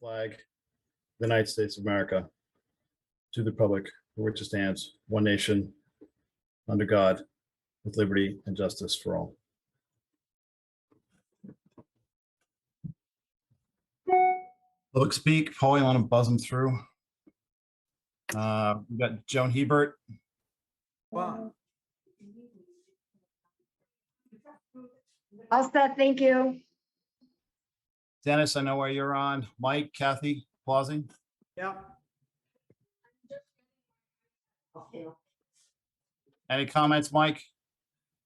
flag, of the United States of America, to the republic for which it stands, one nation, under God, with liberty and justice for all. Public speak. Paul, you want to buzz them through? We got Joan Hebert. Wow. All set, thank you. Dennis, I know where you're on. Mike, Kathy, pausing. Yeah. Any comments, Mike?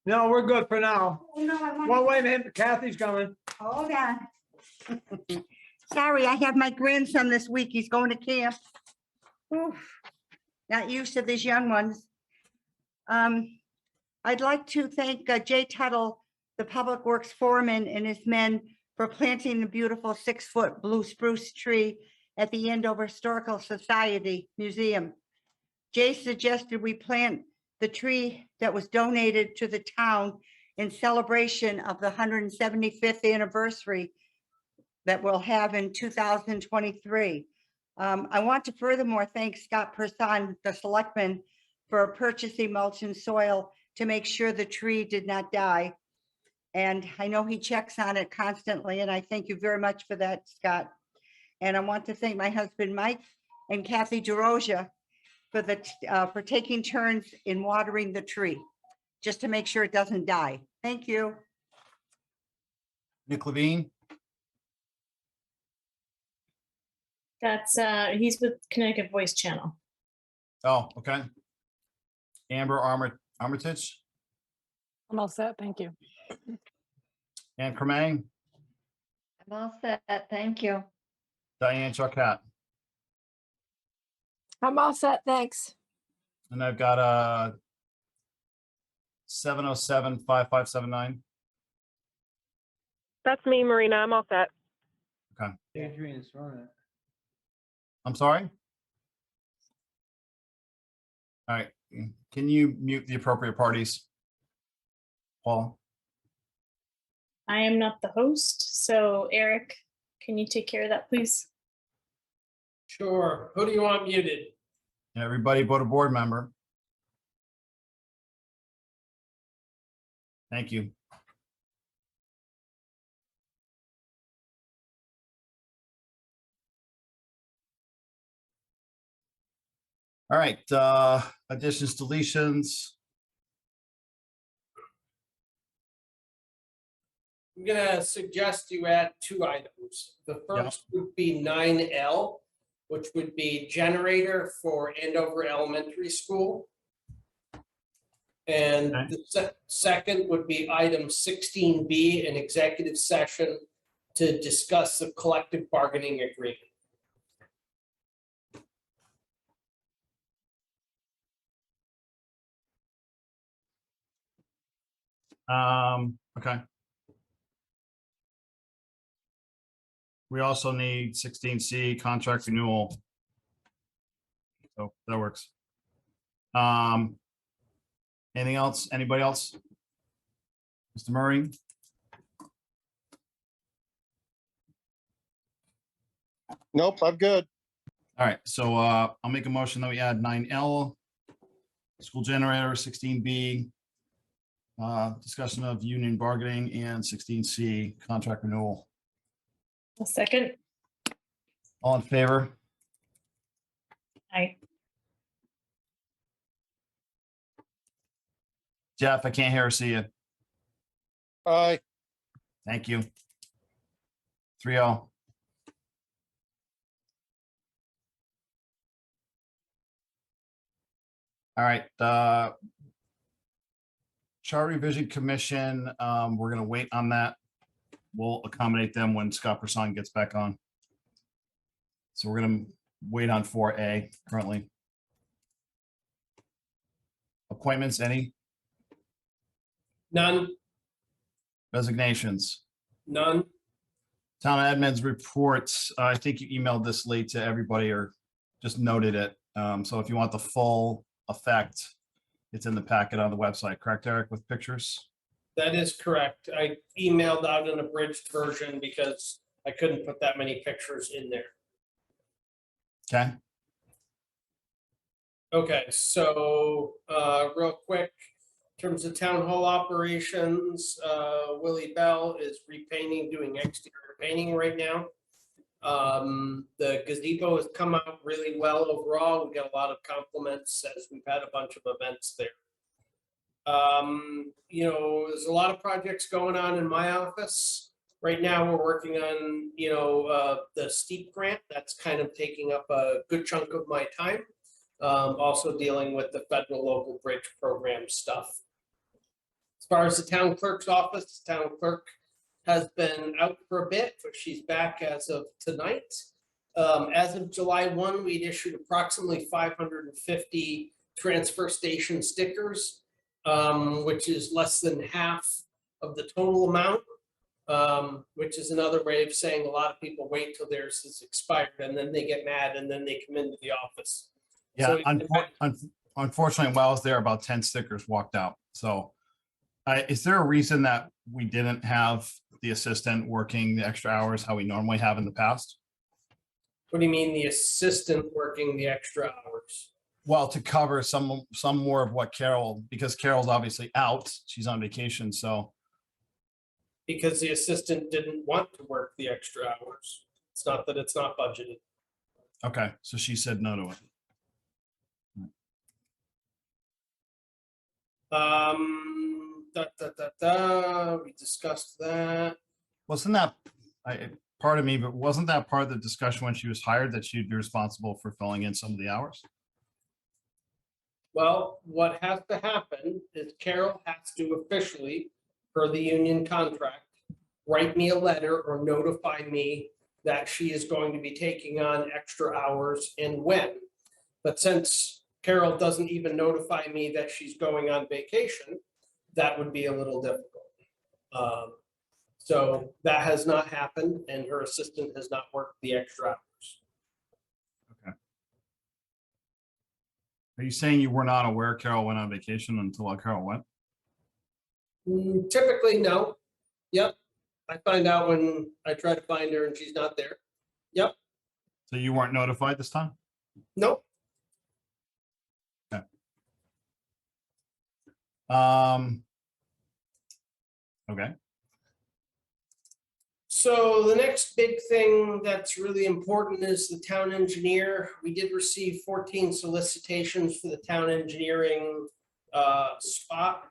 No, we're good for now. Oh, no, I want- Well, wait a minute, Kathy's coming. Hold on. Sorry, I have my grandson this week. He's going to camp. Oof, not used to these young ones. I'd like to thank Jay Tuttle, the Public Works Foreman, and his men for planting the beautiful 6-foot blue spruce tree at the Andover Historical Society Museum. Jay suggested we plant the tree that was donated to the town in celebration of the 175th anniversary that we'll have in 2023. I want to furthermore thank Scott Person, the Selectmen, for purchasing mulch and soil to make sure the tree did not die. And I know he checks on it constantly, and I thank you very much for that, Scott. And I want to thank my husband, Mike, and Kathy DeRosia for taking turns in watering the tree, just to make sure it doesn't die. Thank you. Nick Levine. That's he's with Connecticut Voice Channel. Oh, okay. Amber Armitage. I'm all set, thank you. Ann Cremay. I'm all set, thank you. Diane Charcat. I'm all set, thanks. And I've got 707-5579. That's me, Marina. I'm all set. Adrian's running. I'm sorry? All right, can you mute the appropriate parties? Paul? I am not the host, so Eric, can you take care of that, please? Sure. Who do you want muted? Everybody but a board member. Thank you. All right, additions, deletions. I'm gonna suggest you add 2 items. The first would be 9L, which would be generator for Andover Elementary School. And Okay. the second would be item 16B, an executive session to discuss the collective bargaining agreement. Okay. We also need 16C contract renewal. So that works. Anything else? Anybody else? Mr. Murray? Nope, I'm good. All right, so I'll make a motion that we add 9L, school generator, 16B, discussion of union bargaining, and 16C contract renewal. A second. All in favor? I Jeff, I can't hear or see you. Aye. Thank you. 3-0. All right, Chart Revision Commission, we're gonna wait on that. We'll accommodate them when Scott Person gets back on. So we're gonna wait on 4A currently. Appointments, any? None, Resignations? none. Town admin's reports, I think you emailed this late to everybody or just noted it. So if you want the full effect, it's in the packet on the website, correct, Eric, with pictures? That is correct. I emailed out an abridged version because I couldn't put that many pictures in there. Okay, Okay, so real quick, in terms of town hall operations, Willie Bell is repainting, doing exterior painting right now. The gazebo has come out really well overall. We got a lot of compliments as we've had a bunch of events there. There's a lot of projects going on in my office. Right now, we're working on, the STEEP grant. That's kind of taking up a good chunk of my time. Also dealing with the federal local bridge program stuff. As far as the town clerk's office, the town clerk has been out for a bit, but she's back as of tonight. As of July 1, we'd issued approximately 550 transfer station stickers, which is less than half of the total amount, which is another way of saying a lot of people wait till theirs is expired and then they get mad and then they come into the office. yeah, So unfortunately, while I was there, about 10 stickers walked out. So is there a reason that we didn't have the assistant working the extra hours how we normally have in the past? What do you mean the assistant working the extra hours? Well, to cover some more of what Carol, because Carol's obviously out, she's on vacation, so. Because the assistant didn't want to work the extra hours. It's not that it's not budgeted. Okay, so she said no to it. We discussed that. Wasn't that, part of me, but wasn't that part of the discussion when she was hired that she'd be responsible for filling in some of the hours? Well, what has to happen is Carol has to officially, per the union contract, write me a letter or notify me that she is going to be taking on extra hours and when. But since Carol doesn't even notify me that she's going on vacation, that would be a little difficult. So that has not happened and her assistant has not worked the extra hours. Are you saying you were not aware Carol went on vacation until Carol went? Typically, no. Yep. I find out when I try to find her and she's not there. Yep. So you weren't notified this time? Nope. Okay. So the next big thing that's really important is the town engineer. We did receive 14 solicitations for the town engineering spot.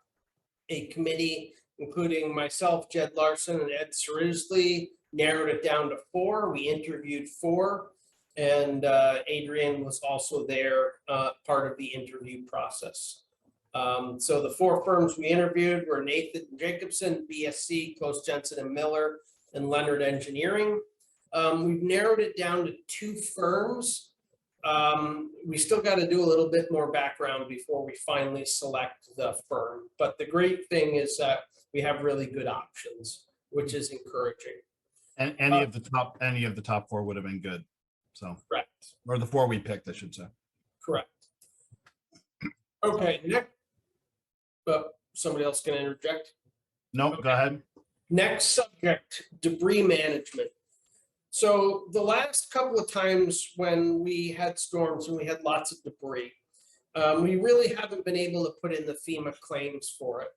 A committee, including myself, Jed Larson, and Ed Serisley, narrowed it down to 4. We interviewed 4, and Adrian was also there, part of the interview process. So the 4 firms we interviewed were Nathan Jacobson, BSC, Close Jensen and Miller, and Leonard Engineering. We've narrowed it down to 2 firms. We still got to do a little bit more background before we finally select the firm. But the great thing is that we have really good options, which is encouraging. And any of the top 4 would have been good. So, Correct. or the 4 we picked, I should say. Correct. Okay, next. Somebody else can interject. Nope, go ahead. Next subject, debris management. So the last couple of times when we had storms and we had lots of debris, we really haven't been able to put in the FEMA claims for it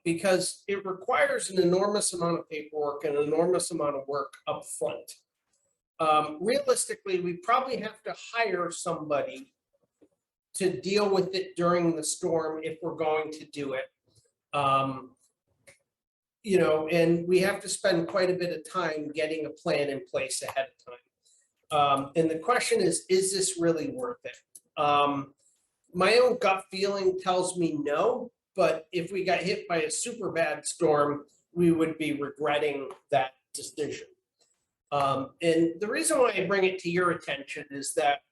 because it requires an enormous amount of paperwork and an enormous amount of work up front. Realistically, we probably have to hire somebody to deal with it during the storm if we're going to do it. And we have to spend quite a bit of time getting a plan in place ahead of time. And the question is this really worth it? My own gut feeling tells me no, but if we got hit by a super bad storm, we would be regretting that decision. And the reason why I bring it to your attention is that,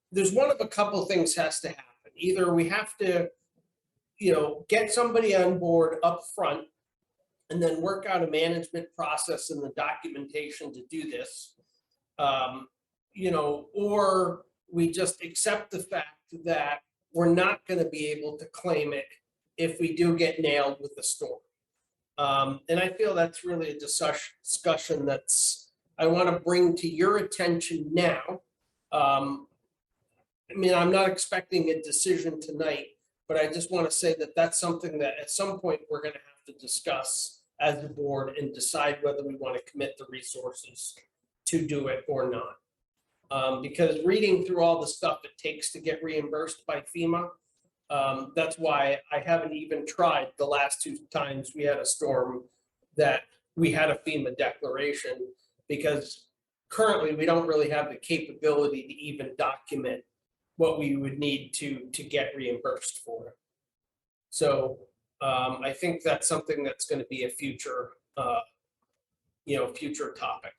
there's one of a couple things has to happen. Either we have to, get somebody on board up front and then work out a management process and the documentation to do this, or we just accept the fact that we're not going to be able to claim it if we do get nailed with the storm. And I feel that's really a discussion that's I want to bring to your attention now. I mean, I'm not expecting a decision tonight, but I just want to say that that's something that at some point we're going to have to discuss as the board and decide whether we want to commit the resources to do it or not. Because reading through all the stuff it takes to get reimbursed by FEMA, that's why I haven't even tried the last 2 times we had a storm that we had a FEMA declaration, because currently we don't really have the capability to even document what we would need to get reimbursed for. So I think that's something that's going to be a future, future topic.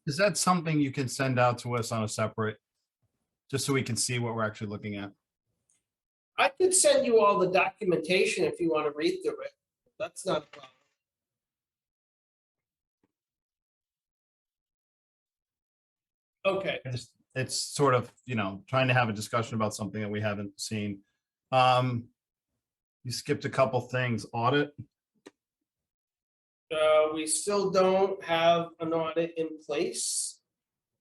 Is that something you can send out to us on a separate, just so we can see what we're actually looking at? I could send you all the documentation if you want to read through it. That's not a problem. Okay, It's sort of, trying to have a discussion about something that we haven't seen. You skipped a couple things. Audit, we still don't have an audit in place.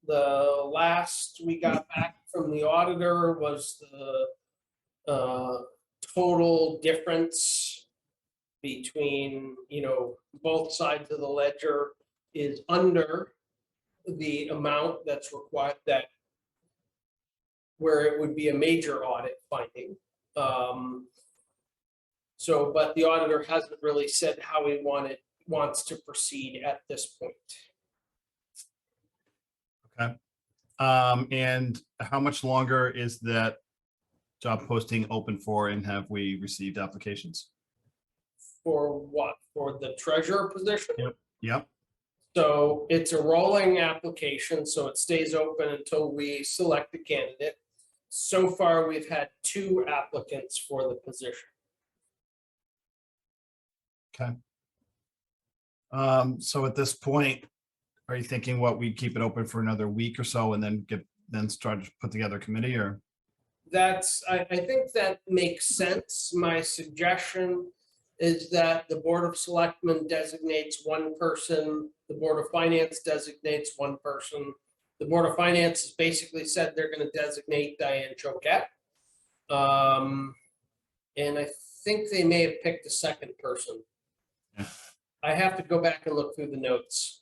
The last we got back from the auditor was the total difference between, both sides of the ledger is under the amount that's required, that where it would be a major audit finding. So, but the auditor hasn't really said how he wants to proceed at this point. okay. And how much longer is that job posting open for, and have we received applications? For what? For the treasurer position? Yep, So it's a rolling application, so it stays open until we select a candidate. So far, we've had 2 applicants for the position. okay. So at this point, are you thinking we keep it open for another week or so and then start to put together a committee, or? I think that makes sense. My suggestion is that the Board of Selectmen designates 1 person, the Board of Finance designates 1 person. The Board of Finance has basically said they're going to designate Diane Choquette. And I think they may have picked a 2nd person. Yeah. I have to go back and look through the notes.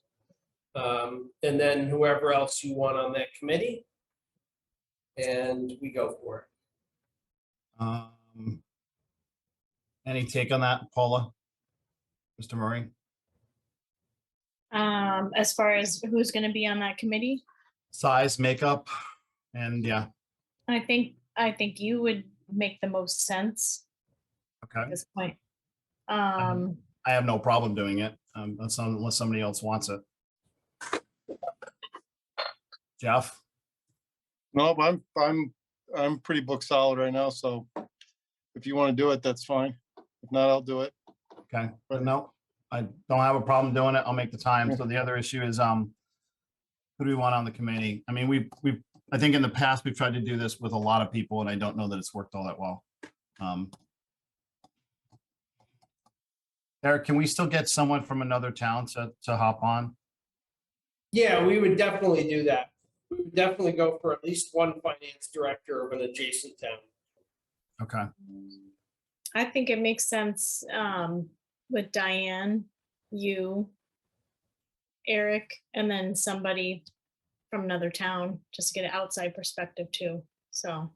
And then whoever else you want on that committee. And we go for it. Any take on that, Paula? Mr. Murray? As far as who's going to be on that committee, Size, makeup, and yeah, I think you would make the most sense at okay. this point. I have no problem doing it, unless somebody else wants it. Jeff? No, I'm pretty book solid right now, so if you want to do it, that's fine. If not, I'll do it. Okay, but no, I don't have a problem doing it. I'll make the time. So the other issue is, who do we want on the committee? I mean, I think in the past, we've tried to do this with a lot of people, and I don't know that it's worked all that well. Eric, can we still get someone from another town to hop on? Yeah, we would definitely do that. We would definitely go for at least 1 finance director of an adjacent town. Okay, I think it makes sense with Diane, you, Eric, and then somebody from another town, just to get an outside perspective too. So,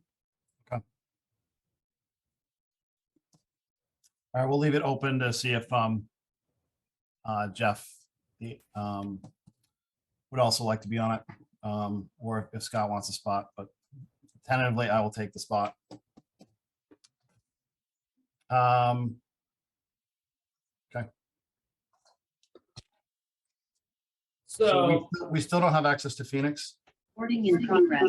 all right, we'll leave it open to see if Jeff would also like to be on it, or if Scott wants a spot, but tentatively, I will take the spot. Okay. So, we still don't have access to Phoenix. Recording in progress.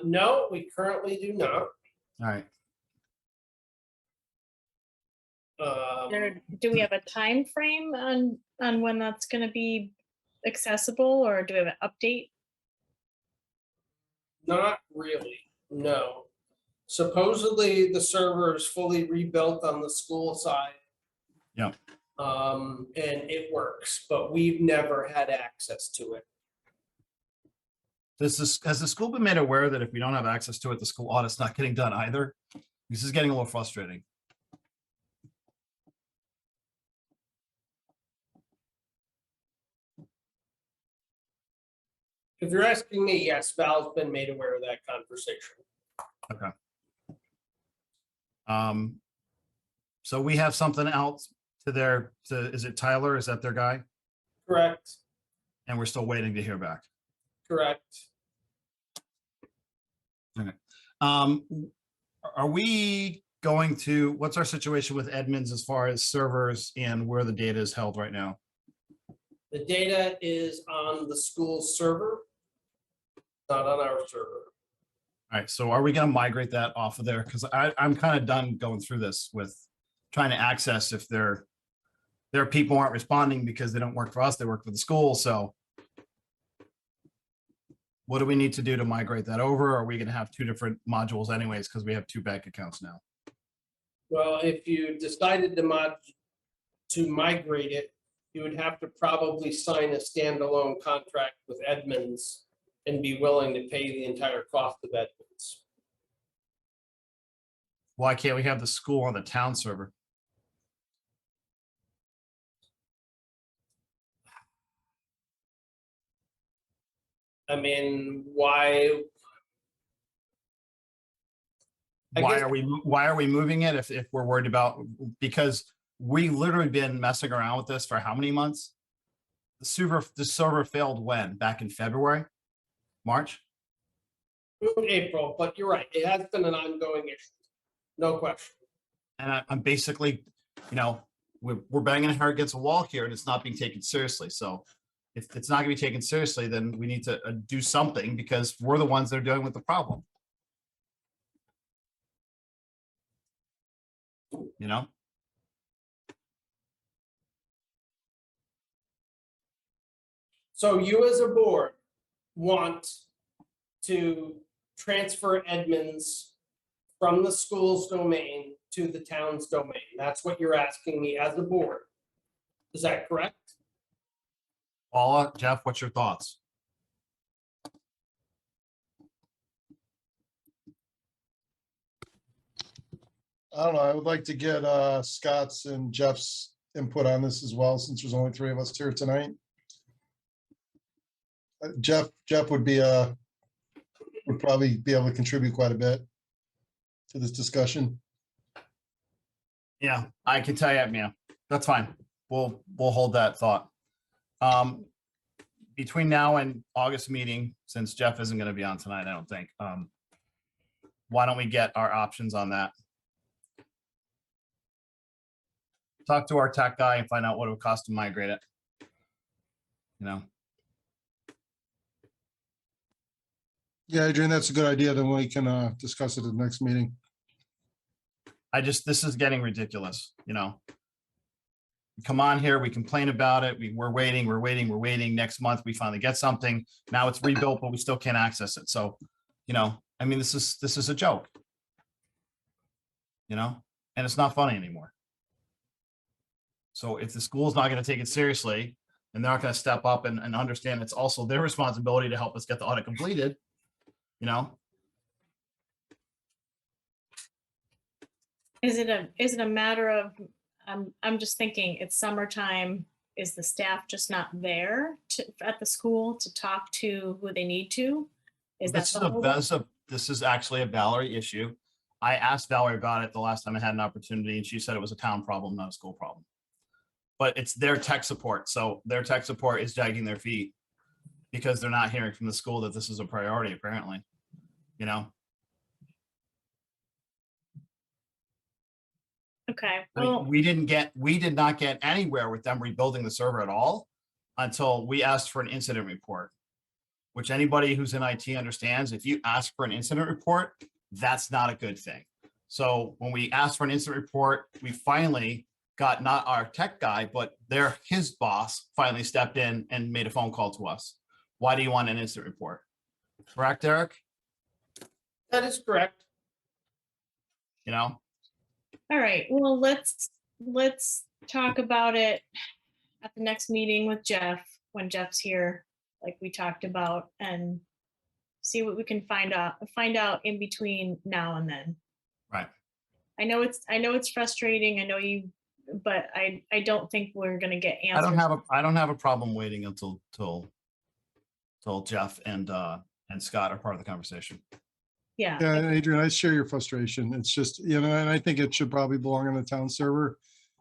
no, we currently do not. All right. do we have a time frame on when that's going to be accessible, or do we have an update? Not really, no. Supposedly, the server is fully rebuilt on the school side. Yeah. And it works, but we've never had access to it. Has the school been made aware that if we don't have access to it, the school audit's not getting done either? This is getting a little frustrating. If you're asking me, yes, Val's been made aware of that conversation. So we have something else is it Tyler? Is that their guy? Correct, And we're still waiting to hear back. correct. Are we going to, what's our situation with Edmunds as far as servers and where the data is held right now? The data is on the school's server, not on our server. All right, so are we gonna migrate that off of there? Because I'm kind of done going through this with trying to access if their people aren't responding because they don't work for us, they work for the school, so. What do we need to do to migrate that over? Are we gonna have two different modules anyways, because we have two bank accounts now? Well, if you decided to migrate it, you would have to probably sign a standalone contract with Edmunds and be willing to pay the entire cost of Edmunds. Why can't we have the school on the town server? I mean, why? I Why guess- are we moving it if we're worried about, because we literally been messing around with this for how many months? The server failed when? Back in February? March? April, but you're right, it has been an ongoing issue, no question. And I'm basically, we're banging our head against a wall here and it's not being taken seriously. So if it's not gonna be taken seriously, then we need to do something because we're the ones that are dealing with the problem. You know? So you as a board want to transfer Edmunds from the school's domain to the town's domain. That's what you're asking me as a board. Is that correct? Paula, Jeff, what's your thoughts? I don't know. I would like to get Scott's and Jeff's input on this as well, since there's only three of us here tonight. Jeff would probably be able to contribute quite a bit to this discussion. Yeah, I can tell you, yeah, that's fine. We'll hold that thought. Between now and August meeting, since Jeff isn't gonna be on tonight, I don't think, why don't we get our options on that? Talk to our tech guy and find out what it would cost to migrate it. Yeah, Adrian, that's a good idea. Then we can discuss it at the next meeting. This is getting ridiculous, Come on here, we complain about it, we're waiting. Next month, we finally get something. Now it's rebuilt, but we still can't access it. So, I mean, this is a joke. And it's not funny anymore. So if the school's not going to take it seriously and they're not going to step up and understand it's also their responsibility to help us get the audit completed, Is it a matter of, I'm just thinking, it's summertime, is the staff just not there at the school to talk to who they need to? Is that the holdup? This is actually a Valerie issue. I asked Valerie about it the last time I had an opportunity and she said it was a town problem, not a school problem. But it's their tech support. So their tech support is dragging their feet because they're not hearing from the school that this is a priority, apparently, Okay, I mean, well, we did not get anywhere with them rebuilding the server at all until we asked for an incident report, which anybody who's in IT understands. If you ask for an incident report, that's not a good thing. So when we asked for an incident report, we finally got not our tech guy, but his boss finally stepped in and made a phone call to us. Why do you want an incident report? Correct, Eric? That is correct. all right, well, let's talk about it at the next meeting with Jeff, when Jeff's here, like we talked about, and see what we can find out in between now and then. Right. I know it's frustrating. I know you, but I don't think we're gonna get I answers. don't have a problem waiting until Jeff and Scott are part of the conversation. Yeah, Yeah, and Adrian, I share your frustration. It's just, and I think it should probably belong on the town server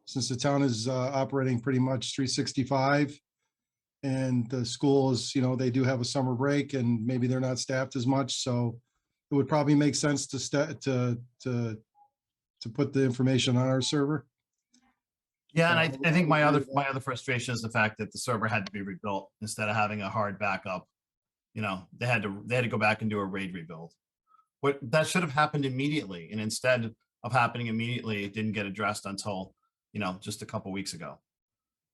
since the town is operating pretty much 365. And the schools, they do have a summer break and maybe they're not staffed as much. So it would probably make sense to put the information on our server. Yeah, and I think my I'll other agree with that. frustration is the fact that the server had to be rebuilt instead of having a hard backup. They had to go back and do a RAID rebuild. What that should have happened immediately, and instead of happening immediately, it didn't get addressed until just a couple weeks ago.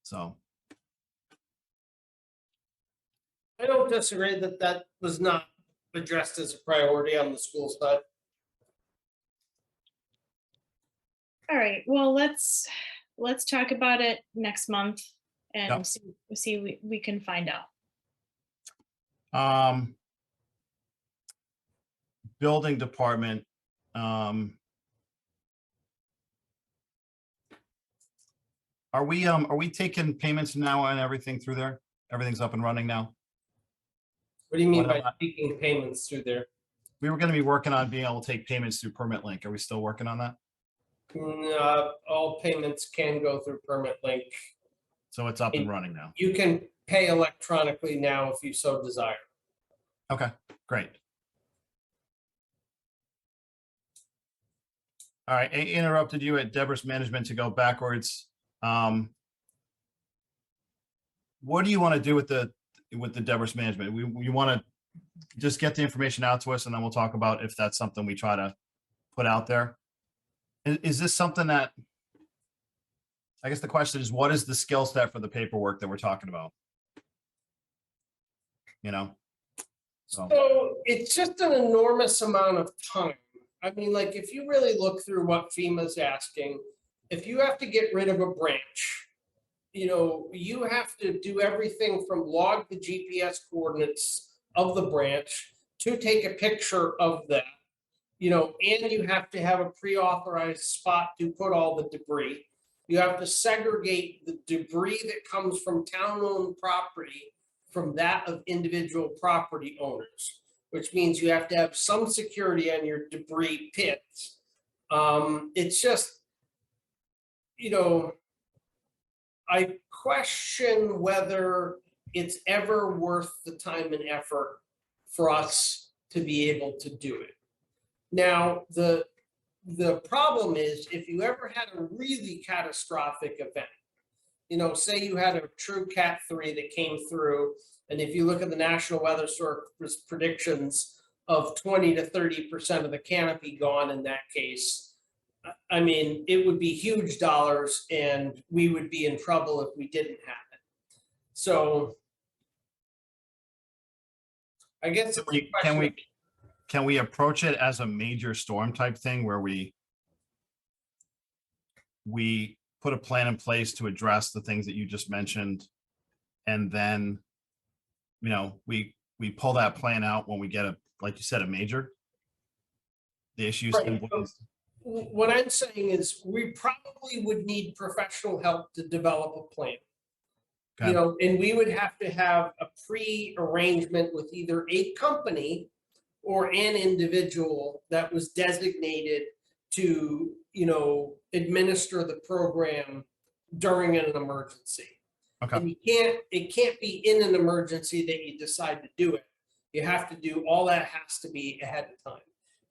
So I don't disagree that was not addressed as a priority on the school side. all right, well, let's talk about it next month and Yep. see we can find out. Building department. Are we taking payments now and everything through there? Everything's up and running now? What do you mean What by about- taking payments through there? We were going to be working on being able to take payments through Permit Link. Are we still working on that? All payments can go through Permit Link. So it's up and running now. You can pay electronically now if you so desire. Okay, great. All right, I interrupted you at Deborah's management to go backwards. What do you want to do with the Deborah's management? You want to just get the information out to us and then we'll talk about if that's something we try to put out there. Is this something that, I guess the question is, what is the skill set for the paperwork that we're talking about? So it's just an enormous amount of time. I mean, like, if you really look through what FEMA's asking, if you have to get rid of a branch, you have to do everything from log the GPS coordinates of the branch to take a picture of that, and you have to have a pre-authorized spot to put all the debris. You have to segregate the debris that comes from town-owned property from that of individual property owners, which means you have to have some security on your debris pits. It's just, I question whether it's ever worth the time and effort for us to be able to do it. Now, the problem is if you ever had a really catastrophic event, say you had a true Cat 3 that came through, and if you look at the National Weather Service predictions of 20 to 30% of the canopy gone in that case, I mean, it would be huge dollars and we would be in trouble if we didn't have it. So I guess it's a question. Can we approach it as a major storm type thing where we put a plan in place to address the things that you just mentioned, and then we pull that plan out when we get like you said, a major, the issues. Right. What I'm saying is we probably would need professional help to develop a plan. Okay. And we would have to have a pre-arrangement with either a company or an individual that was designated to, administer the program during an emergency. Okay. And it can't be in an emergency that you decide to do it. You have to do, all that has to be ahead of time.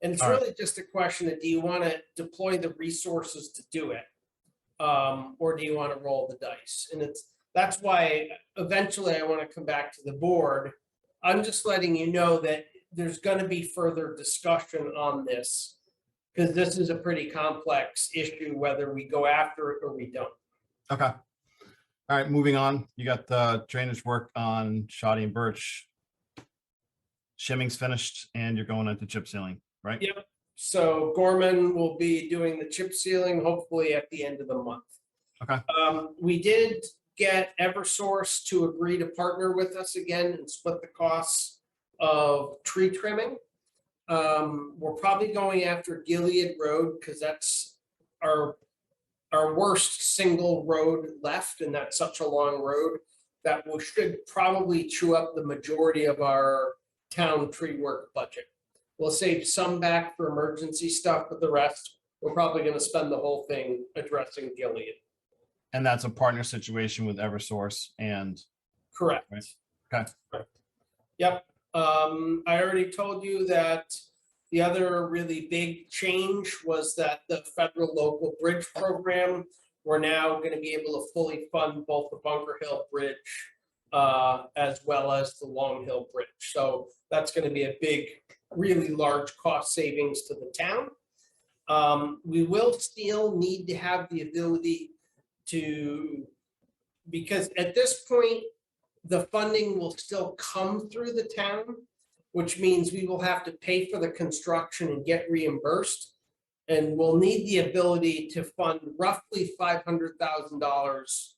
And it's All right. really just a question of, do you want to deploy the resources to do it? Or do you want to roll the dice? And that's why eventually I want to come back to the board. I'm just letting you know that there's going to be further discussion on this, because this is a pretty complex issue, whether we go after it or we don't. Okay. All right, moving on. You got the drainage work on Shoddy and Birch. Shimming's finished and you're going into chip sealing, right? Yep. So Gorman will be doing the chip sealing hopefully at the end of the month. Okay. We did get Eversource to agree to partner with us again and split the costs of tree trimming. We're probably going after Gilead Road because that's our worst single road left, and that's such a long road that we should probably chew up the majority of our town tree work budget. We'll save some back for emergency stuff, but the rest, we're probably gonna spend the whole thing addressing Gilead. And that's a partner situation with Eversource and, Correct. Right. Okay. Correct. Yep. I already told you that the other really big change was that the federal local bridge program, we're now gonna be able to fully fund both the Bunker Hill Bridge as well as the Long Hill Bridge. So that's gonna be a big, really large cost savings to the town. We will still need to have the ability to, because at this point, the funding will still come through the town, which means we will have to pay for the construction and get reimbursed. And we'll need the ability to fund roughly $500,000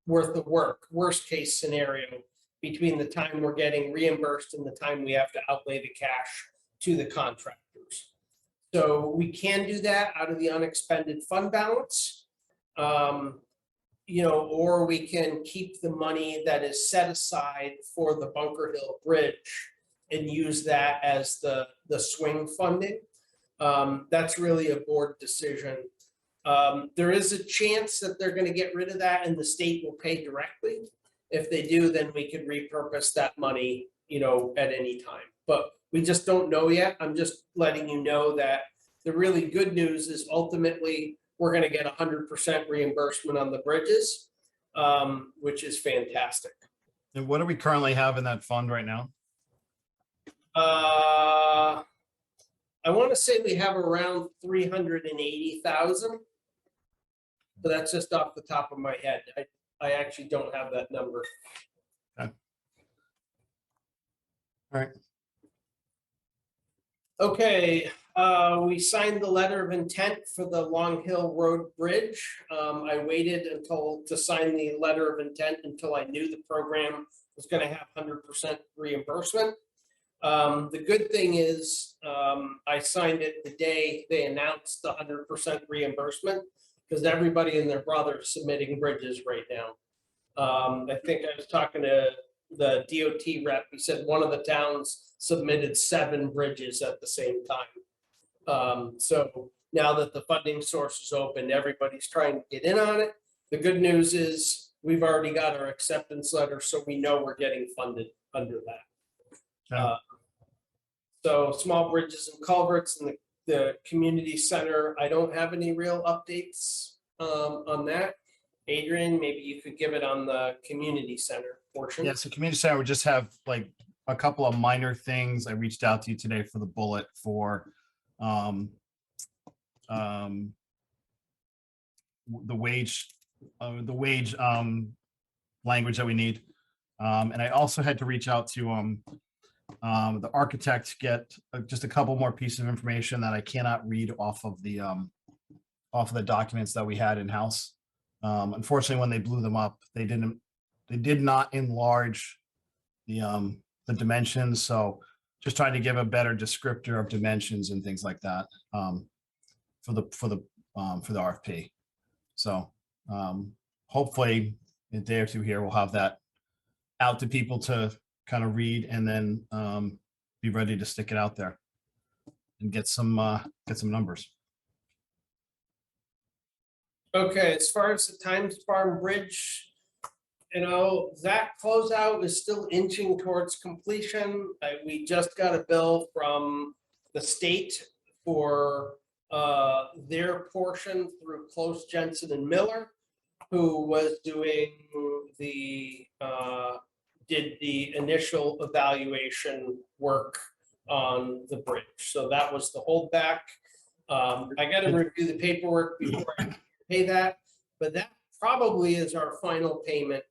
worth of work, worst case scenario, between the time we're getting reimbursed and the time we have to outlay the cash to the contractors. So we can do that out of the unexpended fund balance. Or we can keep the money that is set aside for the Bunker Hill Bridge and use that as the swing funding. That's really a board decision. There is a chance that they're gonna get rid of that and the state will pay directly. If they do, then we could repurpose that money, at any time. But we just don't know yet. I'm just letting you know that the really good news is ultimately we're gonna get 100% reimbursement on the bridges, which is fantastic. and what do we currently have in that fund right now? I want to say we have around 380,000. But that's just off the top of my head. I actually don't have that number. Okay. All right. Okay, we signed the letter of intent for the Long Hill Road Bridge. I waited to sign the letter of intent until I knew the program was gonna have 100% reimbursement. The good thing is, I signed it the day they announced the 100% reimbursement, because everybody and their brother is submitting bridges right now. I think I was talking to the DOT rep, he said one of the towns submitted 7 bridges at the same time. So now that the funding source is open, everybody's trying to get in on it. The good news is we've already got our acceptance letter, so we know we're getting funded under that. Okay. So small bridges and culverts in the community center, I don't have any real updates on that. Adrian, maybe you could give it on the community center portion. Yeah, so community center would just have like a couple of minor things. I reached out to you today for the bullet for the wage language that we need. And I also had to reach out to the architect to get just a couple more pieces of information that I cannot read off of the documents that we had in-house. Unfortunately, when they blew them up, they did not enlarge the dimensions. So just trying to give a better descriptor of dimensions and things like that for the RFP. So hopefully in a day or two here, we'll have that out to people to kind of read and then be ready to stick it out there and get some numbers. Okay, as far as the Times Farm Bridge, that closeout is still inching towards completion. We just got a bill from the state for their portion through Close, Jensen and Miller, who was doing did the initial evaluation work on the bridge. So that was the holdback. I got to review the paperwork before I pay that, but that probably is our final payment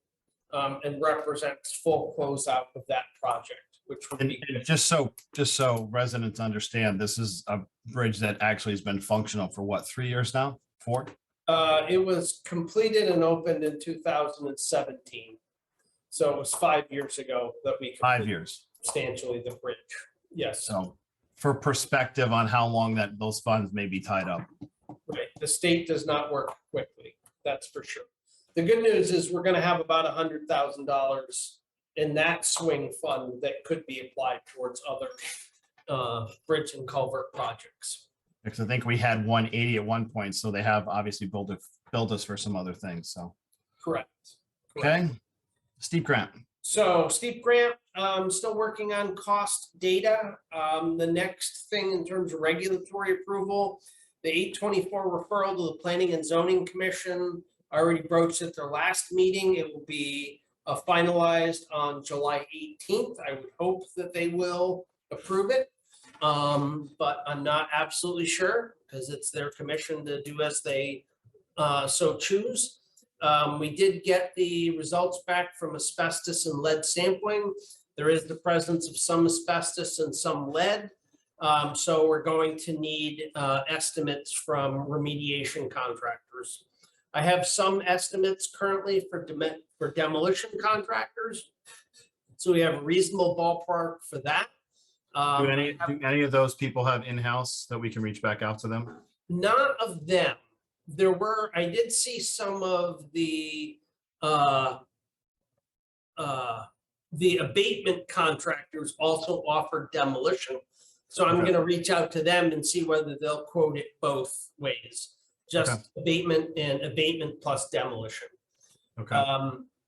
and represents full closeout of that project, which would And be and just so residents understand, this is a bridge that actually has been functional for what, 3 years now? 4? It was completed and opened in 2017. So it was 5 years ago that we. 5 completed years. Substantially the bridge. Yes, So for perspective on how long that those funds may be tied up. right. The state does not work quickly, that's for sure. The good news is we're gonna have about $100,000 in that swing fund that could be applied towards other bridge and culvert projects. Because I think we had 180 at one point, so they have obviously built us for some other things, so, Correct. okay. Steep grant. So steep grant, still working on cost data. The next thing in terms of regulatory approval, the 824 referral to the Planning and Zoning Commission, I already broached at their last meeting. It will be finalized on July 18th. I would hope that they will approve it. But I'm not absolutely sure because it's their commission to do as they so choose. We did get the results back from asbestos and lead sampling. There is the presence of some asbestos and some lead. So we're going to need estimates from remediation contractors. I have some estimates currently for demolition contractors. So we have a reasonable ballpark for that. Do any of those people have in-house that we can reach back out to them? None of them. I did see some of the abatement contractors also offer demolition. So I'm Okay. gonna reach out to them and see whether they'll quote it both ways. Just Okay. abatement and abatement plus demolition. Okay,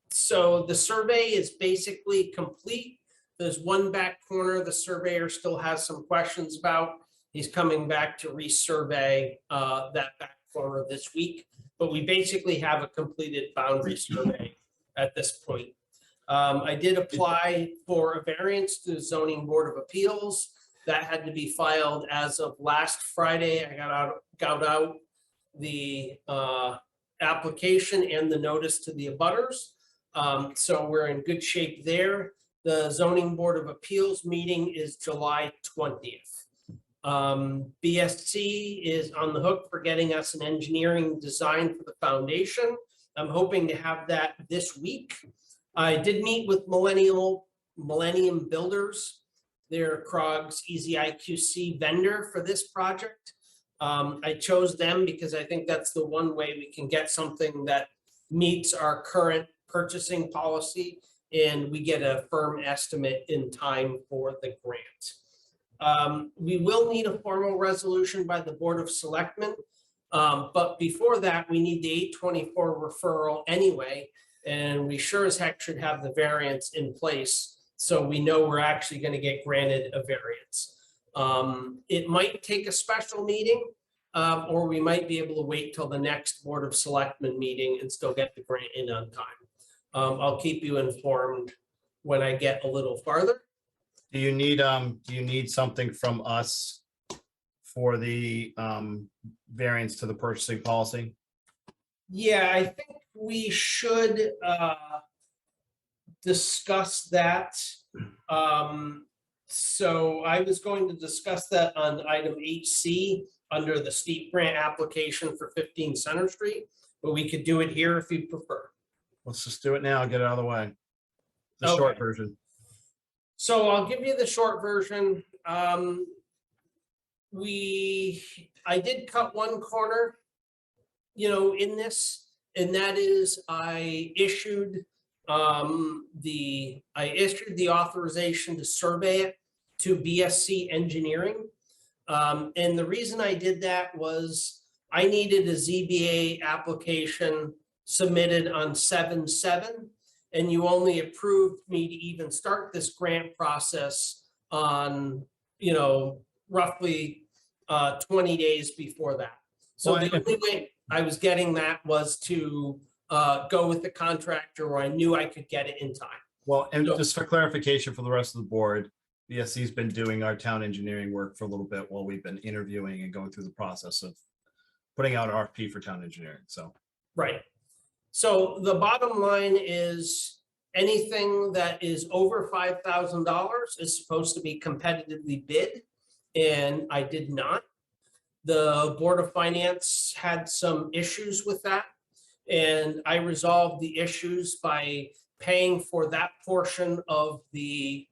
So the survey is basically complete. There's one back corner the surveyor still has some questions about. He's coming back to resurvey that back corner this week. But we basically have a completed boundary survey at this point. I did apply for a variance to the Zoning Board of Appeals. That had to be filed as of last Friday. I got out the application and the notice to the abutters. So we're in good shape there. The Zoning Board of Appeals meeting is July 20th. BSC is on the hook for getting us an engineering design for the foundation. I'm hoping to have that this week. I did meet with Millennium Builders. They're Krog's Easy IQC vendor for this project. I chose them because I think that's the one way we can get something that meets our current purchasing policy and we get a firm estimate in time for the grant. We will need a formal resolution by the Board of Selectmen. But before that, we need the 824 referral anyway, and we sure as heck should have the variance in place so we know we're actually going to get granted a variance. It might take a special meeting, or we might be able to wait till the next Board of Selectmen meeting and still get the grant in on time. I'll keep you informed when I get a little farther. do you need something from us for the variance to the purchasing policy? Yeah, I think we should discuss that. So I was going to discuss that on item HC under the steep grant application for 15 Center Street, but we could do it here if you prefer. Let's just do it now, get it out of the way. The short Okay. version. So I'll give you the short version. I did cut one corner, in this, and that is I issued the authorization to survey it to BSC Engineering. And the reason I did that was I needed a ZBA application submitted on 7/7, and you only approved me to even start this grant process on, roughly 20 days before that. So Well, the only way I was getting that was to go with the contractor where I knew I could get it in time. Well, and So- just for clarification for the rest of the board, BSC's been doing our town engineering work for a little bit while we've been interviewing and going through the process of putting out an RFP for town engineering, so. Right. So the bottom line is anything that is over $5,000 is supposed to be competitively bid, and I did not. The Board of Finance had some issues with that. And I resolved the issues by paying for that portion of the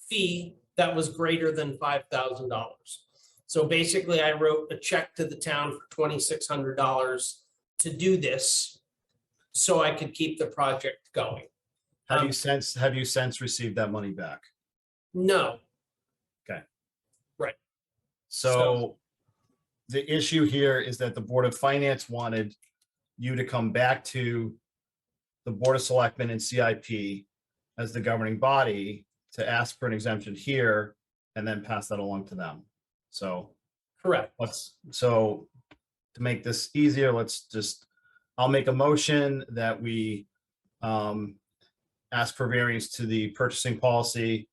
fee that was greater than $5,000. So basically, I wrote a check to the town for $2,600 to do this so I could keep the project going. Have you since received that money back? No, So the issue here is that the Board of Finance wanted you to come back to the Board of Selectmen and CIP as the governing body to ask for an exemption here and then pass that along to them. So correct. so to make this easier, I'll make a motion that we ask for variance to the purchasing policy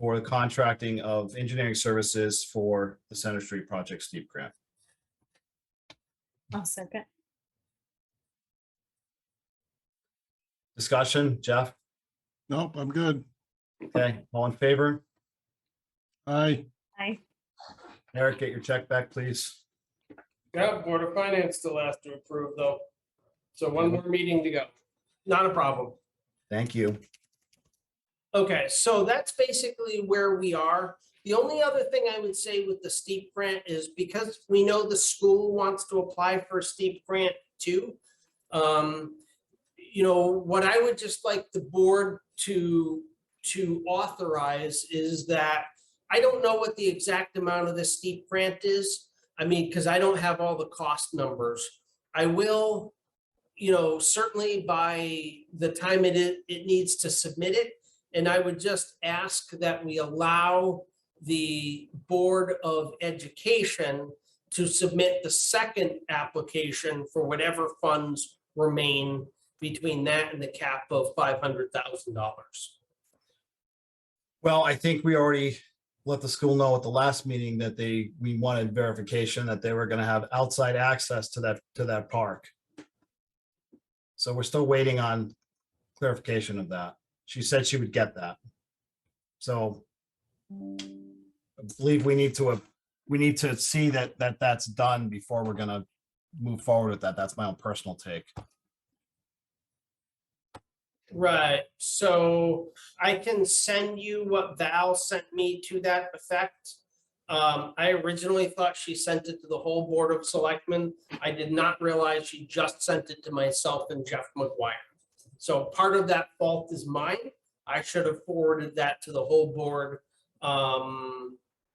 for the contracting of engineering services for the Center Street project steep grant. I'll second. Discussion, Jeff? Nope, I'm good. Okay, all in favor? Aye. Aye. Eric, get your check back, please. Yeah, Board of Finance still has to approve though. So one more meeting to go. Not a problem. Thank you. Okay, so that's basically where we are. The only other thing I would say with the steep grant is because we know the school wants to apply for a steep grant too. You know, what I would just like the board to authorize is that I don't know what the exact amount of this steep grant is. I mean, because I don't have all the cost numbers. I will, you know, certainly by the time it needs to submit it. And I would just ask that we allow the Board of Education to submit the second application for whatever funds remain between that and the cap of $500,000. Well, I think we already let the school know at the last meeting that we wanted verification that they were gonna have outside access to that park. So we're still waiting on clarification of that. She said she would get that. So I believe we need to see that's done before we're gonna move forward with that. That's my own personal take. Right, so I can send you what Val sent me to that effect. I originally thought she sent it to the whole Board of Selectmen. I did not realize she just sent it to myself and Jeff McGuire. So part of that fault is mine. I should have forwarded that to the whole board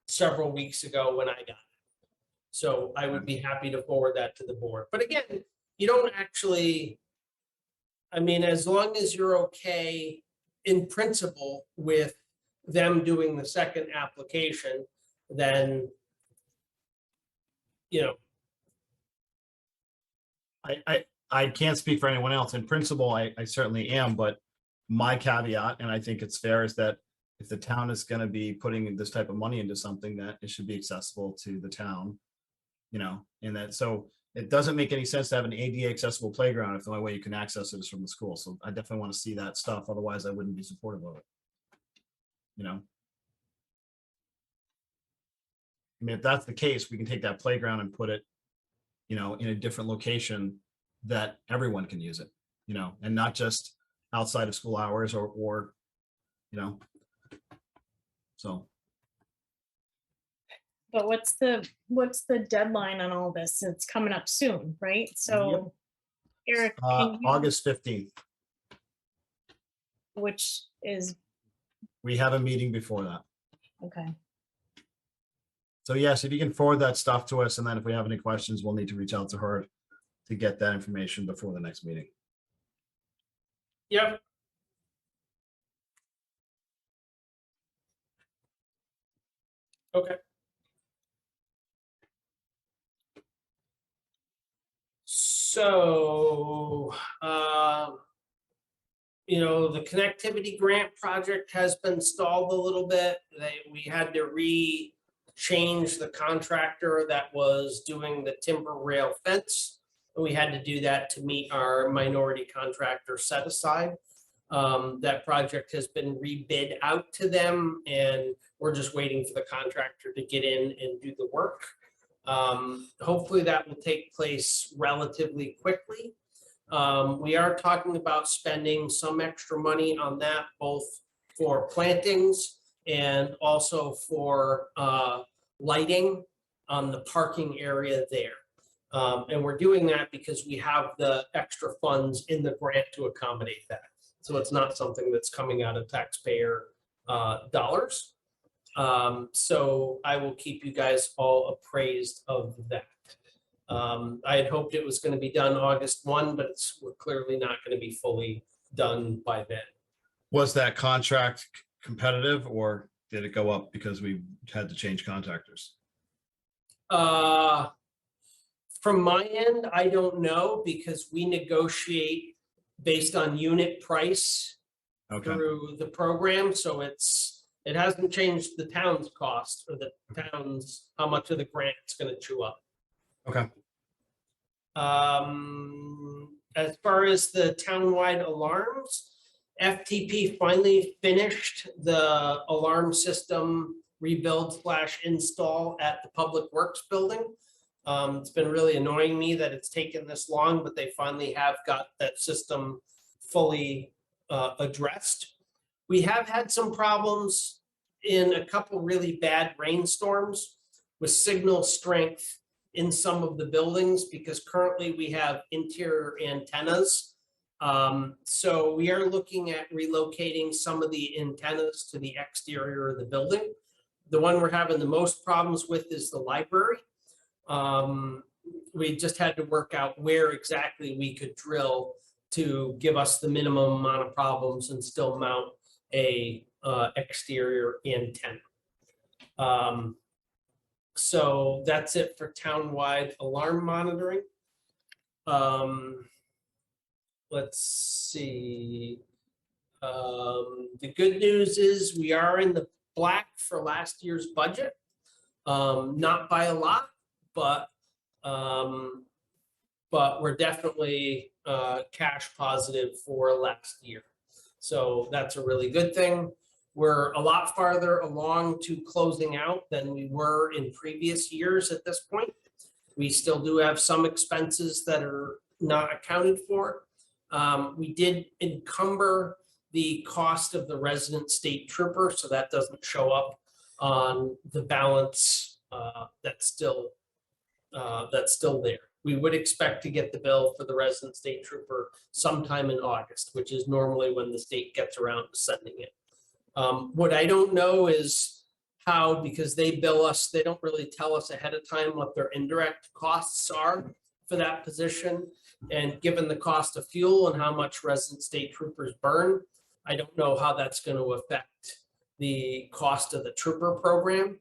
several weeks ago when I got it. So I would be happy to forward that to the board. But again, you don't actually, I mean, as long as you're okay in principle with them doing the second application, then, you know. I can't speak for anyone else. In principle, I certainly am, but my caveat, and I think it's fair, is that if the town is gonna be putting this type of money into something, that it should be accessible to the town. You know, and that, so it doesn't make any sense to have an ADA accessible playground if the only way you can access it is from the school. So I definitely want to see that stuff. Otherwise, I wouldn't be supportive of it. You know? I mean, if that's the case, we can take that playground and put it, you know, in a different location that everyone can use it, you know, and not just outside of school hours or, you know. So. But what's the deadline on all this? It's coming up soon, right? So Eric, can you, August 15th. which is, We have a meeting before that. okay, So yes, if you can forward that stuff to us, and then if we have any questions, we'll need to reach out to her to get that information before the next meeting. Yep. Okay. So, you know, the connectivity grant project has been stalled a little bit. We had to change the contractor that was doing the timber rail fence. And we had to do that to meet our minority contractor set aside. That project has been rebid out to them, and we're just waiting for the contractor to get in and do the work. Hopefully that will take place relatively quickly. We are talking about spending some extra money on that, both for plantings and also for lighting on the parking area there. And we're doing that because we have the extra funds in the grant to accommodate that. So it's not something that's coming out of taxpayer dollars. So I will keep you guys all appraised of that. I had hoped it was going to be done August 1, but we're clearly not going to be fully done by then. Was that contract competitive or did it go up because we had to change contractors? From my end, I don't know because we negotiate based on unit price Okay, through the program. So it hasn't changed the town's cost or the town's, how much of the grant it's going to chew up. okay. As far as the townwide alarms, FTP finally finished the alarm system rebuild / install at the Public Works building. It's been really annoying me that it's taken this long, but they finally have got that system fully addressed. We have had some problems in a couple really bad rainstorms with signal strength in some of the buildings because currently we have interior antennas. So we are looking at relocating some of the antennas to the exterior of the building. The one we're having the most problems with is the library. We just had to work out where exactly we could drill to give us the minimum amount of problems and still mount a exterior antenna. So that's it for townwide alarm monitoring. Let's see. The good news is we are in the black for last year's budget. Not by a lot, but we're definitely cash positive for last year. So that's a really good thing. We're a lot farther along to closing out than we were in previous years at this point. We still do have some expenses that are not accounted for. We did encumber the cost of the resident state trooper, so that doesn't show up on the balance that's still there. We would expect to get the bill for the resident state trooper sometime in August, which is normally when the state gets around to sending it. What I don't know is how, because they bill us, they don't really tell us ahead of time what their indirect costs are for that position. And given the cost of fuel and how much resident state troopers burn, I don't know how that's going to affect the cost of the trooper program.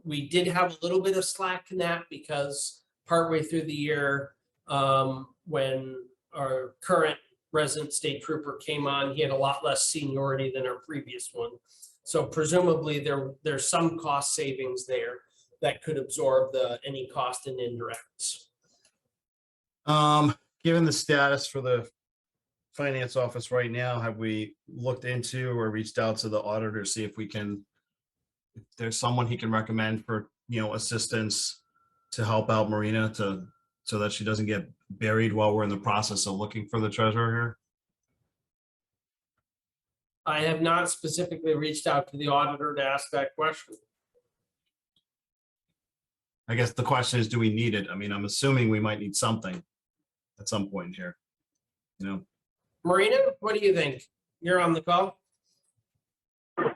We did have a little bit of slack in that because partway through the year, when our current resident state trooper came on, he had a lot less seniority than our previous one. So presumably there's some cost savings there that could absorb any cost in indirects. Given the status for the finance office right now, have we looked into or reached out to the auditor, see if there's someone he can recommend for, assistance to help out Marina so that she doesn't get buried while we're in the process of looking for the treasurer here? I have not specifically reached out to the auditor to ask that question. I guess the question is, do we need it? I mean, I'm assuming we might need something at some point here, Marina, what do you think? You're on the call. I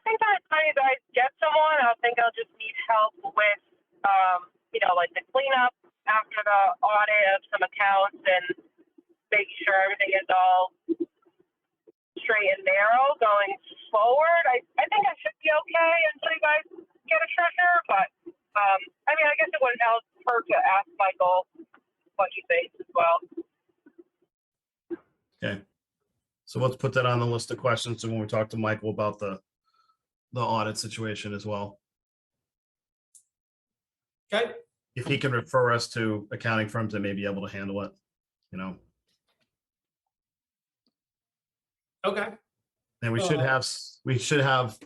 think by the time you guys get someone, I think I'll just need help with, like the cleanup after the audit of some accounts and making sure everything is all straight and narrow going forward. I think I should be okay until you guys get a treasurer, but I guess it wouldn't hurt to ask Michael what he thinks as well. Okay. So let's put that on the list of questions. So when we talk to Michael about the audit situation as well, Okay. if he can refer us to accounting firms that may be able to handle it, Okay. and we should have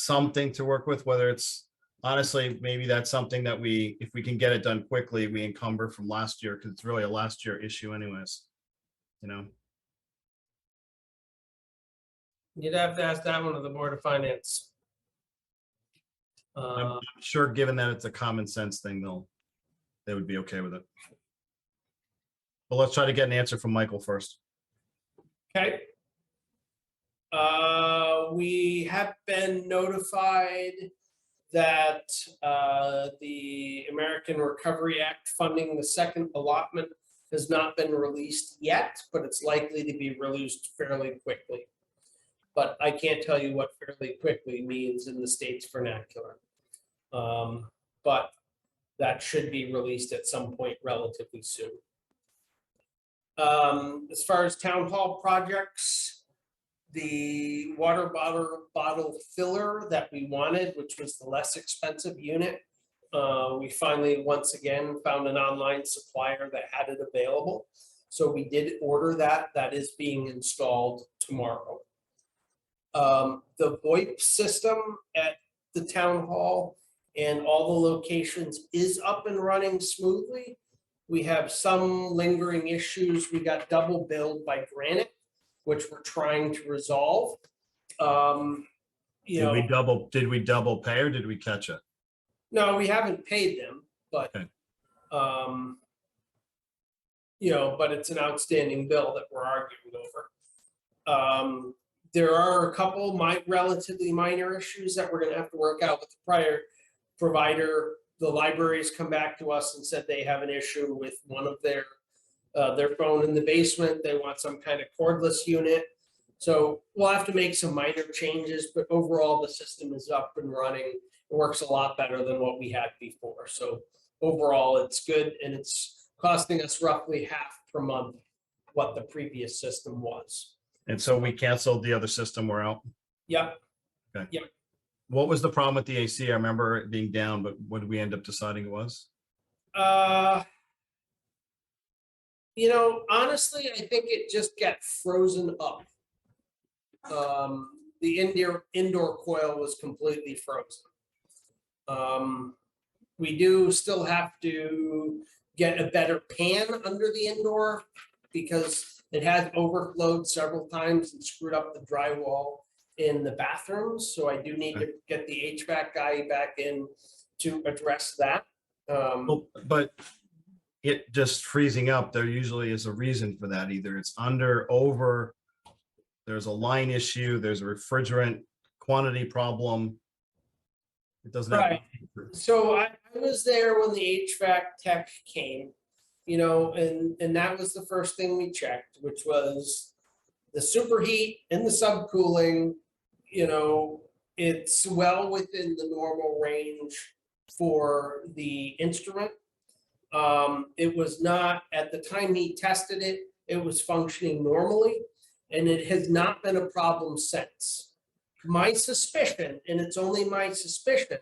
something to work with, whether it's, honestly, maybe that's something that if we can get it done quickly, we encumber from last year, because it's really a last year issue anyways. You know, You'd have to ask that one of the Board of Finance. I'm sure, given that it's a common sense thing, they would be okay with it. But let's try to get an answer from Michael first. Okay. We have been notified that the American Recovery Act funding, the second allotment, has not been released yet, but it's likely to be released fairly quickly. But I can't tell you what fairly quickly means in the state's vernacular. But that should be released at some point relatively soon. As far as town hall projects, the water bottle filler that we wanted, which was the less expensive unit, we finally, once again, found an online supplier that had it available. So we did order that. That is being installed tomorrow. The VoIP system at the town hall and all the locations is up and running smoothly. We have some lingering issues. We got double billed by Granite, which we're trying to resolve. You Did we know, double pay, or did we catch it? no, we haven't paid them, but Okay. you know, but it's an outstanding bill that we're arguing over. There are a couple relatively minor issues that we're gonna have to work out with the prior provider. The libraries come back to us and said they have an issue with one of their phone in the basement. They want some kind of cordless unit. So we'll have to make some minor changes, but overall the system is up and running. It works a lot better than what we had before. So overall it's good, and it's costing us roughly half per month what the previous system was. And so we canceled the other system, we're out. Yep. What was the problem with the AC? I remember it being down, but what did we end up deciding it was? You know, honestly, I think it just got frozen up. The indoor coil was completely frozen. We do still have to get a better pan under the indoor, because it has overflowed several times and screwed up the drywall in the bathrooms. So I do need to get the HVAC guy back in to address that. Well, but it just freezing up, there usually is a reason for that. Either it's under, over, there's a line issue, there's a refrigerant quantity problem. It doesn't have. Right. So I was there when the HVAC tech came, you know, and that was the first thing we checked, which was the superheat and the subcooling. You know, it's well within the normal range for the instrument. It was not, at the time he tested it, it was functioning normally, and it has not been a problem since. My suspicion, and it's only my suspicion,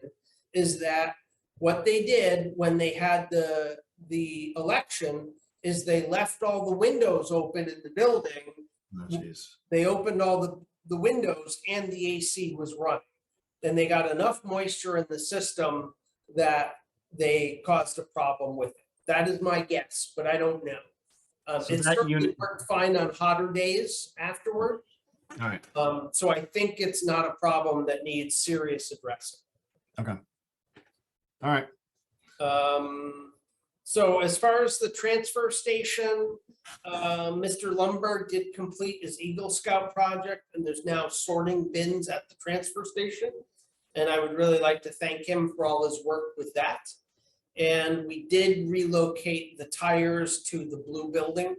is that what they did when they had the election is they left all the windows open in the building. Oh, geez. They opened all the windows and the AC was running. And they got enough moisture in the system that they caused a problem with it. That is my guess, but I don't know. So It that certainly unit- worked fine on hotter days afterward. All right. So I think it's not a problem that needs serious addressing. All right. So as far as the transfer station, Mr. Lumberg did complete his Eagle Scout project, and there's now sorting bins at the transfer station. And I would really like to thank him for all his work with that. And we did relocate the tires to the blue building,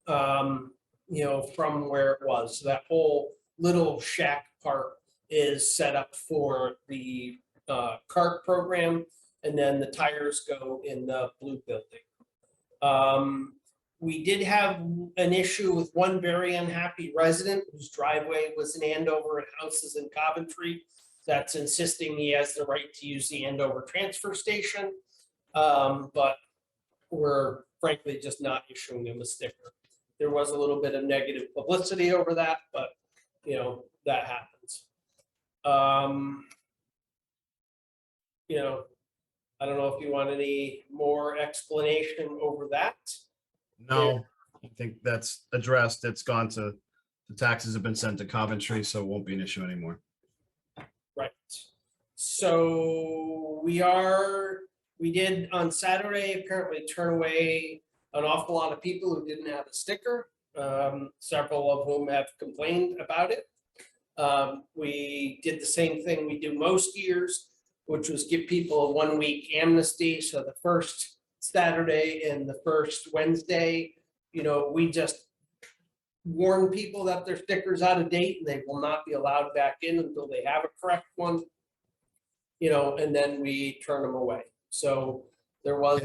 you know, from where it was. So that whole little shack part is set up for the cart program, and then the tires go in the blue building. We did have an issue with one very unhappy resident whose driveway was in Andover and houses in Coventry, that's insisting he has the right to use the Andover transfer station. But we're frankly just not issuing him a sticker. There was a little bit of negative publicity over that, but you know, that happens. you know, I don't know if you want any more explanation over that. No, I think that's addressed. It's gone to, the taxes have been sent to Coventry, so it won't be an issue anymore. Right. So we did on Saturday apparently turn away an awful lot of people who didn't have a sticker. Several of whom have complained about it. We did the same thing we do most years, which was give people a 1-week amnesty. So the first Saturday and the first Wednesday, we just warn people that their sticker's out of date and they will not be allowed back in until they have a correct one. And then we turn them away. So there was.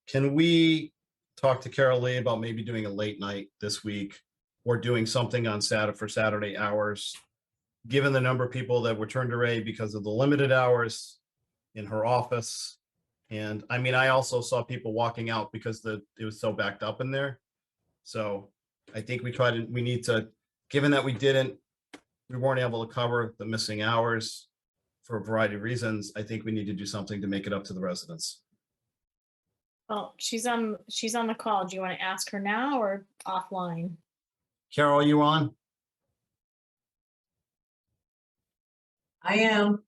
Can we talk to Carol Lee about maybe doing a late night this week or doing something on Saturday for Saturday hours? Given the number of people that were turned away because of the limited hours in her office. And I mean, I also saw people walking out because it was so backed up in there. So I think we need to, given that we weren't able to cover the missing hours for a variety of reasons, I think we need to do something to make it up to the residents. Well, she's on the call. Do you want to ask her now or offline? Carol, are you on? I am.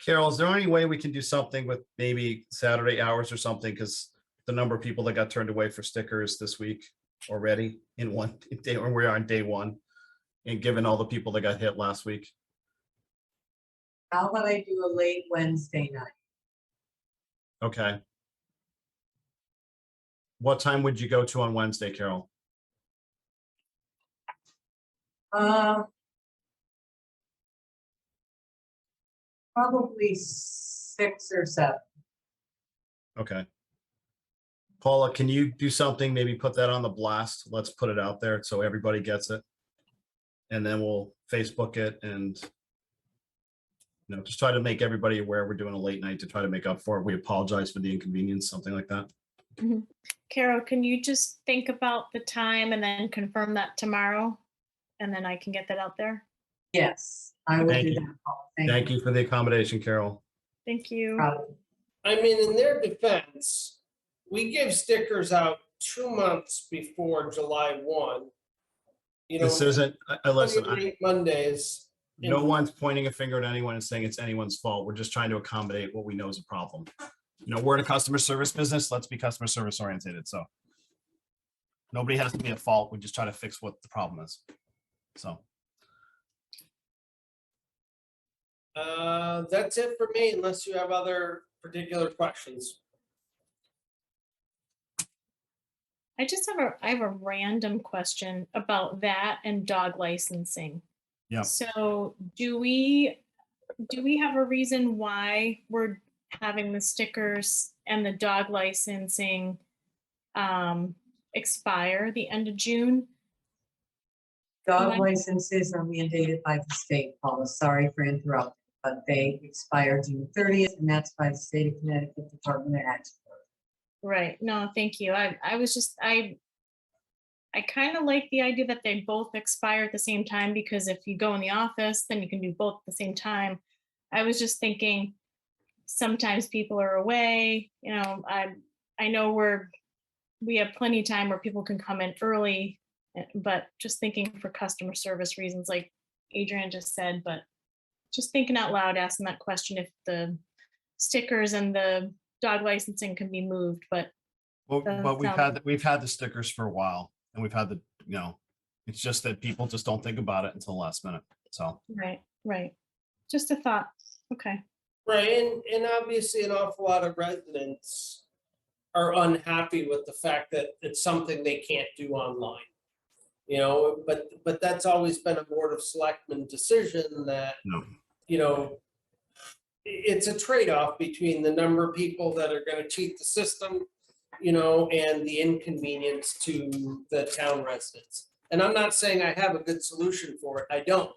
Carol, is there any way we can do something with maybe Saturday hours or something? Because the number of people that got turned away for stickers this week already in one day, or we're on day one, and given all the people that got hit last week. How about I do a late Wednesday night? Okay. What time would you go to on Wednesday, Carol? Probably 6 or 7. Okay. Paula, can you do something? Maybe put that on the blast. Let's put it out there so everybody gets it. And then we'll Facebook it and just try to make everybody aware we're doing a late night to try to make up for it. We apologize for the inconvenience, something like that. Mhm. Carol, can you just think about the time and then confirm that tomorrow? And then I can get that out there. Yes, I will Thank do you. that. Paul. Thank you for the accommodation, Carol. Thank you. Proud of you. I mean, in their defense, we give stickers out 2 months before July 1. This isn't, listen, Mondays. no one's pointing a finger at anyone and saying it's anyone's fault. We're just trying to accommodate what we know is a problem. We're in a customer service business. Let's be customer service oriented. So nobody has to be at fault. We just try to fix what the problem is. So. That's it for me, unless you have other particular questions. I have a random question about that and dog licensing. Yeah. So do we have a reason why we're having the stickers and the dog licensing expire the end of June? Dog Mine- licenses are mandated by the state, Paula. Sorry for interrupting, but they expire June 30th, and that's by the state of Connecticut Department of Agriculture. Right. No, thank you. I kind of like the idea that they both expire at the same time, because if you go in the office, then you can do both at the same time. I was just thinking sometimes people are away, I know we have plenty of time where people can come in early, but just thinking for customer service reasons, like Adrian just said, but just thinking out loud, asking that question, if the stickers and the dog licensing can be moved, but We've had the stickers for a while, and we've had it's just that people just don't think about it until the last minute. So. right. Just a thought. Okay. Right, and obviously an awful lot of residents are unhappy with the fact that it's something they can't do online. But that's always been a Board of Selectmen decision that, No. it's a trade-off between the number of people that are gonna cheat the system, and the inconvenience to the town residents. And I'm not saying I have a good solution for it, I don't.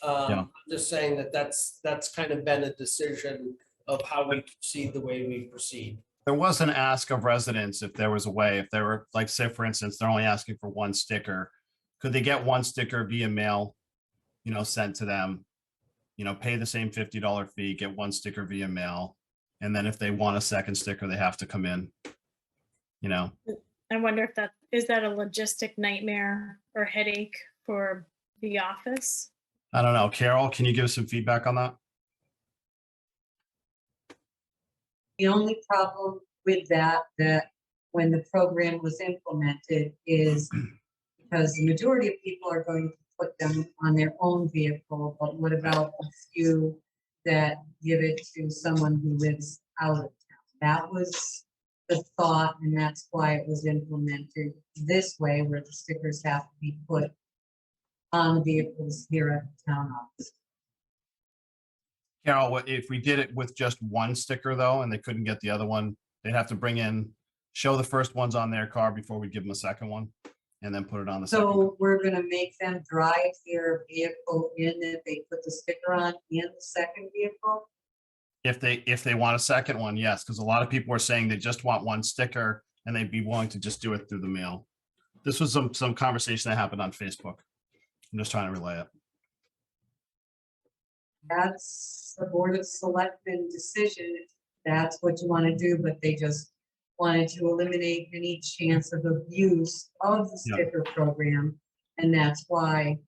I'm just saying that's kind of been a decision of how we proceed the way we proceed. There was an ask of residents if there was a way, if they were, like, say, for instance, they're only asking for one sticker. Could they get one sticker via mail, sent to them, pay the same $50 fee, get one sticker via mail. And then if they want a second sticker, they have to come in. I wonder if is that a logistic nightmare or headache for the office? I don't know. Carol, can you give us some feedback on that? The only problem with that when the program was implemented is because the majority of people are going to put them on their own vehicle, but what about a few that give it to someone who lives out of town? That was the thought, and that's why it was implemented this way, where the stickers have to be put on the vehicles here at the town office. Carol, if we did it with just one sticker though, and they couldn't get the other one, they'd have to show the first ones on their car before we give them a second one and then put it on the second. So we're gonna make them drive their vehicle in if they put the sticker on in the second vehicle? If they want a second one, yes, because a lot of people are saying they just want one sticker and they'd be willing to just do it through the mail. This was some conversation that happened on Facebook. I'm just trying to relay it. That's the Board of Selectmen decision. If that's what you want to do, but they just wanted to eliminate any chance of abuse of the Yeah. sticker program. And that's why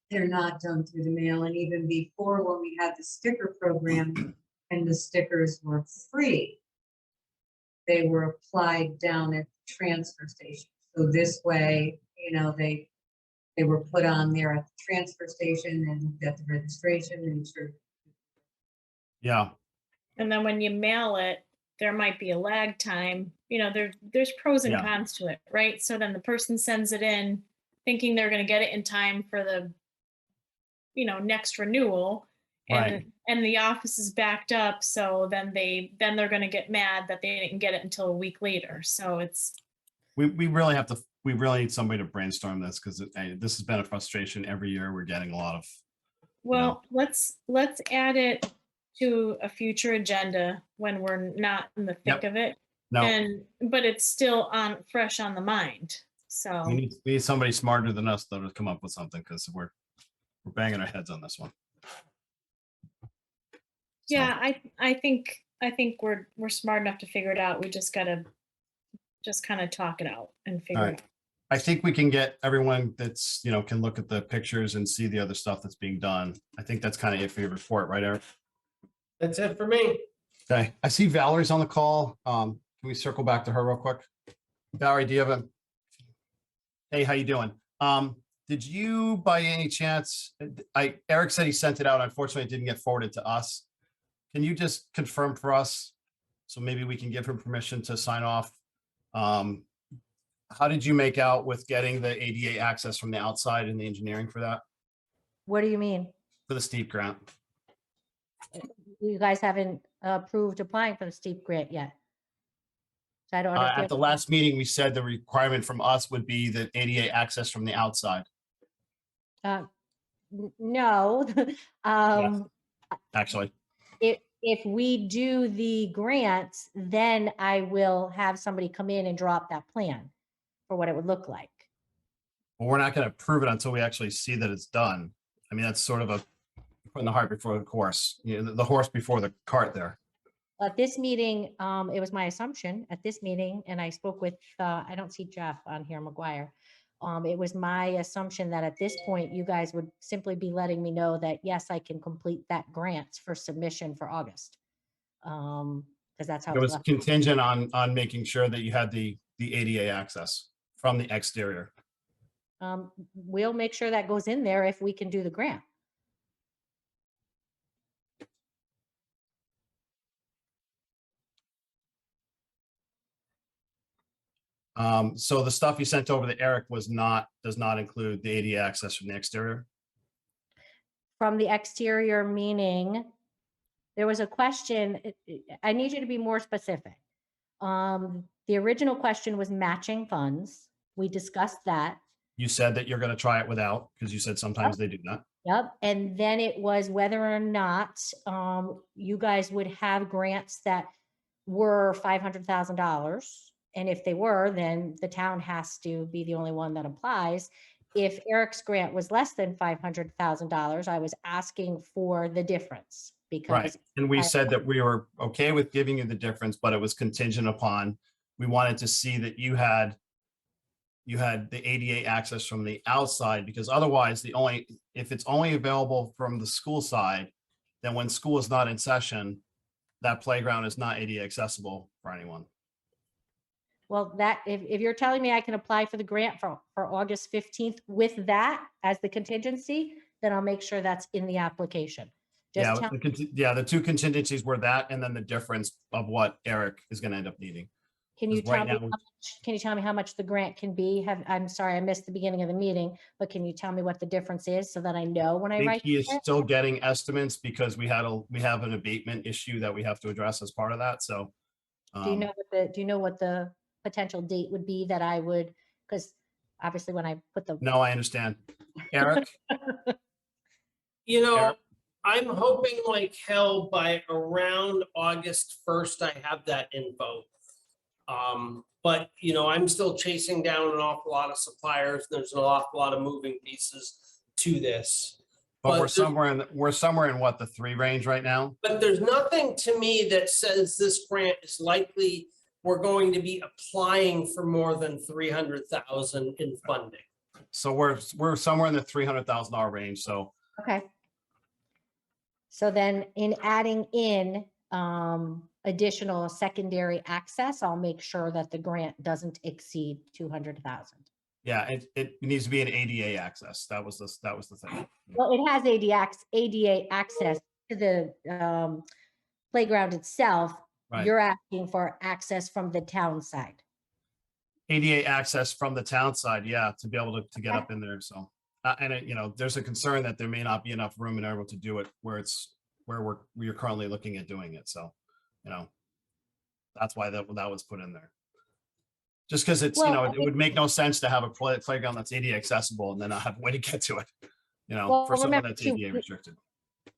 they're not done through the mail. And even before, when we had the sticker program and the stickers were free, they were applied down at the transfer station. So this way, they were put on there at the transfer station and get the registration and sure. Yeah, And then when you mail it, there might be a lag time. There's pros and Yeah. cons to it, right? So then the person sends it in thinking they're going to get it in time for the, next renewal. Right. And the office is backed up. So then they're going to get mad that they didn't get it until a week later. So it's, we really need somebody to brainstorm this because this has been a frustration every year. We're getting a lot of, well, let's add it to a future agenda when we're not in the thick Yep. of it. no, But it's still fresh on the mind. So we need somebody smarter than us though to come up with something because we're banging our heads on this one. yeah, I think we're smart enough to figure it out. We just gotta kind of talk it out and figure All it right. out. I think we can get everyone that's, can look at the pictures and see the other stuff that's being done. I think that's kind of it for your report, right, Eric? That's it for me. Okay, I see Valerie's on the call. Can we circle back to her real quick? Valerie, do you have hey, how you doing? Did you by any chance, Eric said he sent it out. Unfortunately, it didn't get forwarded to us. Can you just confirm for us? So maybe we can give him permission to sign off. How did you make out with getting the ADA access from the outside and the engineering for that, What do you mean? for the steep grant? You guys haven't approved applying for the steep grant yet. So I don't At understand. the last meeting, we said the requirement from us would be the ADA access from the outside. No. Actually, If we do the grants, then I will have somebody come in and draw up that plan for what it would look like. but we're not going to approve it until we actually see that it's done. I mean, that's sort of putting the cart before the horse, the horse before the cart there. At this meeting, it was my assumption at this meeting, and I spoke with, I don't see Jeff on here, McGuire. It was my assumption that at this point, you guys would simply be letting me know that, yes, I can complete that grant for submission for August. Because that's how It it was was left. contingent on making sure that you had the ADA access from the exterior. We'll make sure that goes in there if we can do the grant. So the stuff you sent over to Eric does not include the ADA access from the exterior. From the exterior, meaning, there was a question, I need you to be more specific. The original question was matching funds. We discussed that. You said that you're going to try it without, because you said sometimes they do that. Yep. And then it was whether or not you guys would have grants that were $500,000. And if they were, then the town has to be the only one that applies. if Eric's grant was less than $500,000, I was asking for the difference Right. because And we I- said that we were okay with giving you the difference, but it was contingent upon, we wanted to see that you had the ADA access from the outside, because otherwise if it's only available from the school side, then when school is not in session, that playground is not ADA accessible for anyone. well, that, if you're telling me I can apply for the grant for August 15th with that as the contingency, then I'll make sure that's in the application. Yeah, Just tell, the two contingencies were that, and then the difference of what Eric is going to end up needing. can you 'cause right tell me, now- how much- can you tell me how much the grant can be? I'm sorry, I missed the beginning of the meeting, but can you tell me what the difference is so that I know when I I think write? he the is grant? still getting estimates because we have an abatement issue that we have to address as part of that, so. Do you know what the potential date would be that I would, because obviously when I put the, No, I understand. Eric, You know, Eric? I'm hoping like hell by around August 1st, I have that info. But you know, I'm still chasing down an awful lot of suppliers. There's an awful lot of moving pieces to this. but we're But- somewhere in what, the 3 range right now? But there's nothing to me that says this grant is likely, we're going to be applying for more than 300,000 in funding. So we're somewhere in the $300,000 range, so. okay. So then in adding in additional secondary access, I'll make sure that the grant doesn't exceed 200,000. Yeah, it needs to be an ADA access. That was the thing. Well, it has ADA access to the playground itself. Right. You're asking for access from the town side. ADA access from the town side, yeah, to be able to get Okay. up in there, so. And you know, there's a concern that there may not be enough room in Andover to do it where we're currently looking at doing it, so, you know. That's why that was put in there. Just because it's, you Well, know, I it would make no sense to have a playground that's ADA accessible and then not have a way to get to it. You know, Well, for someone remember that's too, ADA restricted.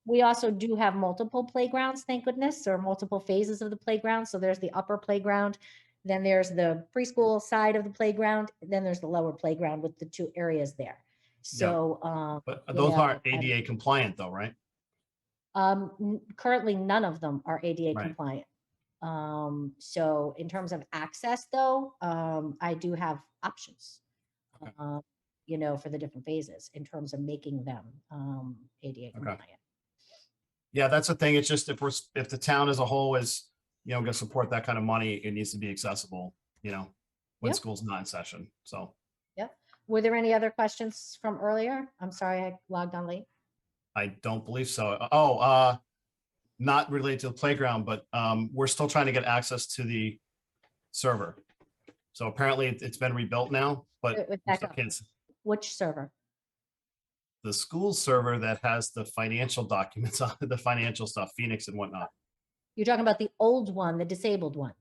We also do have multiple playgrounds, thank goodness, or multiple phases of the playground. So there's the upper playground, then there's the preschool side of the playground, then there's the lower playground with the 2 areas there. So, But you those know, aren't ADA compliant though, right? currently none of them are ADA Right. compliant. So in terms of access though, I do have options. Okay. You know, for the different phases in terms of making them ADA compliant. Yeah, that's the thing. It's just if the town as a whole is, you know, gonna support that kind of money, it needs to be accessible, you know, when Yep. school's not in session, so. Were there any other questions from earlier? I'm sorry, I logged on late. I don't believe so. Not related to the playground, but we're still trying to get access to the server. So apparently it's been rebuilt now, but Wait, we back still up. can't Which server? the school server that has the financial documents on it, the financial stuff, Phoenix and whatnot. You're talking about the old one, the disabled one.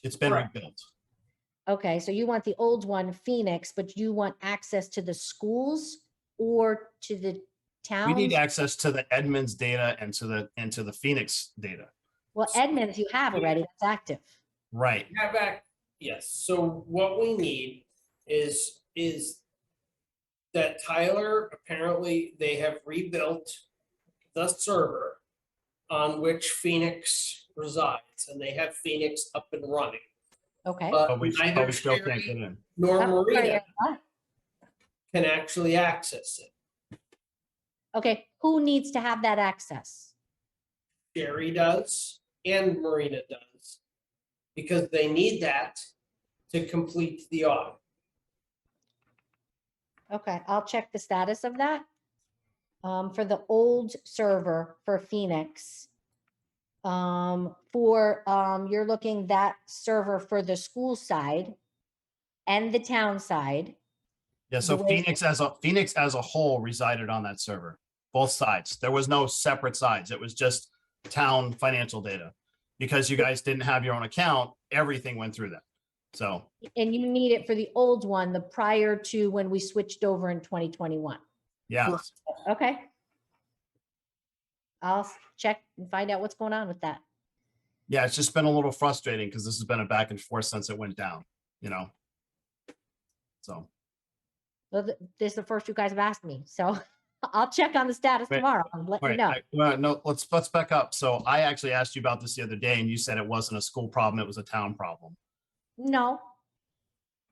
It's been Correct. rebuilt. Okay, so you want the old one, Phoenix, but you want access to the schools or to the We need towns? access to the Edmonds data and to the Phoenix data. Well, Edmonds, you have already, that's active. Right. Have back, yes, so what we need is that Tyler, apparently they have rebuilt the server on which Phoenix resides, and they have Phoenix up and running. Okay. But But we neither still can't get Sherry in. nor Oh, sorry, Marina what? can actually access it. Okay, who needs to have that access? Sherry does and Marina does, because they need that to complete the audit. Okay, I'll check the status of that. For the old server for Phoenix. You're looking that server for the school side and the town side. Yeah, so The way- Phoenix as a whole resided on that server, both sides. There was no separate sides. It was just town financial data. Because you guys didn't have your own account, everything went through that. So, And you need it for the old one, the prior to when we switched over in 2021. yeah, Okay. I'll check and find out what's going on with that. yeah, it's just been a little frustrating because this has been a back and forth since it went down, you know? So, Well, this is the first you guys have asked me, so I'll check on the status Wait, tomorrow and let you Right, know. no, let's back up. So I actually asked you about this the other day and you said it wasn't a school problem, it was a town problem. No,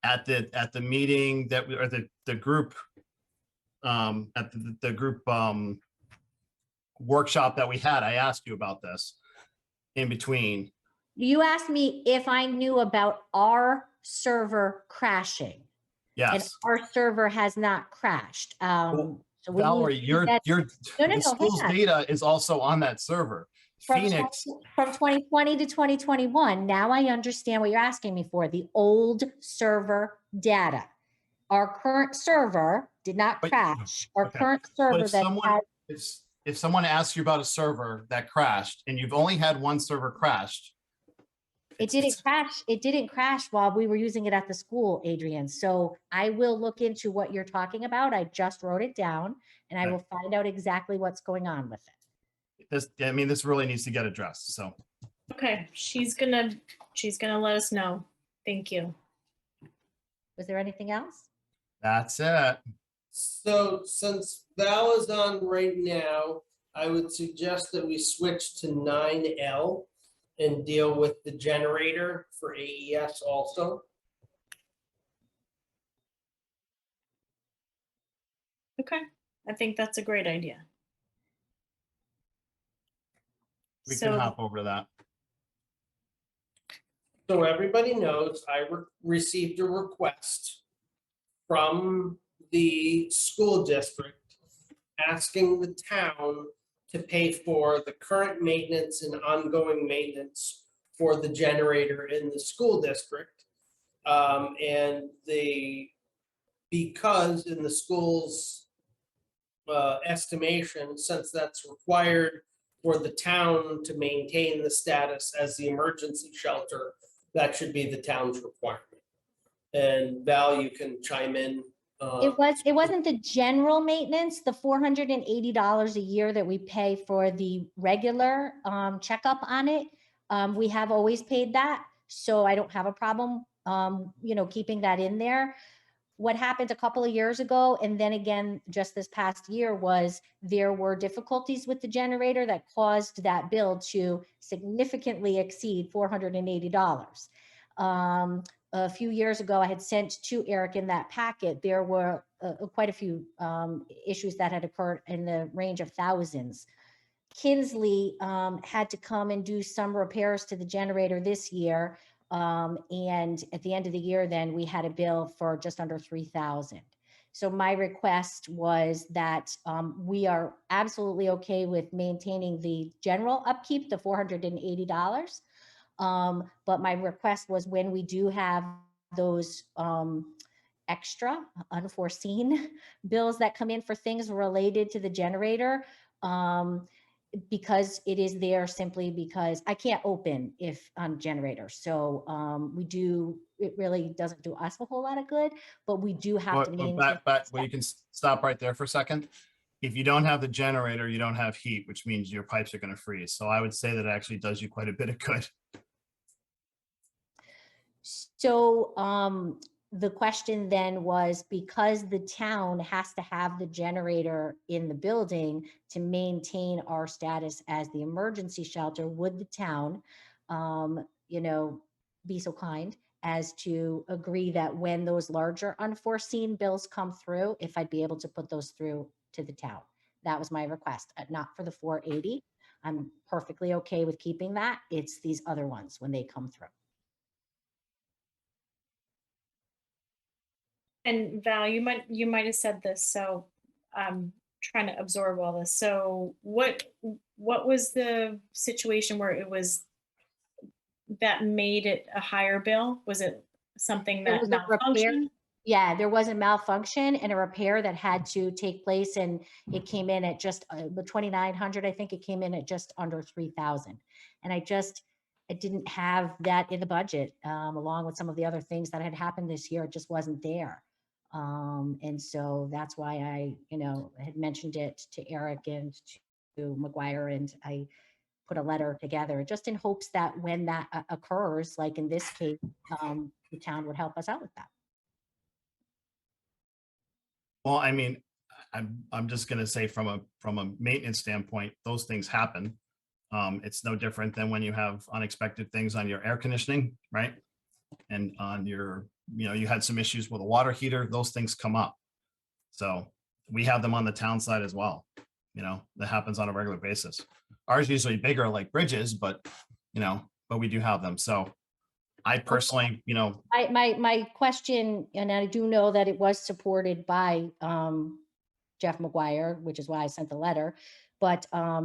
At the meeting that we, or the group, at the group, workshop that we had, I asked you about this in between. you asked me if I knew about our server crashing. And Yes. our server has not crashed. So we Valerie, use your, that- your, No, no, the no, school's hang on. data is also on that server. From Phoenix, 2020 to 2021. Now I understand what you're asking me for, the old server data. Our current server did not But- crash. Our okay. current but server if that someone, has, if someone asks you about a server that crashed and you've only had one server crashed, it didn't crash. It didn't crash while we were using it at the school, Adrian. So I will look into what you're talking about. I just wrote it down and I Okay. will find out exactly what's going on with it. this really needs to get addressed. So Okay, she's gonna let us know. Thank you. Was there anything else? that's it. So since Val is on right now, I would suggest that we switch to 9L and deal with the generator for AES also. Okay, I think that's a great idea. We can So, hop over to that. So everybody knows I received a request from the school district asking the town to pay for the current maintenance and ongoing maintenance for the generator in the school district. And because in the school's estimation, since that's required for the town to maintain the status as the emergency shelter, that should be the town's requirement. And Val, you can chime in. It wasn't the general maintenance, the $480 a year that we pay for the regular checkup on it. We have always paid that, so I don't have a problem, keeping that in there. What happened a couple of years ago, and then again, just this past year, was there were difficulties with the generator that caused that bill to significantly exceed $480. A few years ago, I had sent to Eric in that packet, there were quite a few issues that had occurred in the range of thousands. Kinsley had to come and do some repairs to the generator this year. And at the end of the year, then we had a bill for just under 3,000. So my request was that we are absolutely okay with maintaining the general upkeep, the $480. But my request was when we do have those extra unforeseen bills that come in for things related to the generator, because it is there simply because I can't open if on generator. So it really doesn't do us a whole lot of good, but we do have to maintain. Well, you can stop right there for a second. If you don't have the generator, you don't have heat, which means your pipes are going to freeze. So I would say that it actually does you quite a bit of good. So the question then was, because the town has to have the generator in the building to maintain our status as the emergency shelter, would the town, be so kind as to agree that when those larger unforeseen bills come through, if I'd be able to put those through to the town? That was my request, not for the 480. I'm perfectly okay with keeping that. It's these other ones when they come through. and Val, you might have said this, so I'm trying to absorb all this. So what was the situation where it was that made it a higher bill? Was it something There that was a repair. malfunctioned? Yeah, there was a malfunction and a repair that had to take place, and it came in at just 2,900. I think it came in at just under 3,000. And I didn't have that in the budget, along with some of the other things that had happened this year. It just wasn't there. And so that's why I, had mentioned it to Eric and to McGuire, and I put a letter together just in hopes that when that occurs, like in this case, the town would help us out with that. Well, I mean, I'm just gonna say from a maintenance standpoint, those things happen. It's no different than when you have unexpected things on your air conditioning, right? And on your, you had some issues with a water heater, those things come up. So we have them on the town side as well. That happens on a regular basis. Ours usually bigger like bridges, but we do have them. So I personally, My question, and I do know that it was supported by Jeff McGuire, which is why I sent the letter. But I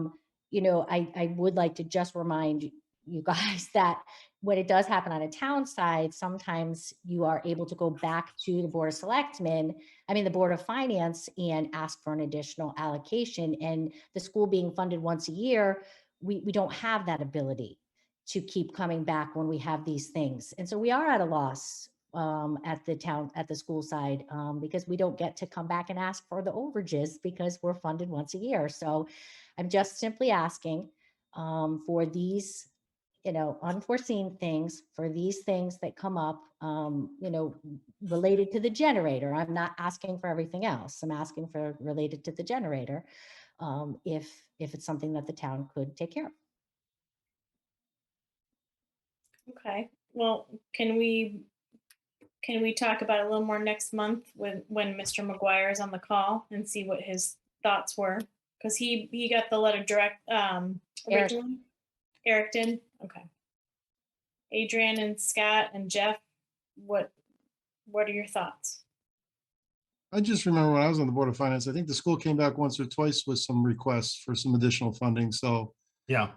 would like to just remind you guys that when it does happen on a town side, sometimes you are able to go back to the Board of Selectmen, the Board of Finance, and ask for an additional allocation. And the school being funded once a year, we don't have that ability to keep coming back when we have these things. And so we are at a loss at the school side, because we don't get to come back and ask for the overages because we're funded once a year. So I'm just simply asking for these, unforeseen things, for these things that come up, related to the generator. I'm not asking for everything else. I'm asking for related to the generator, if it's something that the town could take care of. Okay, well, can we talk about it a little more next month when Mr. McGuire is on the call and see what his thoughts were? Because he got the letter direct, originally. Eric did? Okay. Adrian and Scott and Jeff, what are your thoughts? I just remember when I was on the Board of Finance, I think the school came back once or twice with some requests for some additional funding. So yeah.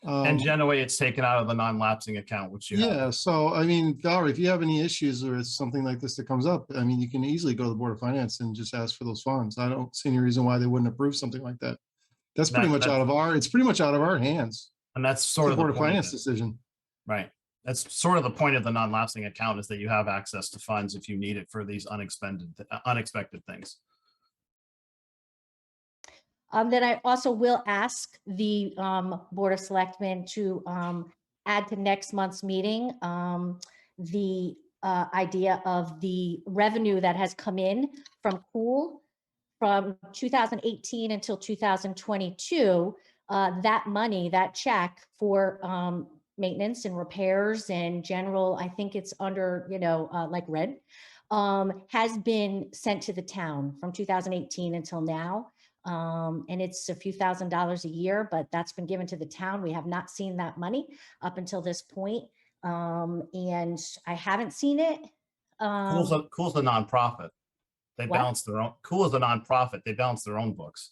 And generally it's taken out of the non-lapsing account, which you have. yeah, so I mean, Valerie, if you have any issues or it's something like this that comes up, you can easily go to the Board of Finance and just ask for those funds. I don't see any reason why they wouldn't approve something like that. That's pretty much it's pretty much out of our hands. And that's sort of the Board of point Finance decision. Right. That's sort of the point of the non-lapsing account, is that you have access to funds if you need it for these unexpected things. Then I also will ask the Board of Selectmen to add to next month's meeting the idea of the revenue that has come in from Cool from 2018 until 2022. That money, that check for maintenance and repairs and general, I think it's under, like rent, has been sent to the town from 2018 until now. And it's a few $1,000s a year, but that's been given to the town. We have not seen that money up until this point. And I haven't seen it. Cool's the nonprofit. They What? balance their own. Cool is a nonprofit. They balance their own books.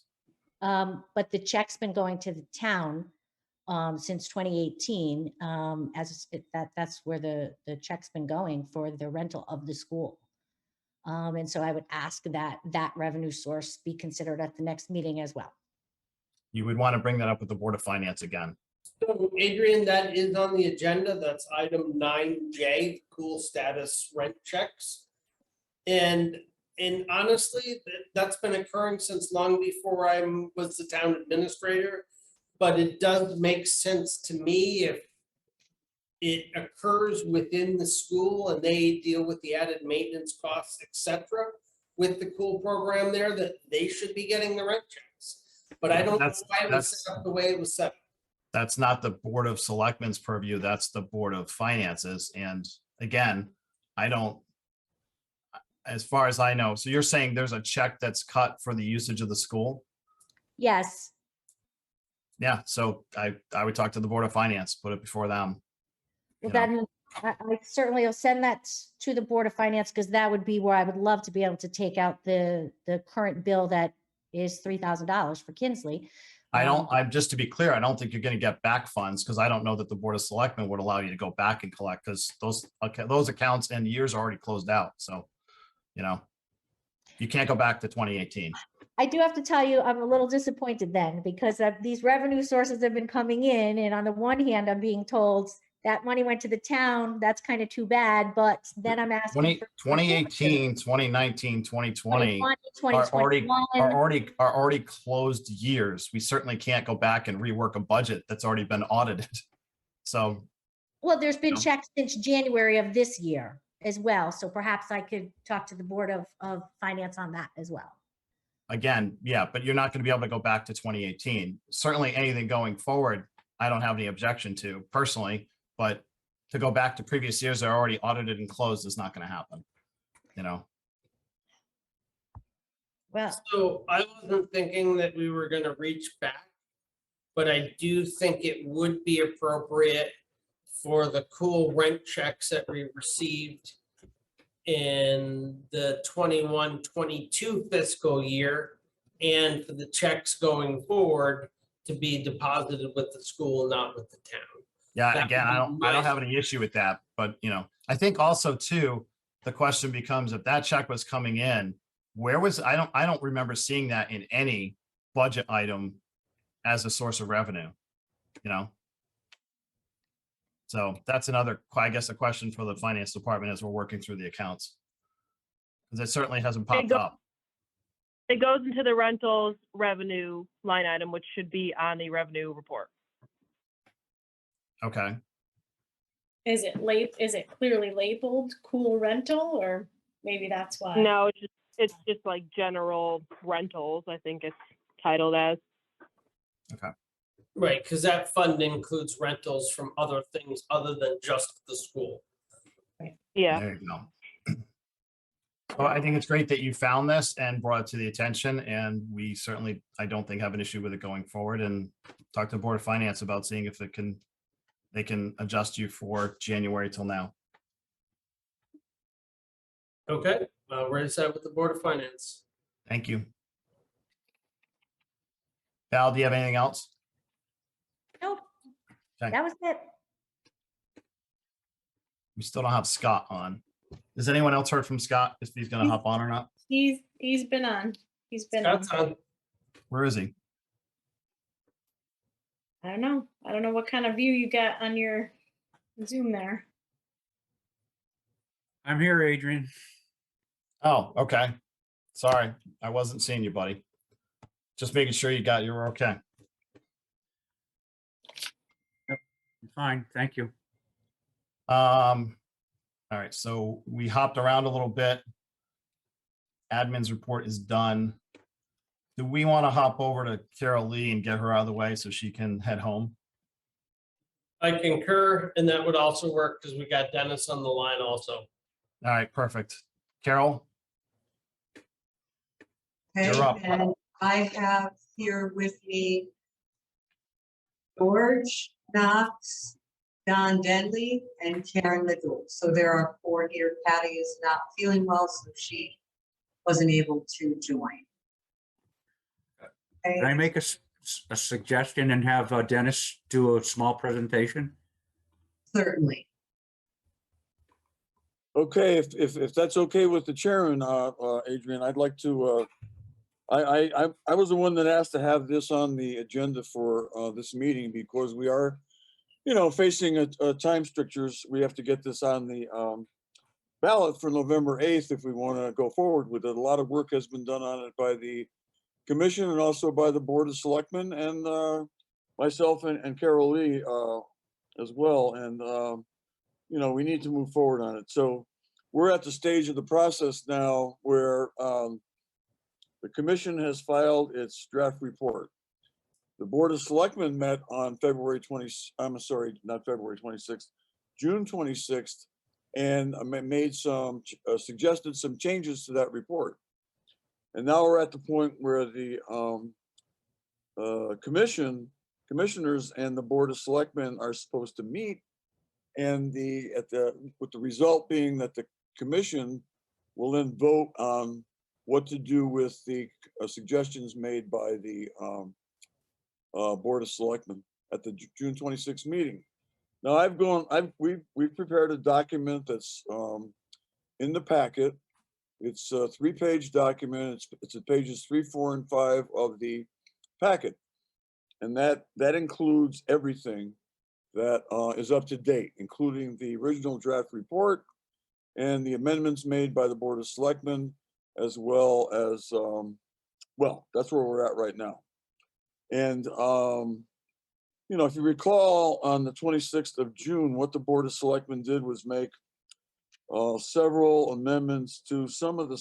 But the check's been going to the town since 2018. That's where the check's been going for the rental of the school. And so I would ask that revenue source be considered at the next meeting as well. You would want to bring that up with the Board of Finance again. So Adrian, that is on the agenda. That's item 9J, cool status rent checks. And honestly, that's been occurring since long before I was the town administrator. But it does make sense to me if it occurs within the school and they deal with the added maintenance costs, et cetera, with the cool program there, that they should be getting the rent checks. But I don't know why it was set up the way it was set up. That's not the Board of Selectmen's purview. That's the Board of Finances. And again, as far as I know, so you're saying there's a check that's cut for the usage of the school? Yes. Yeah, so I would talk to the Board of Finance, put it before them. Well, then I certainly will send that to the Board of Finance, because that would be where I would love to be able to take out the current bill that is $3,000 for Kinsley. I'm just to be clear, I don't think you're going to get back funds, because I don't know that the Board of Selectmen would allow you to go back and collect, because those accounts and years are already closed out. So, you can't go back to 2018. I do have to tell you, I'm a little disappointed then, because these revenue sources have been coming in. And on the one hand, I'm being told that money went to the town. That's kind of too bad. But then I'm asking for 2018, 2019, 2020 2021. are already closed years. We certainly can't go back and rework a budget that's already been audited. So, well, there's been checks since January of this year as well. So perhaps I could talk to the Board of Finance on that as well. again, yeah, but you're not going to be able to go back to 2018. Certainly anything going forward, I don't have any objection to personally, but to go back to previous years that are already audited and closed is not going to happen, you know? Well, So I wasn't thinking that we were gonna reach back, but I do think it would be appropriate for the cool rent checks that we received in the 21-22 fiscal year and for the checks going forward to be deposited with the school, not with the town. Yeah, That again, I would be don't nice. have any issue with that, but you know, I think also too, the question becomes if that check was coming in, where was, I don't remember seeing that in any budget item as a source of revenue, you know? So that's another, I guess, a question for the finance department as we're working through the accounts. Because it certainly hasn't popped go- up. It goes into the rentals revenue line item, which should be on the revenue report. Okay, Is it clearly labeled cool rental, or maybe that's why? No, it's just like general rentals, I think it's titled as. Right, because that fund includes rentals from other things other than just the school. Yeah. there you go. Well, I think it's great that you found this and brought it to the attention, and we certainly, I don't think have an issue with it going forward, and talk to the Board of Finance about seeing if they can adjust you for January till now. Okay, I'll raise that with the Board of Finance. Thank you. Val, do you have anything else? nope. Okay. That was it. We still don't have Scott on. Has anyone else heard from Scott if he's gonna hop on or not? He's been on. He's been on. Scott's on. Where is he? I don't know. I don't know what kind of view you got on your Zoom there. I'm here, Adrian. Oh, okay. Sorry, I wasn't seeing you, buddy. Just making sure you were okay. I'm fine, thank you. All right, so we hopped around a little bit. Admin's report is done. Do we want to hop over to Carol Lee and get her out of the way so she can head home? I concur, and that would also work because we got Dennis on the line also. All right, perfect. Carol, Okay, You're up. and I have here with me George Knox, Don Denley, and Karen Liddell. So there are 4 here. Patty is not feeling well, so she wasn't able to join. Can I Okay, make a suggestion and have Dennis do a small presentation? certainly. Okay, if that's okay with the chairman, Adrian, I'd like to, I was the one that asked to have this on the agenda for this meeting because we are, facing a time strictures. We have to get this on the ballot for November 8th if we want to go forward with it. A lot of work has been done on it by the commission and also by the Board of Selectmen and myself and Carol Lee as well. And we need to move forward on it. So we're at the stage of the process now where the commission has filed its draft report. The Board of Selectmen met on February 20, I'm sorry, not February 26th, June 26th, and made suggested some changes to that report. And now we're at the point where the commissioners and the Board of Selectmen are supposed to meet, and with the result being that the commission will then vote on what to do with the suggestions made by the Board of Selectmen at the June 26th meeting. Now we've prepared a document that's in the packet. It's a 3-page document. It's at pages 3, 4, and 5 of the packet. And that includes everything that is up to date, including the original draft report and the amendments made by the Board of Selectmen, as well as, that's where we're at right now. And, if you recall, on the 26th of June, what the Board of Selectmen did was make several amendments to some of the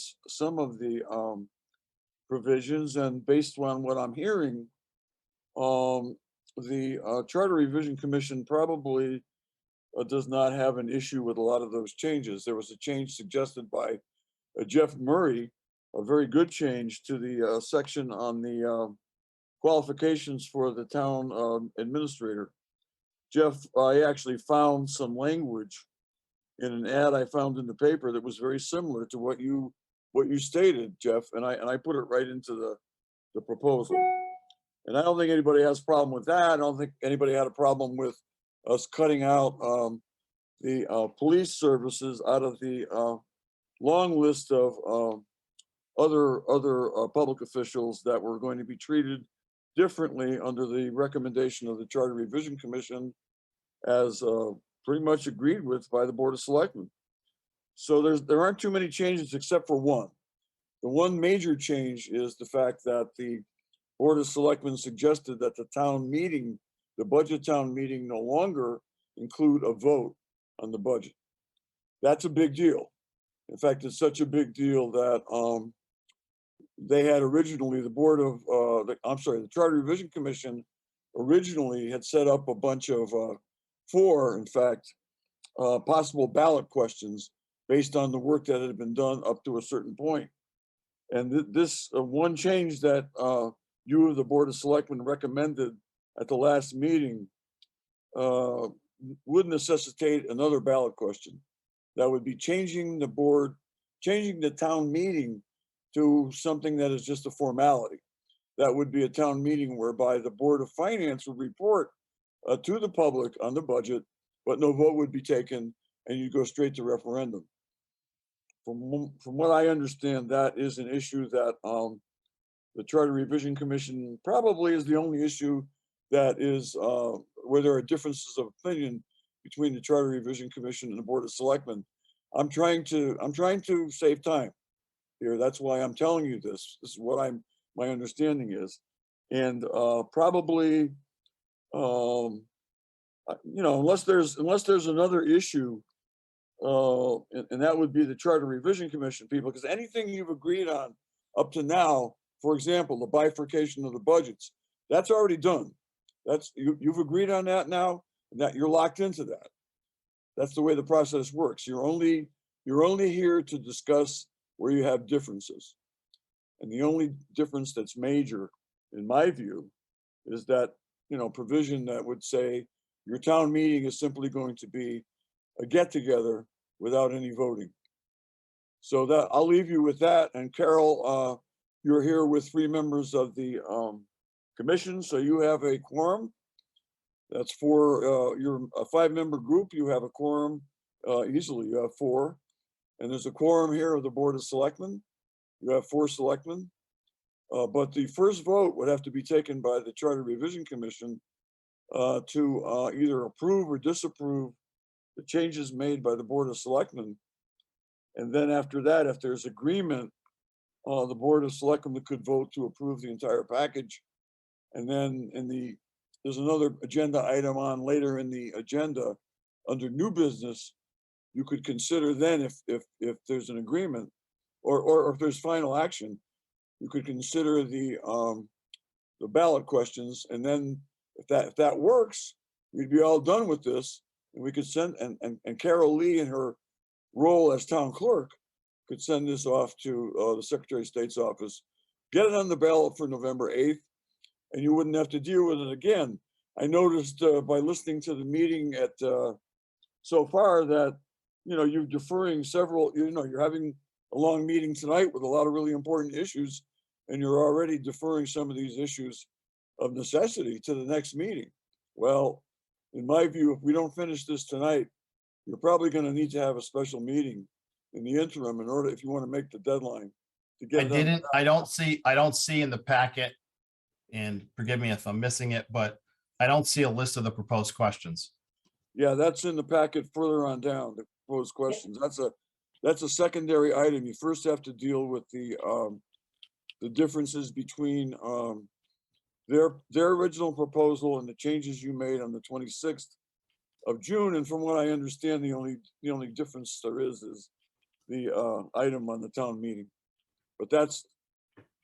provisions, and based on what I'm hearing, the Charter Revision Commission probably does not have an issue with a lot of those changes. There was a change suggested by Jeff Murray, a very good change to the section on the qualifications for the town administrator. Jeff, I actually found some language in an ad I found in the paper that was very similar to what you stated, Jeff, and I put it right into the proposal. And I don't think anybody has a problem with that. I don't think anybody had a problem with us cutting out the police services out of the long list of other public officials that were going to be treated differently under the recommendation of the Charter Revision Commission, as pretty much agreed with by the Board of Selectmen. So there aren't too many changes except for one. The one major change is the fact that the Board of Selectmen suggested that the town meeting, the budget town meeting, no longer include a vote on the budget. That's a big deal. In fact, it's such a big deal that they had originally, the Charter Revision Commission originally had set up a bunch of four, in fact, possible ballot questions based on the work that had been done up to a certain point. And this one change that you of the Board of Selectmen recommended at the last meeting would necessitate another ballot question. That would be changing the town meeting to something that is just a formality. That would be a town meeting whereby the Board of Finance would report to the public on the budget, but no vote would be taken, and you go straight to referendum. From what I understand, that is an issue that the Charter Revision Commission probably is the only issue that is where there are differences of opinion between the Charter Revision Commission and the Board of Selectmen. I'm trying to save time here. That's why I'm telling you this. This is what my understanding is, and probably, unless there's another issue, and that would be the Charter Revision Commission people, because anything you've agreed on up to now, for example, the bifurcation of the budgets, that's already done. You've agreed on that now, and that you're locked into that. That's the way the process works. You're only here to discuss where you have differences. And the only difference that's major, in my view, is that, provision that would say your town meeting is simply going to be a get together without any voting. So that I'll leave you with that. And Carol, you're here with 3 members of the commission, so you have a quorum. That's for you're a 5-member group. You have a quorum easily. You have 4, and there's a quorum here of the Board of Selectmen. You have 4 selectmen, but the first vote would have to be taken by the Charter Revision Commission to either approve or disapprove the changes made by the Board of Selectmen. And then after that, if there's agreement, the Board of Selectmen could vote to approve the entire package. And then there's another agenda item on later in the agenda under new business. You could consider then if there's an agreement or if there's final action, you could consider the ballot questions. And then if that works, we'd be all done with this. And we could send, and Carol Lee in her role as town clerk could send this off to the Secretary of State's office, get it on the ballot for November 8th, and you wouldn't have to deal with it again. I noticed by listening to the meeting at so far that, you're deferring several, you're having a long meeting tonight with a lot of really important issues, and you're already deferring some of these issues of necessity to the next meeting. Well, in my view, if we don't finish this tonight, you're probably going to need to have a special meeting in the interim in order, if you want to make the deadline to get it done. I don't see in the packet, and forgive me if I'm missing it, but I don't see a list of the proposed questions. Yeah, that's in the packet further on down, the proposed questions. That's a secondary item. You first have to deal with the differences between their original proposal and the changes you made on the 26th of June. And from what I understand, the only difference there is the item on the town meeting. But that's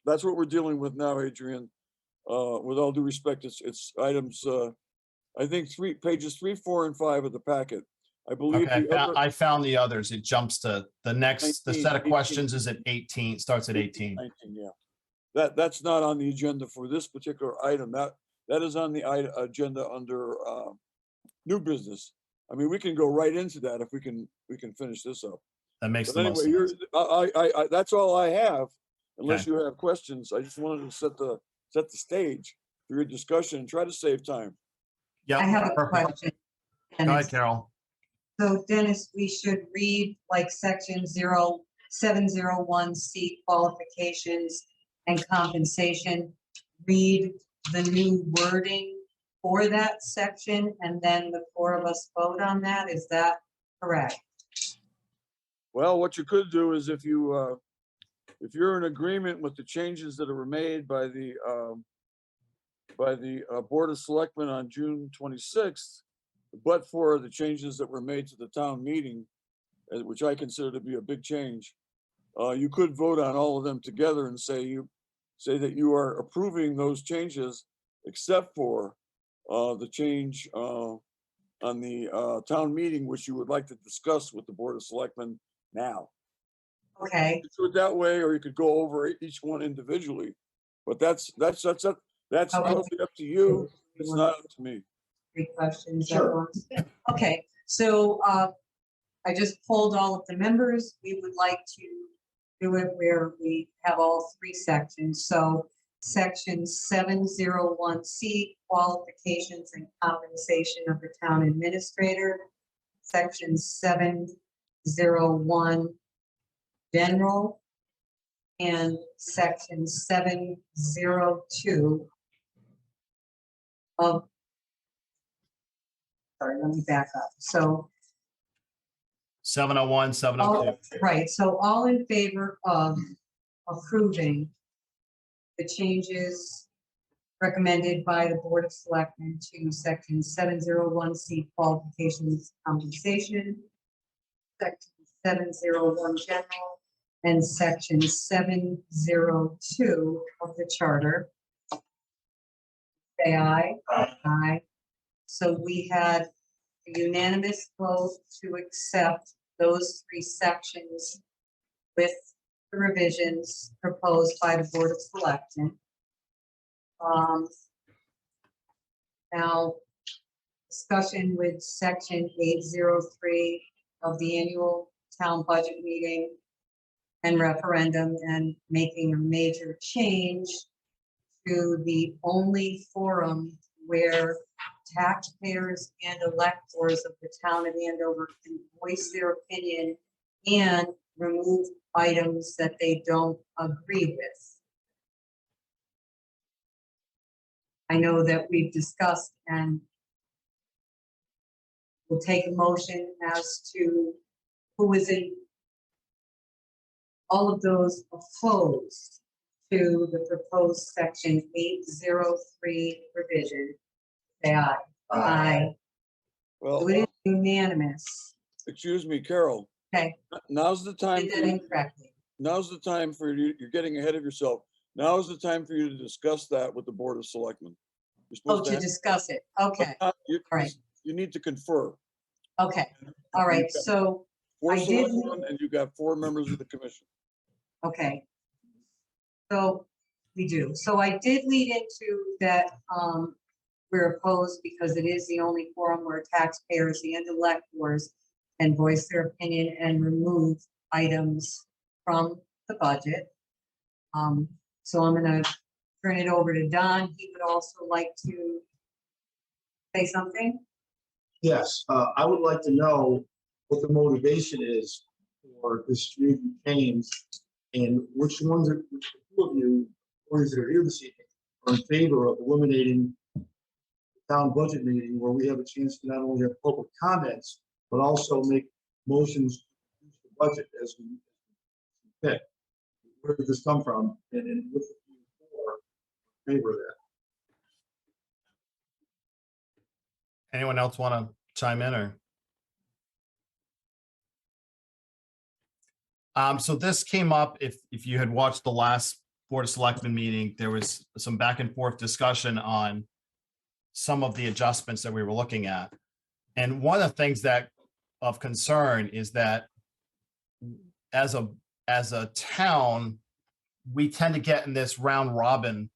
that's what we're dealing with now, Adrian. With all due respect, it's items, I think pages 3, 4, and 5 of the packet. I believe Okay, the other I found the others. It jumps to the next, the 19, set of 18. questions is at 18, starts at 18. 19, yeah. That's not on the agenda for this particular item. That is on the agenda under new business. I mean, we can go right into that if we can finish this up. That makes But the most anyway, sense. that's all I have, unless Okay. you have questions. I just wanted to set the stage for your discussion and try to save time. Yeah. I have a perfect. question. Go ahead, Dennis. Carol. So Dennis, we should read like section 0701C qualifications and compensation. Read the new wording for that section and then the four of us vote on that. Is that correct? Well, what you could do is if you're in agreement with the changes that were made by the Board of Selectmen on June 26th, but for the changes that were made to the town meeting, which I consider to be a big change, you could vote on all of them together and say that you are approving those changes, except for the change on the town meeting, which you would like to discuss with the Board of Selectmen now. Okay, You could do it that way, or you could go over each one individually. But that's totally up to you. It's not up to me. 3 questions at once. Okay, so I just polled all of the members. We would like to do it where we have all 3 sections. So section 701C, qualifications and compensation of the town administrator. Section 701, general. And section 702 of, sorry, let me back up. So 701, 702. right, so all in favor of approving the changes recommended by the Board of Selectmen to section 701C qualifications compensation, section 701 general, and section 702 of the charter. Say aye. Aye. So we had a unanimous vote to accept those 3 sections with the revisions proposed by the Board of Selectmen. Now, discussion with section 803 of the annual town budget meeting and referendum, and making a major change to the only forum where taxpayers and electors of the town of Andover can voice their opinion and remove items that they don't agree with. I know that we've discussed, and we'll take a motion as to who is in all of those opposed to the proposed section 803 revision. Say aye. Aye. Well, So it is unanimous. excuse me, Carol. Okay. Now's the time. Did that incorrectly. Now's the time for you. You're getting ahead of yourself. Now is the time for you to discuss that with the Board of Selectmen. You're Oh, supposed to have- discuss it. Okay, you- right. You need to confer. okay. All right, so, 4 I did- selectmen and you got 4 members of the commission. okay. So we do. So I did lead into that, we're opposed because it is the only forum where taxpayers and electors can voice their opinion and remove items from the budget. So I'm gonna turn it over to Don. He would also like to say something. Yes, I would like to know what the motivation is for this review change, and which ones are, which two of you, or is it here this evening, are in favor of eliminating the town budget meeting where we have a chance to not only have public comments, but also make motions to reduce the budget as we pick. Where did this come from, and which of you are in favor of that? Anyone else want to chime in or? So this came up, if you had watched the last Board of Selectmen meeting, there was some back and forth discussion on some of the adjustments that we were looking at. And one of the things that of concern is that as a town, we tend to get in this round robin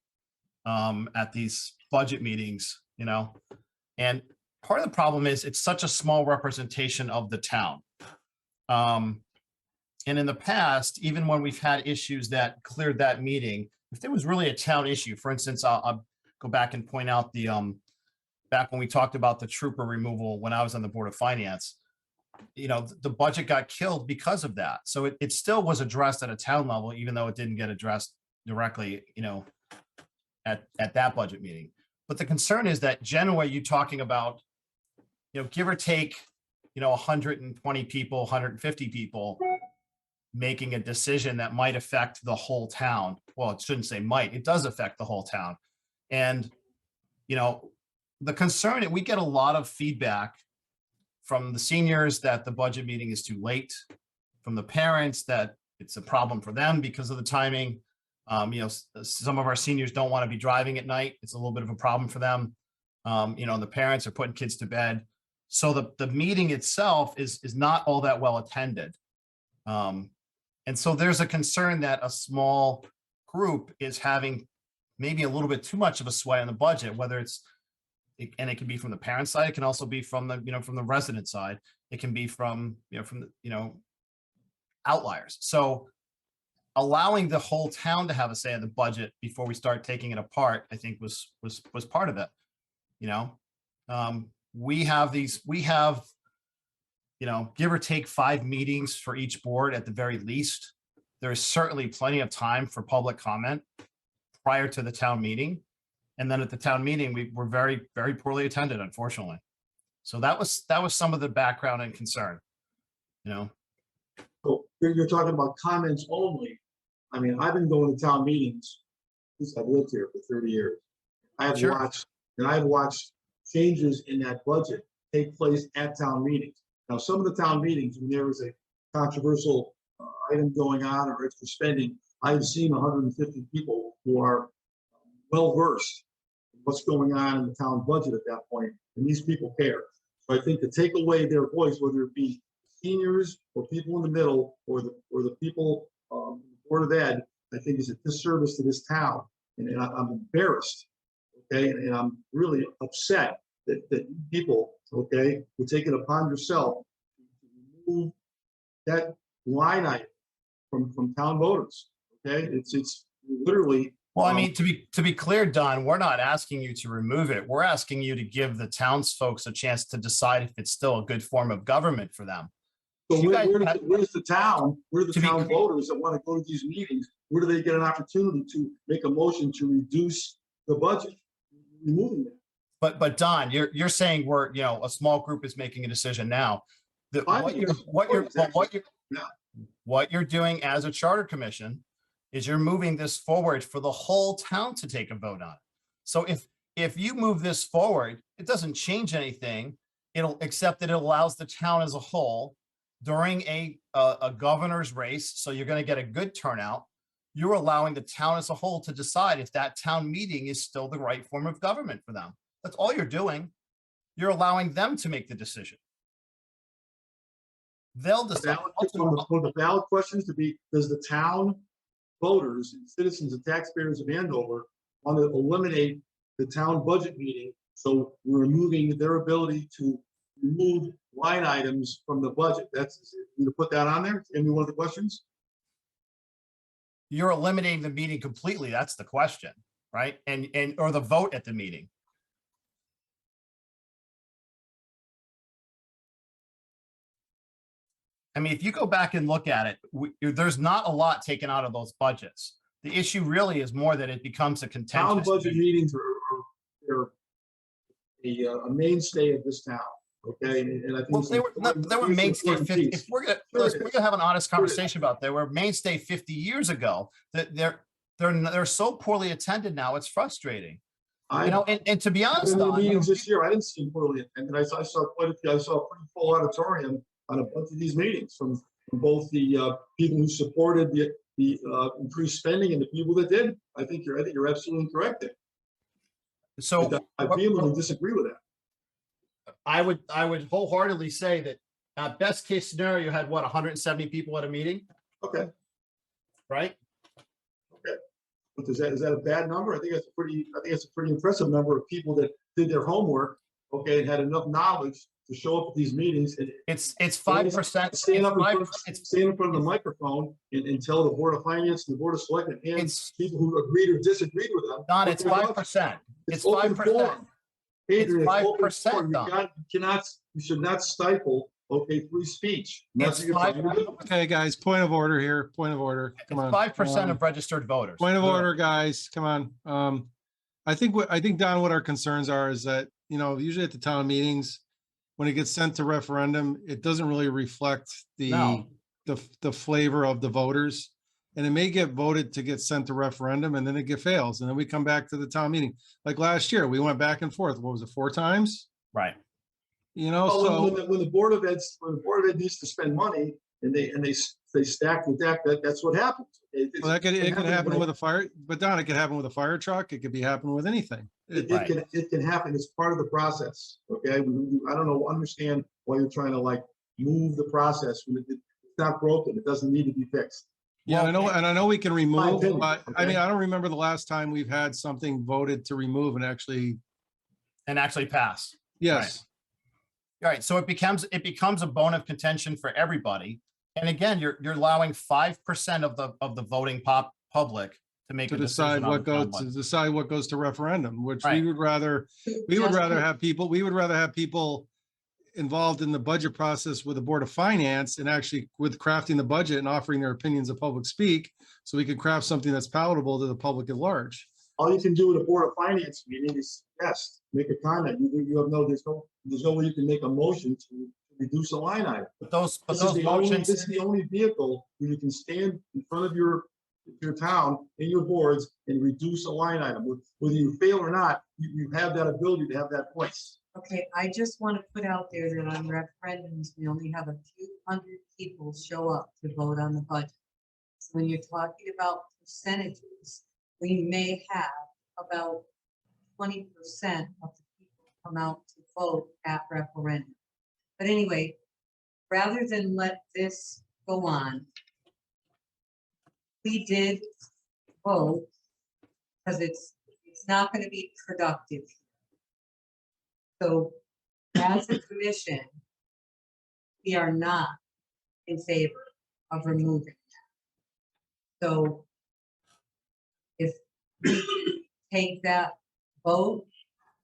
at these budget meetings, you know? And part of the problem is it's such a small representation of the town. And in the past, even when we've had issues that cleared that meeting, if there was really a town issue, for instance, I'll go back and point out the, back when we talked about the trooper removal, when I was on the Board of Finance, you know, the budget got killed because of that. So it still was addressed at a town level, even though it didn't get addressed directly, you know, at that budget meeting. But the concern is that generally you're talking about, you know, give or take, you know, 120 people, 150 people making a decision that might affect the whole town. Well, it shouldn't say might, it does affect the whole town. And, you know, the concern, we get a lot of feedback from the seniors that the budget meeting is too late, from the parents that it's a problem for them because of the timing. You know, some of our seniors don't want to be driving at night. It's a little bit of a problem for them. You know, the parents are putting kids to bed. So the meeting itself is not all that well attended. And so there's a concern that a small group is having maybe a little bit too much of a sway on the budget, whether it's, and it can be from the parent side, it can also be from the, you know, from the resident side. It can be from, you know, from the, you know, outliers. So allowing the whole town to have a say in the budget before we start taking it apart, I think was part of it. You know, we have, you know, give or take 5 meetings for each board at the very least. There is certainly plenty of time for public comment prior to the town meeting. And then at the town meeting, we were very, very poorly attended, unfortunately. So that was some of the background and concern, you know. So you're talking about comments only. I mean, I've been going to town meetings since I've lived here for 30 years. I have watched changes in that budget take place at town meetings. Now, some of the town meetings, when there was a controversial item going on or extra spending, I've seen 150 people who are well-versed in what's going on in the town budget at that point, and these people care. So I think to take away their voice, whether it be seniors or people in the middle or the people Board of Ed, I think is a disservice to this town, and I'm embarrassed, okay, and I'm really upset that people, okay, will take it upon yourself to remove that line item from town voters, okay? It's literally. Well, I mean, to be clear, Don, we're not asking you to remove it. We're asking you to give the townsfolk a chance to decide if it's still a good form of government for them. So where's the town? Where are the town voters that want to go to these meetings? Where do they get an opportunity to make a motion to reduce the budget? Removing it. But Don, you're saying we're, you know, a small group is making a decision now. What you're doing as a charter commission is you're moving this forward for the whole town to take a vote on it. So if you move this forward, it doesn't change anything. Except that it allows the town as a whole during a governor's race. So you're going to get a good turnout. You're allowing the town as a whole to decide if that town meeting is still the right form of government for them. That's all you're doing. You're allowing them to make the decision. They'll decide. The ballot questions to be, does the town voters and citizens and taxpayers of Andover want to eliminate the town budget meeting? So we're removing their ability to remove line items from the budget. That's, you put that on there? Any one of the questions? You're eliminating the meeting completely. That's the question, right? Or the vote at the meeting. I mean, if you go back and look at it, there's not a lot taken out of those budgets. The issue really is more that it becomes a contentious. Town budget meetings are a mainstay of this town, okay? And I think they were mainstay 50. If we're gonna have an honest conversation about, they were mainstay 50 years ago. That they're so poorly attended now. It's frustrating. You know, and to be honest, Don, meetings this year, I didn't see poorly attended. I saw quite a few. I saw a pretty full auditorium on a bunch of these meetings from both the people who supported increased spending and the people that did. I think you're absolutely correct there. So I vehemently disagree with that. I would wholeheartedly say that best case scenario, you had what, 170 people at a meeting, Okay, right? but is that a bad number? I think that's a pretty impressive number of people that did their homework, okay, and had enough knowledge to show up at these meetings and It's 5%. stand up stand in front of the microphone and tell the Board of Finance and the Board of Selectmen and It's people who agreed or disagreed with them. Don, it's 5%. It's open 5%. forum. Adrian, it's open 5%, forum. Don. You should not stifle, okay, free speech. And that's It's what you're trying to do. Okay, guys, point of order here, point of order. Come on. 5% of registered voters. Point of order, guys, come on. I think Don, what our concerns are is that, usually at the town meetings, when it gets sent to referendum, it doesn't really reflect No. the flavor of the voters. And it may get voted to get sent to referendum and then it fails. And then we come back to the town meeting. Like last year, we went back and forth. What was it, 4 times? Right. Well, when the Board of Ed needs to spend money and they stack the deck, that's what happens. It could happen with a fire, but Don, it could happen with a fire truck. It could be happening with anything. It can happen. It's part of the process. Okay, I don't understand why you're trying to like move the process when it's not broken. It doesn't need to be fixed. Yeah, I know we can remove, opinion, but I okay? mean, I don't remember the last time we've had something voted to remove and actually, pass. yes. All right. So it becomes a bone of contention for everybody. And again, you're allowing 5% of the voting public to make To a decide decision on the town budget. decide what goes to referendum, which Right. we would rather have people involved in the budget process with the Board of Finance and actually with crafting the budget and offering their opinions of public speak, so we can craft something that's palatable to the public at large. All you can do at a Board of Finance meeting is make a comment. There's no way you can make a motion to reduce a line item. But those This is the only vehicle where you can stand in front of your town and your boards and reduce a line item. Whether you fail or not, you have that ability to have that voice. Okay, I just want to put out there that on referendums, we only have a few hundred people show up to vote on the budget. So when you're talking about percentages, we may have about 20% of the people come out to vote at referendum. But anyway, rather than let this go on, we did vote because it's not going to be productive. So as a commission, we are not in favor of removing that. So if we can take that vote,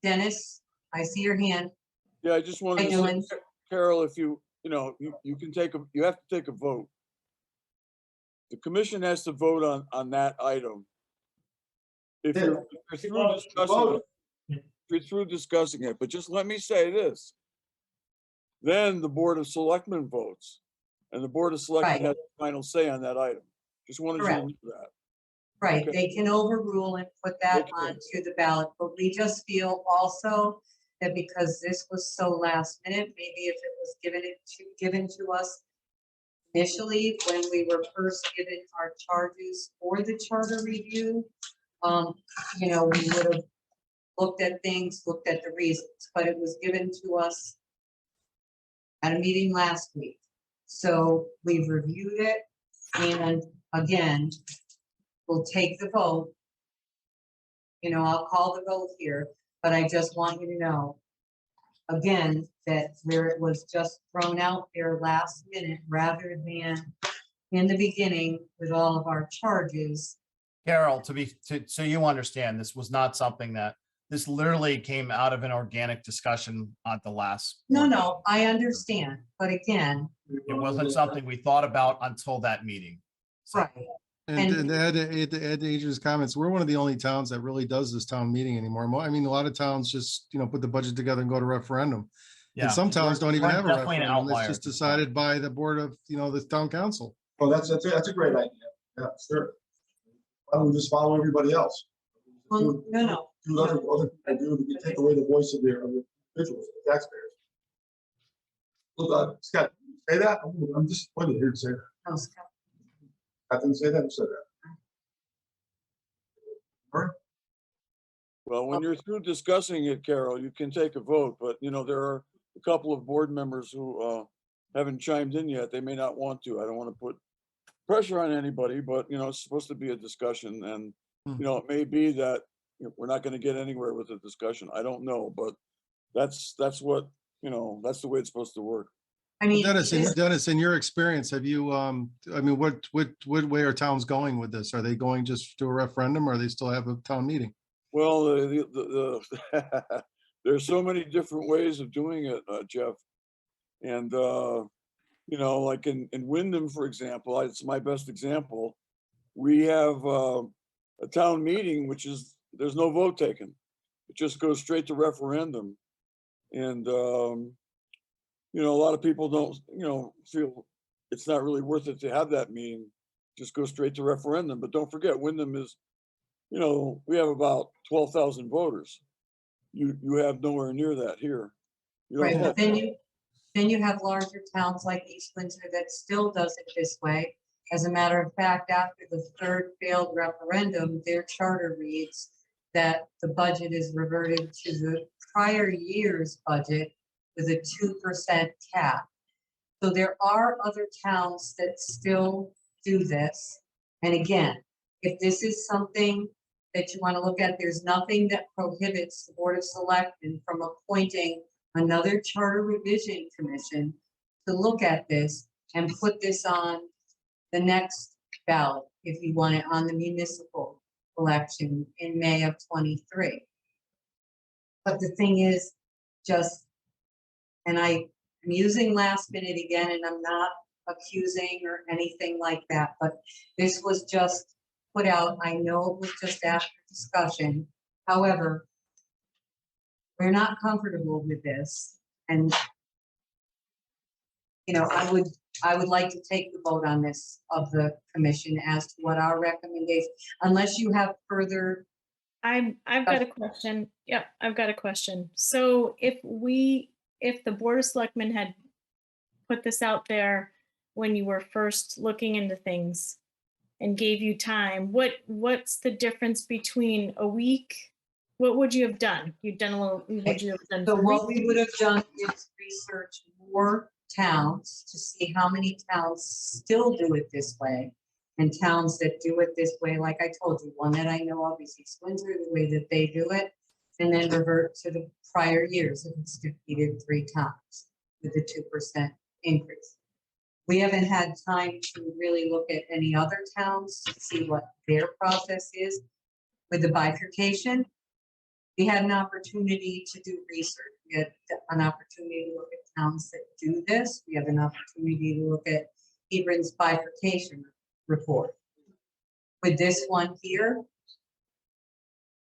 Dennis, I see your hand. Yeah, I just wanted to say, Carol, if you have to take a vote. The commission has to vote on that item. If you're through discussing it, but just let me say this. Then the Board of Selectmen votes, and the Board of Selectmen has the final say on that item. Just wanted you to know that. Right, Okay. they can overrule and put that onto the ballot, but we just feel also that because this was so last minute, maybe if it was given to us initially when we were first given our charges for the charter review, we would have looked at things, looked at the reasons, but it was given to us at a meeting last week. So we've reviewed it, and again, we'll take the vote. I'll call the vote here, but I just want you to know, again, that where it was just thrown out there last minute rather than in the beginning with all of our charges. Carol, so you understand, this was not something this literally came out of an organic discussion at the last. No, I understand, but again. It wasn't something we thought about until that meeting. Right. And to add to Adrian's comments, we're one of the only towns that really does this town meeting anymore. I mean, a lot of towns just, put the budget together and go to referendum. Yeah. And some towns don't even We're have a definitely an referendum. It's outlier. just decided by the board of, the town council. Oh, that's a great idea. Yeah, sure. Why don't we just follow everybody else? Well, no. Do other people do to take away the voice of their individuals, the taxpayers. Look, Scott, say that. I'm disappointed here to say that. No, Scott. I didn't say that, who said that? All right. Well, when you're through discussing it, Carol, you can take a vote, but there are a couple of board members who haven't chimed in yet. They may not want to. I don't want to put pressure on anybody, but it's supposed to be a discussion and, it may be that we're not going to get anywhere with the discussion. I don't know, but that's what, that's the way it's supposed to work. I mean, Dennis, in your experience, have you, I mean, what way are towns going with this? Are they going just to a referendum or they still have a town meeting? Well, there's so many different ways of doing it, Jeff. And, like in Wyndham, for example, it's my best example. We have a town meeting, which is, there's no vote taken. It just goes straight to referendum. And, a lot of people don't, feel it's not really worth it to have that meeting. Just go straight to referendum. But don't forget, Wyndham is, we have about 12,000 voters. You have nowhere near that here. You don't right, have but then you have larger towns like East Windsor that still does it this way. As a matter of fact, after the third failed referendum, their charter reads that the budget is reverted to the prior year's budget with a 2% cap. So there are other towns that still do this. And again, if this is something that you want to look at, there's nothing that prohibits the Board of Selectmen from appointing another charter revision commission to look at this and put this on the next ballot, if you want it on the municipal election in May of 23. But the thing is, and I'm using last minute again, and I'm not accusing or anything like that, but this was just put out. I know it was just after discussion. However, we're not comfortable with this. And, I would like to take the vote on this of the commission as to what our recommendation, unless you have further. I've got a question. Yep, I've got a question. So if the Board of Selectmen had put this out there when you were first looking into things and gave you time, what's the difference between a week? What would you have done? Would you have done? So what we would have done is research more towns to see how many towns still do it this way. And towns that do it this way, like I told you, one that I know of is East Windsor, the way that they do it, and then revert to the prior years if it's defeated 3 times with a 2% increase. We haven't had time to really look at any other towns to see what their process is. With the bifurcation, we had an opportunity to do research. We had an opportunity to look at towns that do this. We have an opportunity to look at Hebron's bifurcation report. With this one here,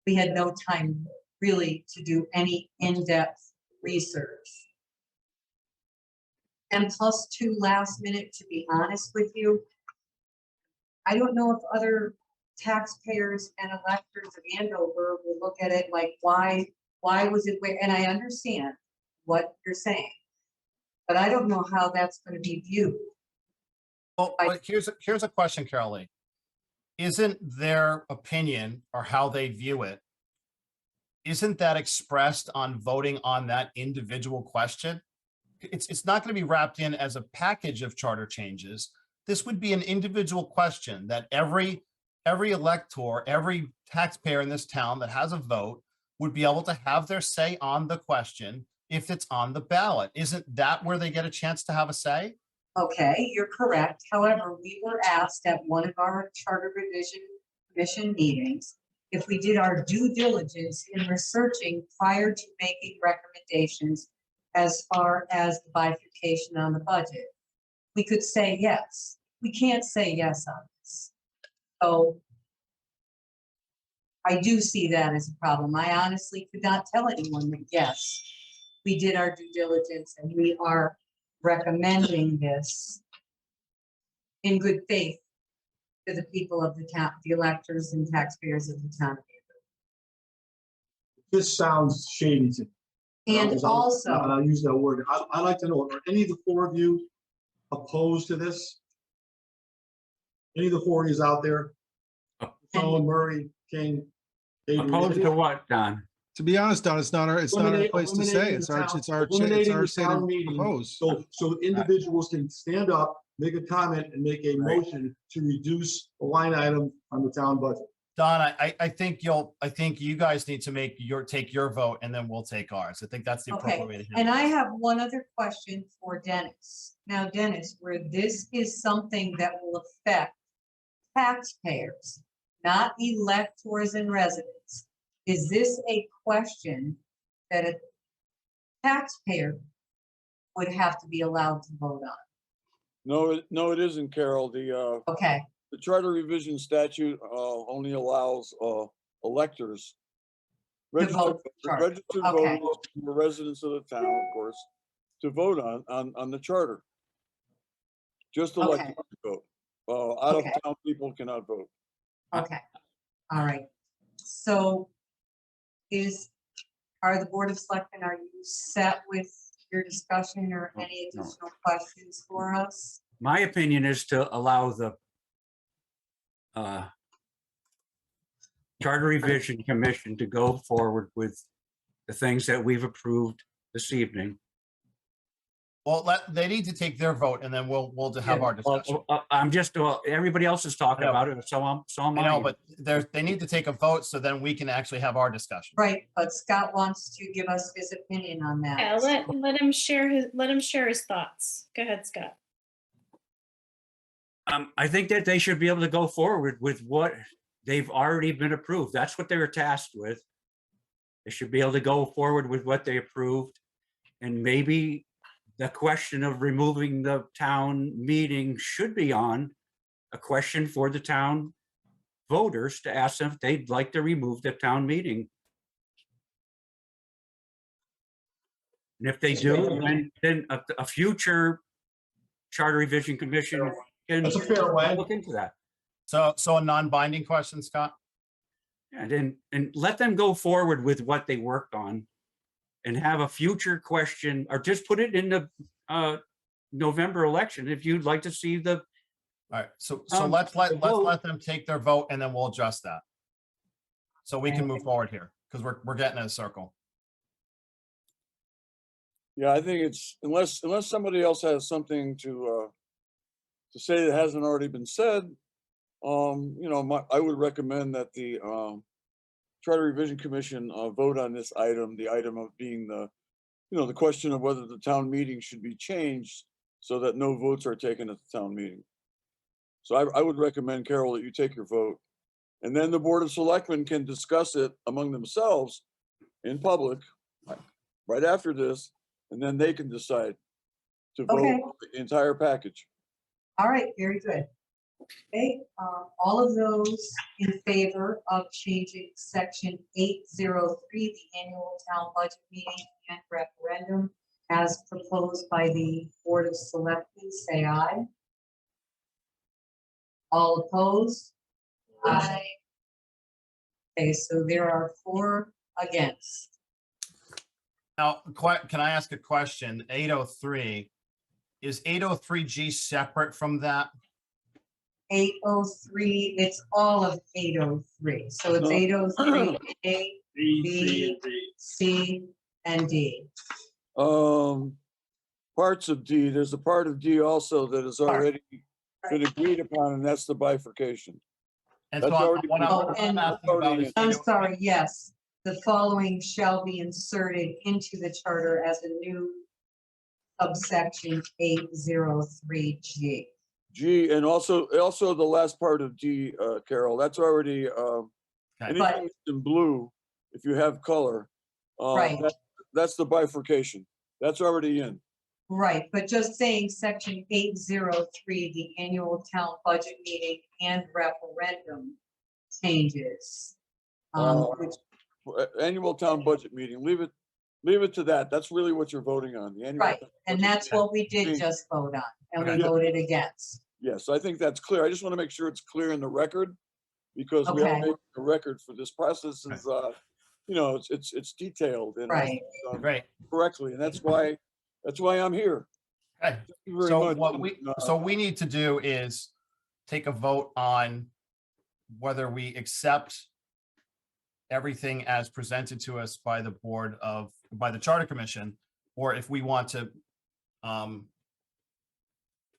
we had no time really to do any in-depth research. And plus 2 last minute, to be honest with you, I don't know if other taxpayers and electors of Andover will look at it like, why was it, and I understand what you're saying, but I don't know how that's going to be viewed. Well, but here's a question, Carol Lee. Isn't their opinion or how they view it, isn't that expressed on voting on that individual question? It's not going to be wrapped in as a package of charter changes. This would be an individual question that every elector, every taxpayer in this town that has a vote would be able to have their say on the question if it's on the ballot. Isn't that where they get a chance to have a say? Okay, you're correct. However, we were asked at one of our charter revision commission meetings if we did our due diligence in researching prior to making recommendations as far as the bifurcation on the budget. We could say yes. We can't say yes on this. So I do see that as a problem. I honestly could not tell anyone that yes, we did our due diligence and we are recommending this in good faith to the people of the town, the electors and taxpayers of the town. This sounds shady to me. And also, and I'll use that word. I'd like to know, are any of the 4 of you opposed to this? Any of the four of you out there? Stone, Murray, King. Adrian. Opposed to what, Don? To be honest, Don, it's not our Eliminate- place to say. eliminating It's the our, town- it's our, eliminating the say town to meeting. propose. So individuals can stand up, make a comment and make a Right. motion to reduce the line item on the town budget. Don, I think you guys need to take your vote and then we'll take ours. I think that's the Okay, appropriate way to handle and it. I have one other question for Dennis. Now, Dennis, where this is something that will affect taxpayers, not electors and residents, is this a question that a taxpayer would have to be allowed to vote on? No, it isn't, Carol. Okay, The charter revision statute only allows electors. To vote for charter. Registered Okay. voters, who are residents of the town, of course, to vote on the charter. Just elected to vote. Out of Okay. town people cannot vote. okay, all right. So are the Board of Selectmen, are you set with your discussion or any No. additional questions for us? My opinion is to allow the Charter Revision Commission to go forward with the things that we've approved this evening. Well, they need to take their vote and then we'll have our discussion. I'm just, everybody else is talking I know. about it, so am I know, I. but they need to take a vote so then we can actually have our discussion. Right, but Scott wants to give us his opinion on that. Yeah, let him share his thoughts. Go ahead, Scott. I think that they should be able to go forward with what they've already been approved. That's what they were tasked with. They should be able to go forward with what they approved. And maybe the question of removing the town meeting should be on a question for the town voters to ask them if they'd like to remove the town meeting. And if they do, then a future Charter Revision Commission can That's a fair way. look into that. So a non-binding question, Scott? And let them go forward with what they worked on and have a future question, or just put it in the November election if you'd like to see the. All right, so Um, let's the vote- let them take their vote and then we'll adjust that. So we can move forward here, because we're getting in a circle. Yeah, I think it's, unless somebody else has something to say that hasn't already been said, I would recommend that the Charter Revision Commission vote on this item, the item of being the question of whether the town meeting should be changed so that no votes are taken at the town meeting. So I would recommend, Carol, that you take your vote. And then the Board of Selectmen can discuss it among themselves in public right after this, and then they can decide to vote Okay. on the entire package. All right, very good. Okay, all of those in favor of changing section 803, the annual town budget meeting and referendum as proposed by the Board of Selectmen, say aye. All opposed? Aye. Okay, so there are 4 against. Now, can I ask a question? 803, is 803G separate from that? 803, it's all of 803. So it's No. 803 A, B, C, and D. Parts of D, there's a part of D also that has already been agreed upon, and that's the bifurcation. And That's so already what been- I'm and- asking about is I'm 803. sorry, yes. The following shall be inserted into the charter as a new subsection 803G. G, and also the last part of D, Carol, that's already, anything that's in blue, if you have color, Right. that's the bifurcation. That's already in. Right, but just saying section 803, the annual town budget meeting and referendum changes. Which, Annual town budget meeting, leave it to that. That's really what you're voting on, the annual. right, town and budget that's meeting. what we did just vote on, and we Okay. voted against. Yes, I think that's clear. I just want to make sure it's clear in the record, because we are Okay. making a record for this process is, it's detailed and Right. done Great. correctly, and that's why I'm here. Okay. Thank you very So much. what we need to do is take a vote on whether we accept everything as presented to us by the by the Charter Commission, or if we want to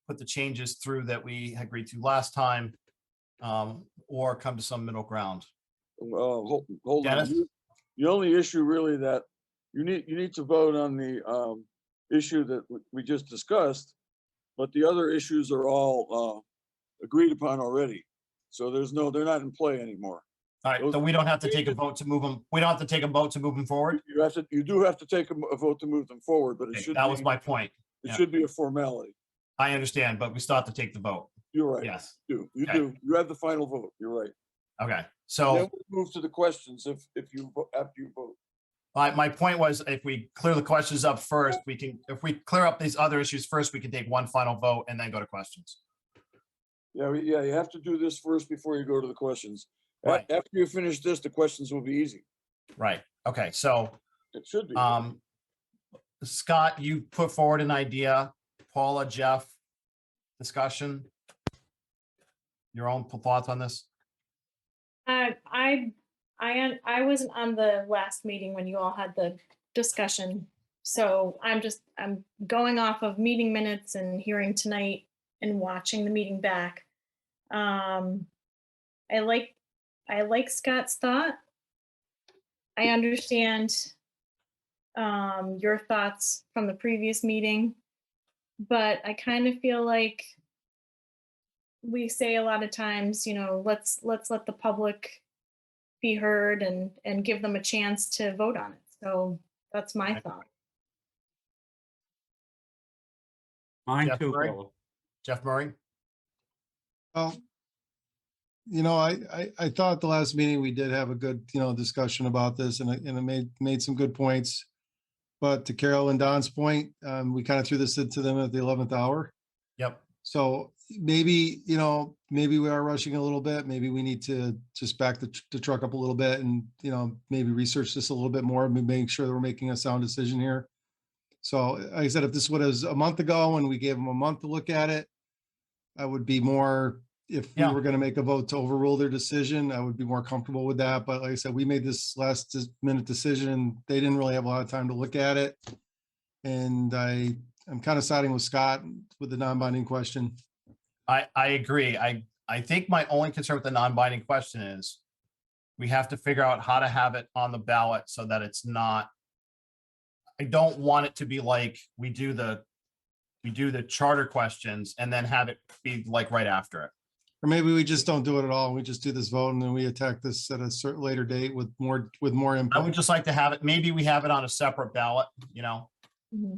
put the changes through that we agreed to last time, or come to some middle ground. Hold on. Dennis? The only issue really that you need to vote on the issue that we just discussed, but the other issues are all agreed upon already. So they're not in play anymore. All right, so we don't have to take a vote to move them. We don't have to take a vote to move them forward. You do have to take a vote to move them forward, but it Okay, should that be, was my point. it yeah. should be a formality. I understand, but we still have to take the vote. You're right. Yes. You Okay. do. You have the final vote. You're right. Okay, Then so we'll move to the questions if you after you vote. my point was, if we clear the questions up first, if we clear up these other issues first, we can take one final vote and then go to questions. Yeah, you have to do this first before you go to the questions. Right. After you finish this, the questions will be easy. Right, okay, so It should be. Scott, you put forward an idea. Paula, Jeff, discussion? Your own thoughts on this? I wasn't on the last meeting when you all had the discussion. So I'm going off of meeting minutes and hearing tonight and watching the meeting back. I like Scott's thought. I understand your thoughts from the previous meeting, but I kind of feel like we say a lot of times, let's let the public be heard and give them a chance to vote on it. So that's my thought. Mine Jeff too, Murray? Paula. Jeff Murray? Well, I thought the last meeting we did have a good, discussion about this and it made some good points. But to Carol and Don's point, we kind of threw this into them at the 11th hour. Yep. So maybe we are rushing a little bit. Maybe we need to just back the truck up a little bit and, maybe research this a little bit more and make sure that we're making a sound decision here. So like I said, if this was a month ago and we gave them a month to look at it, I would be more, if we Yeah. were going to make a vote to overrule their decision, I would be more comfortable with that. But like I said, we made this last minute decision. They didn't really have a lot of time to look at it. And I'm kind of siding with Scott with the non-binding question. I agree. I think my only concern with the non-binding question is we have to figure out how to have it on the ballot so that it's not, I don't want it to be like we do the charter questions and then have it be like right after it. Or maybe we just don't do it at all. We just do this vote and then we attack this at a certain later date with more I input. would just like to have it, maybe we have it on a separate ballot, Yeah,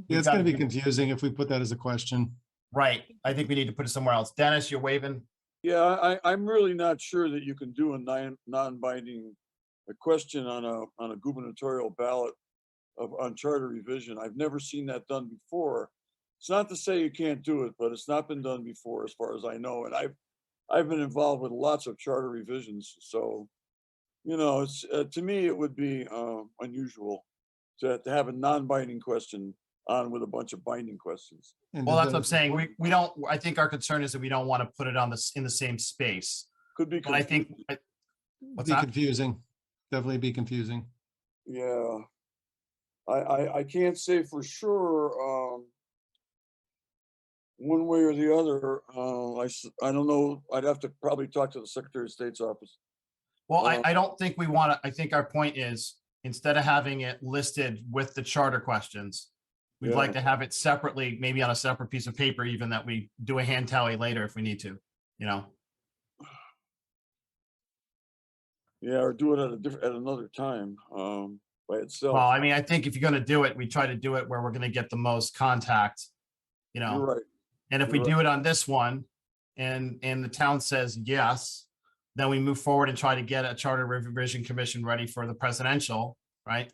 it's going to be confusing if we put that as a question. Right. I think we need to put it somewhere else. Dennis, you're waving. Yeah, I'm really not sure that you can do a non-binding question on a gubernatorial ballot on charter revision. I've never seen that done before. It's not to say you can't do it, but it's not been done before as far as I know. And I've been involved with lots of charter revisions. So, it's to me, it would be unusual to have a non-binding question on with a bunch of binding questions. And Well, does that's what I'm saying. We don't, I think our concern is that we don't want to put it on in the same space. Could be. But I think, what's that? confusing. Definitely be confusing. Yeah. I can't say for sure one way or the other. I don't know. I'd have to probably talk to the Secretary of State's office. Well, I don't think we want to, I think our point is, instead of having it listed with the charter questions, we'd Yeah. like to have it separately, maybe on a separate piece of paper, even that we do a hand tally later if we need to, Yeah, or do it at another time by itself. Well, I mean, I think if you're going to do it, we try to do it where we're going to get the most contact, You're right. And if we You're do it on this one and the town says yes, then we move forward and try to get a charter revision commission ready for the presidential, right?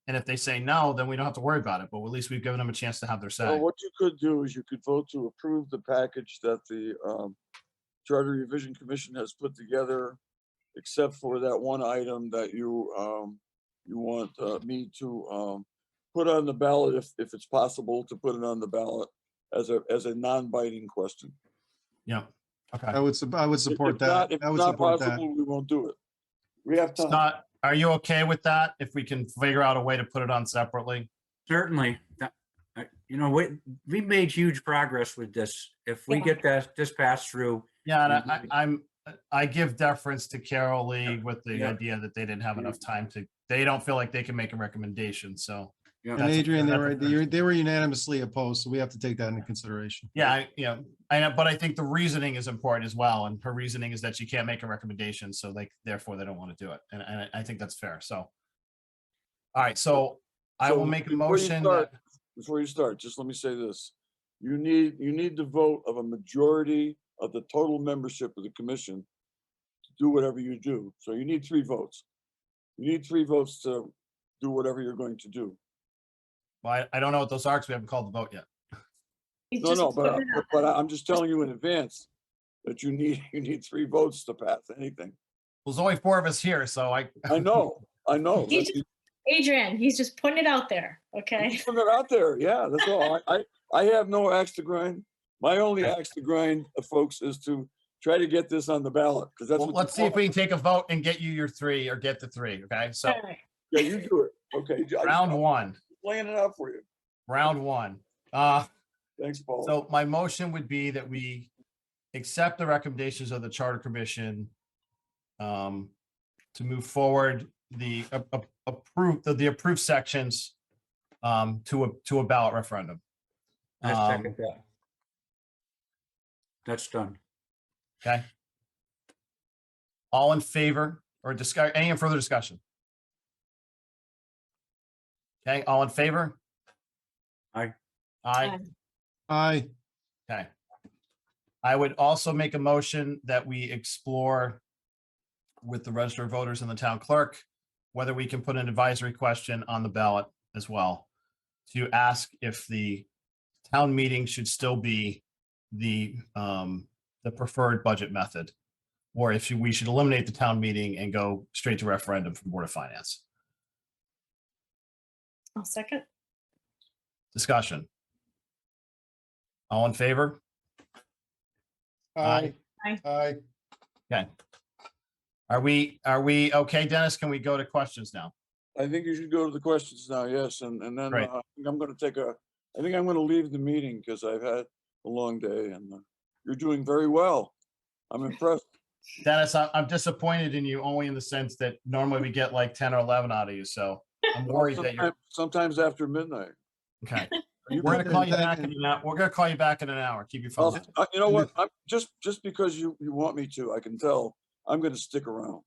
And if they say no, then we don't have to worry about it, but at least we've given them a chance to have their Well, say. what you could do is you could vote to approve the package that the Charter Revision Commission has put together, except for that one item that you want me to put on the ballot, if it's possible to put it on the ballot as a non-binding question. Yeah. Okay. I would support If that. not, if I would not support that. possible, we won't do it. We have time. Scott, are you okay with that? If we can figure out a way to put it on separately? Certainly, you know, we made huge progress with this. If we get this passed through. Yeah, Mhm. and I give deference to Carol Lee with the Yeah. idea that they didn't have enough time they don't feel like they can make a recommendation, so. Yeah. And that's a- Adrian, that's a fair they were unanimously opposed, so we have to take that into consideration. Yeah, I know, but I think the reasoning is important as well, and her reasoning is that she can't make a recommendation, so therefore they don't want to do it, and I think that's fair, so. All right, so I will So make a before you motion start- that, Before you start, just let me say this. You need the vote of a majority of the total membership of the commission to do whatever you do. So you need 3 votes. You need 3 votes to do whatever you're going to do. well, I don't know what those are, because we haven't called the vote yet. He's No, just no, putting it out but I'm just telling you in advance that you need 3 votes to pass anything. There's only 4 of us here, so I know. He's just- Adrian, he's just putting it out there, okay? Just putting it out there. Yeah, that's all. I have no axe to grind. My only axe to grind, folks, is to try to get this on the ballot, because that's Well, what. let's see if we can take a vote and get you your 3 or get the 3, okay? So All right. Yeah, you do it. Okay. round 1, Laying it out for you. round 1. Thanks, Paul. So my motion would be that we accept the recommendations of the Charter Commission to move forward the approved sections to a ballot referendum. I second that. That's done. Okay. All in favor or discuss, any further discussion? Okay, all in favor? Aye. Aye. Aye. Okay. I would also make a motion that we explore with the register of voters and the town clerk, whether we can put an advisory question on the ballot as well to ask if the town meeting should still be the preferred budget method, or if we should eliminate the town meeting and go straight to referendum from Board of Finance. I'll second. Discussion. All in favor? Aye. Aye. Aye. Okay. Are we okay, Dennis? Can we go to questions now? I think you should go to the questions now, yes, and then Great. I think I'm going to leave the meeting because I've had a long day, and you're doing very well. I'm impressed. Dennis, I'm disappointed in you only in the sense that normally we get like 10 or 11 out of you, so I'm worried that you're, Sometimes after midnight. okay. You We're can- gonna call you back in an hour. We're gonna call you back in an hour. Keep your phone. Well, on. you know what? I'm just because you want me to, I can tell, I'm going to stick around.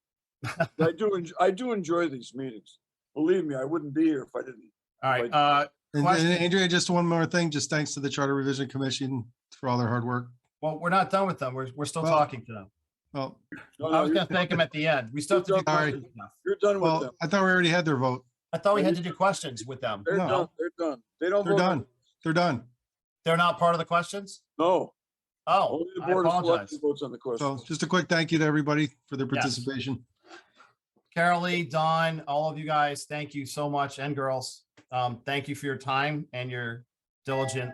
I do enjoy these meetings. Believe me, I wouldn't be here if I didn't. All right, And question. Andrea, just one more thing, just thanks to the Charter Revision Commission for all their hard work. Well, we're not done with them. We're still Well, talking to them. Well, No, I was you're- gonna thank them at the end. We still have to do You're done. questions now. You're done with well, them. I thought we already had their vote. I thought we had to do questions with them. They're No. done. They're done. They don't They're vote on done. it. They're done. They're not part of the questions? No, Oh, only the I board of apologize. selectmen votes on the So questions. just a quick thank you to everybody for their Yes. participation. Carol Lee, Don, all of you guys, thank you so much, and girls. Thank you for your time and your diligent.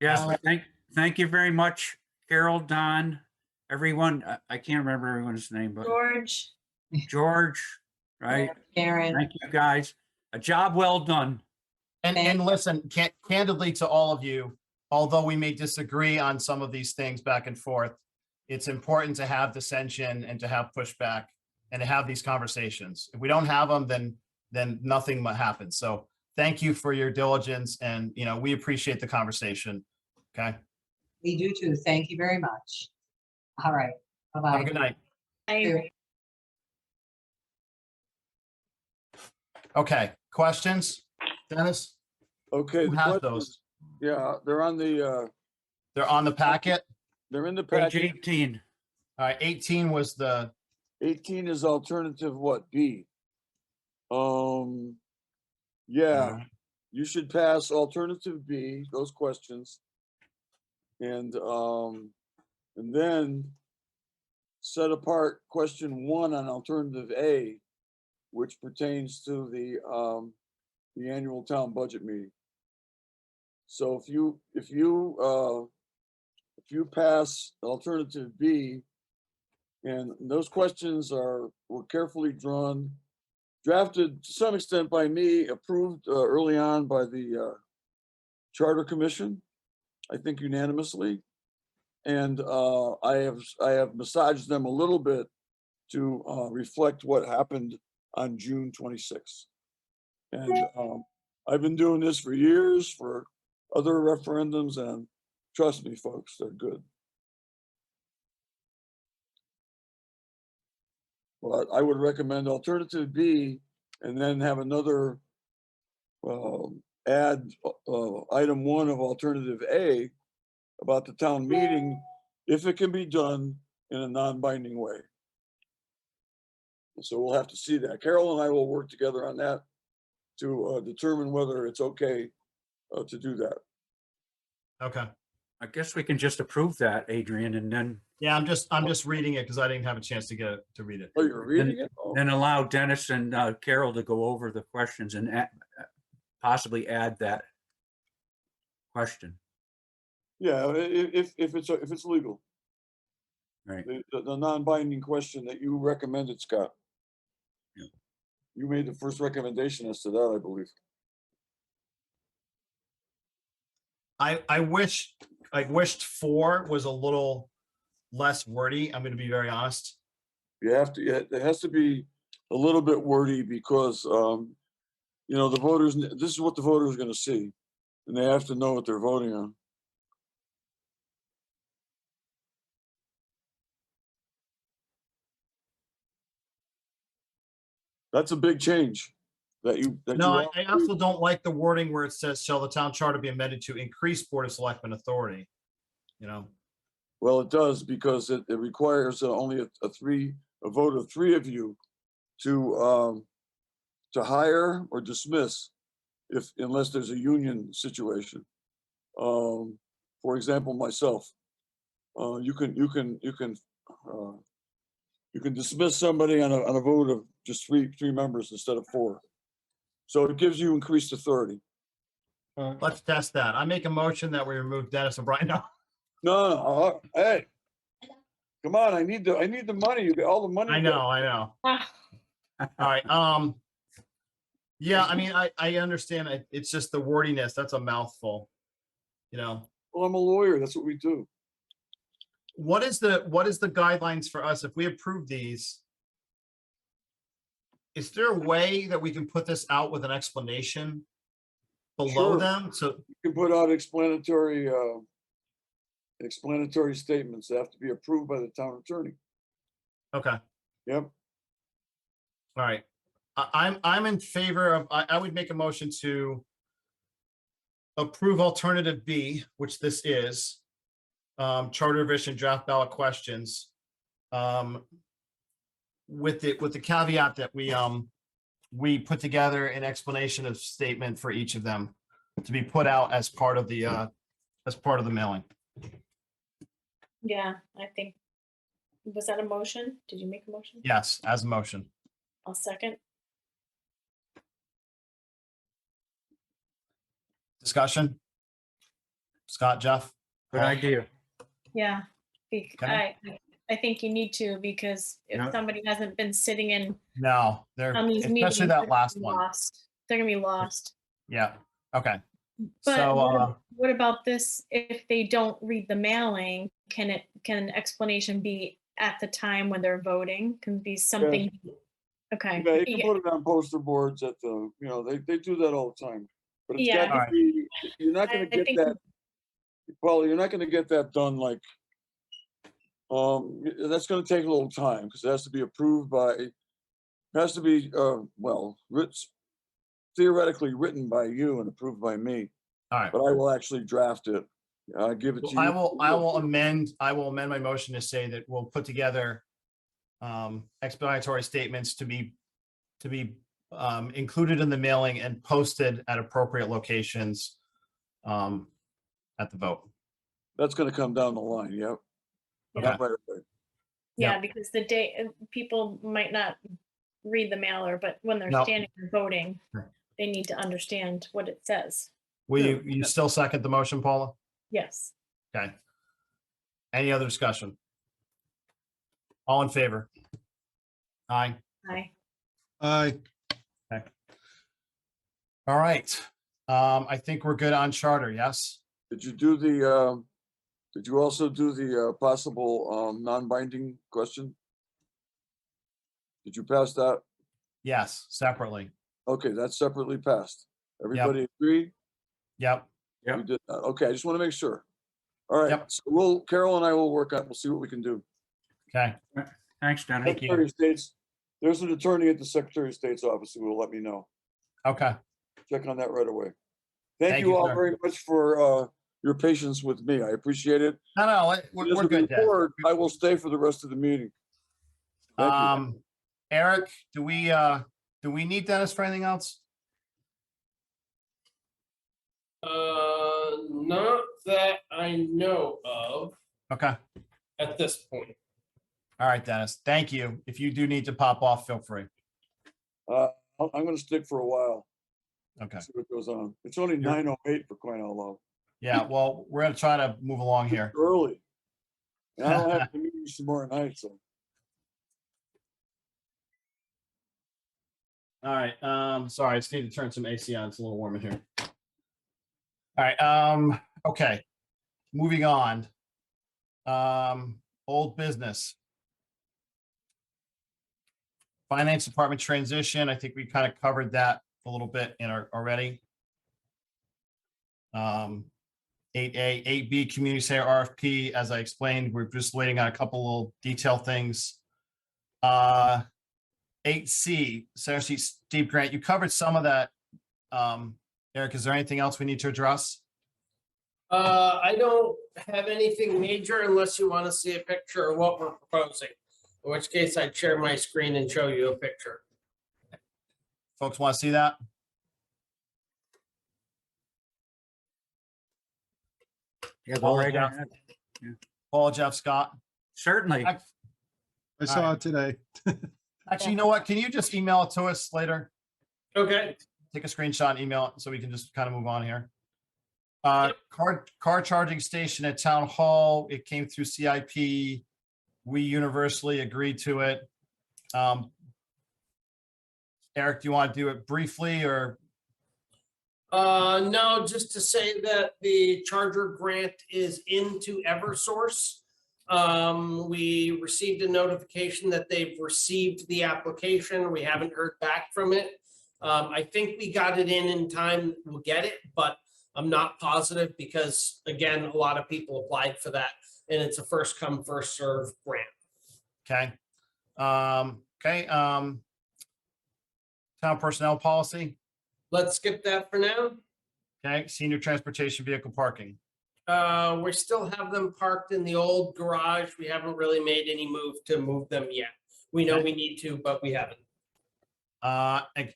Yes, thank you very much, Carol, Don, everyone. I can't remember everyone's name, but George, George, right? Karen, Thank you, guys. A job well done. And listen, candidly to all of you, although we may disagree on some of these things back and forth, it's important to have dissension and to have pushback and to have these conversations. If we don't have them, then nothing happens. So thank you for your diligence, and we appreciate the conversation. Okay, we do too. Thank you very much. All right. have Bye-bye. a good night. I, Okay, questions? Dennis, Okay. who the has questions- those? Yeah, they're on the, They're on the packet. they're in the Page packet. 18. All right, 18 was the, 18 is alternative what, B? Yeah, you should pass alternative B, those questions. And then set apart question 1 on alternative A, which pertains to the annual town budget meeting. So if you if you pass alternative B, and those questions were carefully drawn, drafted to some extent by me, approved early on by the Charter Commission, I think unanimously. And I have massaged them a little bit to reflect what happened on June 26th. And I've been doing this for years for other referendums, and trust me, folks, they're good. But I would recommend alternative B, and then have another add item 1 of alternative A about the town meeting, if it can be done in a non-binding way. So we'll have to see that. Carol and I will work together on that to determine whether it's okay to do that. Okay. I guess we can just approve that, Adrian, and then, Yeah, I'm just reading it because I didn't have a chance to read it. Oh, you're reading it? Oh. then allow Dennis and Carol to go over the questions and possibly add that question. Yeah, if it's legal. Right. The non-binding question that you recommended, Scott. Yeah. You made the first recommendation as to that, I believe. I wished 4 was a little less wordy. I'm going to be very honest. You have to, it has to be a little bit wordy because, you know, the voters, this is what the voters are going to see, and they have to know what they're voting on. That's a big change that you. No, I also don't like the wording where it says, shall the town charter be amended to increase Board of Selectmen authority? You know, Well, it does, because it requires only a vote of 3 of you to hire or dismiss unless there's a union situation. For example, myself, you can dismiss somebody on a vote of just three members instead of 4. So it gives you increased authority. let's test that. I make a motion that we remove Dennis and Brian. No, No, hey, come on! I need the money. You get all the money. I know. All right. Yeah, I mean, I understand. It's just the wordiness. That's a mouthful. You know. Well, I'm a lawyer. That's what we do. What is the guidelines for us if we approve these? Is there a way that we can put this out with an explanation below Sure. them? So You can put out explanatory statements that have to be approved by the town attorney. okay, Yep. all right. I'm in favor of. I would make a motion to approve alternative B, which this is, charter revision draft ballot questions, with the caveat that we put together an explanation of statement for each of them to be put out as part of the mailing. Yeah, I think, was that a motion? Did you make a motion? Yes, as a motion. I'll second. Discussion? Scott, Jeff? Good Paul? idea. Yeah. Okay. I think you need to, because if Yeah. somebody hasn't been sitting in No, they're, on these especially meetings, they're that gonna last be one. lost. They're gonna be lost. Yeah, okay. But So, what about this? If they don't read the mailing, can an explanation be at the time when they're voting? Can be something? Okay. Yeah, you can put it on poster boards at the, you know, they do that all the time. But it's got Yeah. to be, you're not gonna I get think- that, well, you're not gonna get that done like, that's gonna take a little time, because it has to be approved by, it has to be, well, theoretically written by you and approved by me, all right. but I will actually draft it. I'll give it to you. I will amend my motion to say that we'll put together explanatory statements to be included in the mailing and posted at appropriate locations at the vote. That's gonna come down the line, yep. Okay. Not right away. Yeah, because the day, people might not read the mailer, but when they're No. standing and voting, Sure. they need to understand what it says. Will you still second the motion, Paula? Yes. Okay. Any other discussion? All in favor? Aye. Aye. Aye. All right. I think we're good on charter, yes? Did you do the, did you also do the possible non-binding question? Did you pass that? Yes, separately. Okay, that's separately passed. Everybody agree? Yep. Yep. We did that. Okay, I just want to make sure. All right, Yep. so Carol and I will work on, we'll see what we can do. Okay. Thanks, Dennis. Thank you. Secretary of State's, there's an attorney at the Secretary of State's office who will let me know. Okay. Check on that right away. Thank Thank you you, all sir. very much for your patience with me. I appreciate it. No, As we're a good, Dennis. board, I will stay for the rest of the meeting. Thank you. Eric, do we need Dennis for anything else? Not that I know of Okay. at this point. All right, Dennis. Thank you. If you do need to pop off, feel free. I'm gonna stick for a while, Okay. see what goes on. It's only 9:08 for crying out loud. Yeah, well, we're gonna try to move along here. Early. And I don't have to meet tomorrow night, so. All right, sorry, I just need to turn some AC on. It's a little warm in here. All right, okay, moving on. Old business. Finance Department transition, I think we kind of covered that a little bit in our already. 8A, 8B, Community Center RFP, as I explained, we're just waiting on a couple little detail things. 8C, Center Street Steep Grant, you covered some of that. Eric, is there anything else we need to address? I don't have anything major unless you want to see a picture of what we're proposing. In which case I'd share my screen and show you a picture. Folks want to see that? Yeah, go right Jeff. ahead. Paul, Jeff, Scott. Certainly. Ac- I saw right. it today. Actually, you know what? Can you just email it to us later? Okay. Take a screenshot, and email it so we can just kind of move on here. Car charging station at Town Hall. It came through CIP. We universally agreed to it. Eric, do you want to do it briefly or? No, just to say that the charger grant is into Eversource. We received a notification that they've received the application. We haven't heard back from it. I think we got it in time. We'll get it, but I'm not positive because again, a lot of people applied for that and it's a first come, first serve grant. Okay. Town personnel policy. Let's skip that for now. Okay, senior transportation vehicle parking. We still have them parked in the old garage. We haven't really made any move to move them yet. We know we need to, but we haven't.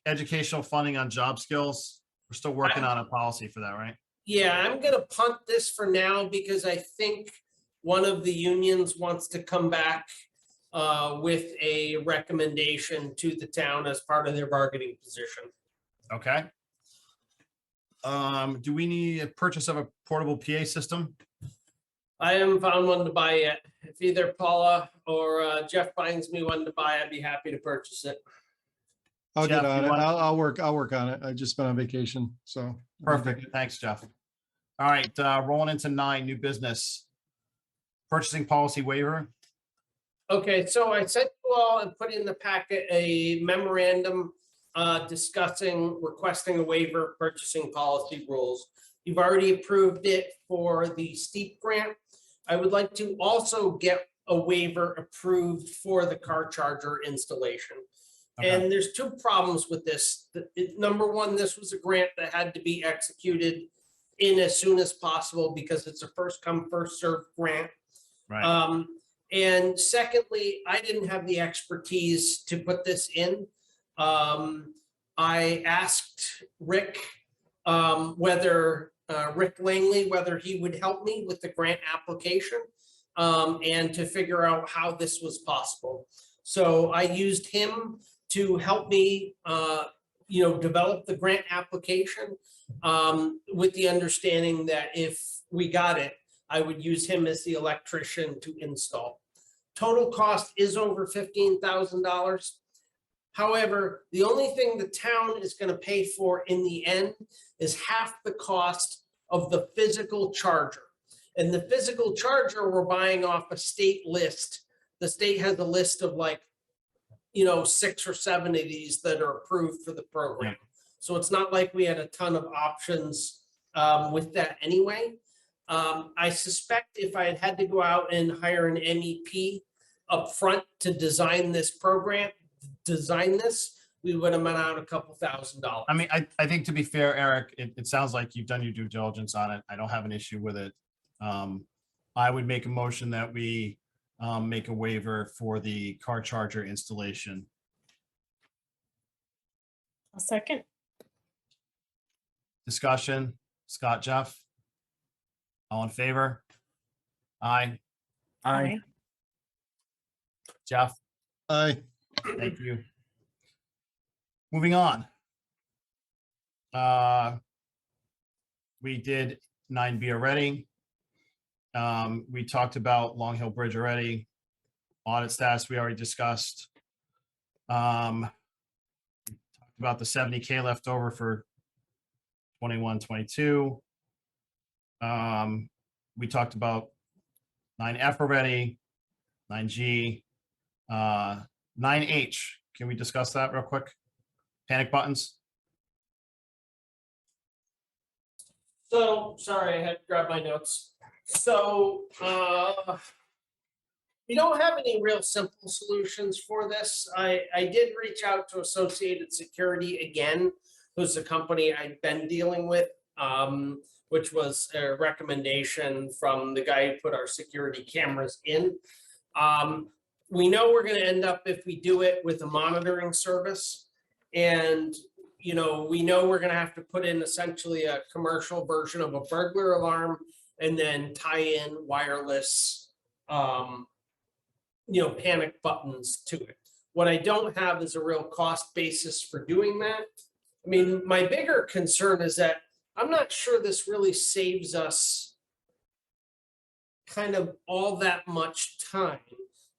Educational funding on job skills. We're still working on a policy for that, right? Yeah, I'm gonna punt this for now because I think one of the unions wants to come back with a recommendation to the town as part of their bargaining position. Okay. Do we need a purchase of a portable PA system? I haven't found one to buy yet. If either Paula or Jeff finds me one to buy, I'd be happy to purchase it. I'll Jeff, get on you it. want- I'll work on it. I just been on vacation, so. Perfect. Thanks, Jeff. All right, rolling into 9, new business. Purchasing policy waiver. Okay, so I sent you all and put in the packet a memorandum requesting a waiver of purchasing policy rules. You've already approved it for the steep grant. I would like to also get a waiver approved for the car charger installation. Okay. And there's 2 problems with this. Number one, this was a grant that had to be executed in as soon as possible because it's a first come, first served grant. Right. And secondly, I didn't have the expertise to put this in. I asked Rick Rick Langley, whether he would help me with the grant application and to figure out how this was possible. So I used him to help me, develop the grant application with the understanding that if we got it, I would use him as the electrician to install. Total cost is over $15,000. However, the only thing the town is gonna pay for in the end is half the cost of the physical charger. And the physical charger, we're buying off a state list. The state has a list of like, 6 or 7 of these that are approved for the program. So it's not like we had a ton of options with that anyway. I suspect if I had had to go out and hire an MEP upfront to design this, we would have been out a couple $1,000s. I mean, I think to be fair, Eric, it sounds like you've done your due diligence on it. I don't have an issue with it. I would make a motion that we make a waiver for the car charger installation. A second. Discussion, Scott, Jeff? All in favor? Aye. Aye. Jeff? Aye. Thank you. Moving on. We did 9B already. We talked about Long Hill Bridge already. Audit status, we already discussed. Talked about the 70K left over for 21-22. We talked about 9F already, 9G, 9H. Can we discuss that real quick? Panic buttons. So, sorry, I had to grab my notes. So, we don't have any real simple solutions for this. I did reach out to Associated Security again, who's the company I've been dealing with, which was a recommendation from the guy who put our security cameras in. We know we're gonna end up, if we do it, with a monitoring service. And, we know we're gonna have to put in essentially a commercial version of a burglar alarm and then tie in wireless, panic buttons to it. What I don't have is a real cost basis for doing that. I mean, my bigger concern is that I'm not sure this really saves us kind of all that much time,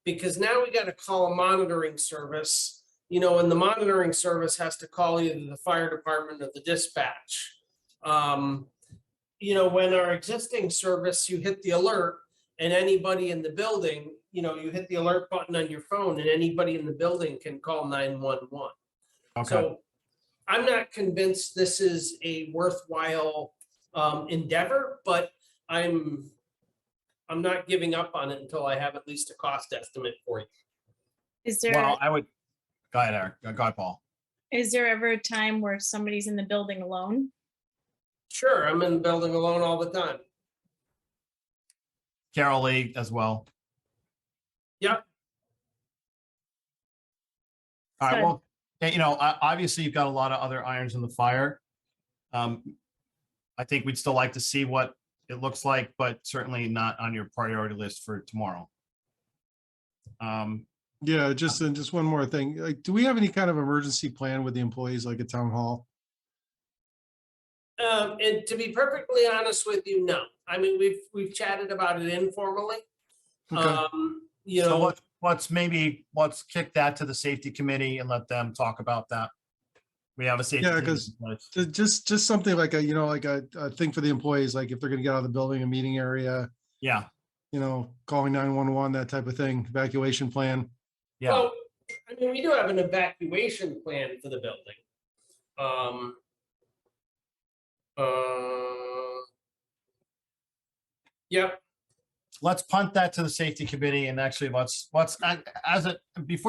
because now we got to call a monitoring service, and the monitoring service has to call either the fire department or the dispatch. When our existing service, you hit the alert and anybody in the building, you hit the alert button on your phone and anybody in the building can call 911. Okay. So I'm not convinced this is a worthwhile endeavor, but I'm not giving up on it until I have at least a cost estimate for you. Is there, Well, I would, go ahead, Eric. Go ahead, Paul. is there ever a time where somebody's in the building alone? Sure, I'm in the building alone all the time. Carol Lee as well. Yep. All right, So- well, obviously you've got a lot of other irons in the fire. I think we'd still like to see what it looks like, but certainly not on your priority list for tomorrow. Yeah, just one more thing. Like, do we have any kind of emergency plan with the employees like at town hall? And to be perfectly honest with you, no. I mean, we've chatted about it informally. Okay. So let's kick that to the safety committee and let them talk about that. We have a safety. Yeah, committee 'cause in place. Just something like a thing for the employees, like if they're gonna get out of the building, a meeting area, Yeah, calling 911, that type of thing, evacuation plan. yeah. Well, I mean, we do have an evacuation plan for the building. Yep. Let's punt that to the safety committee and actually before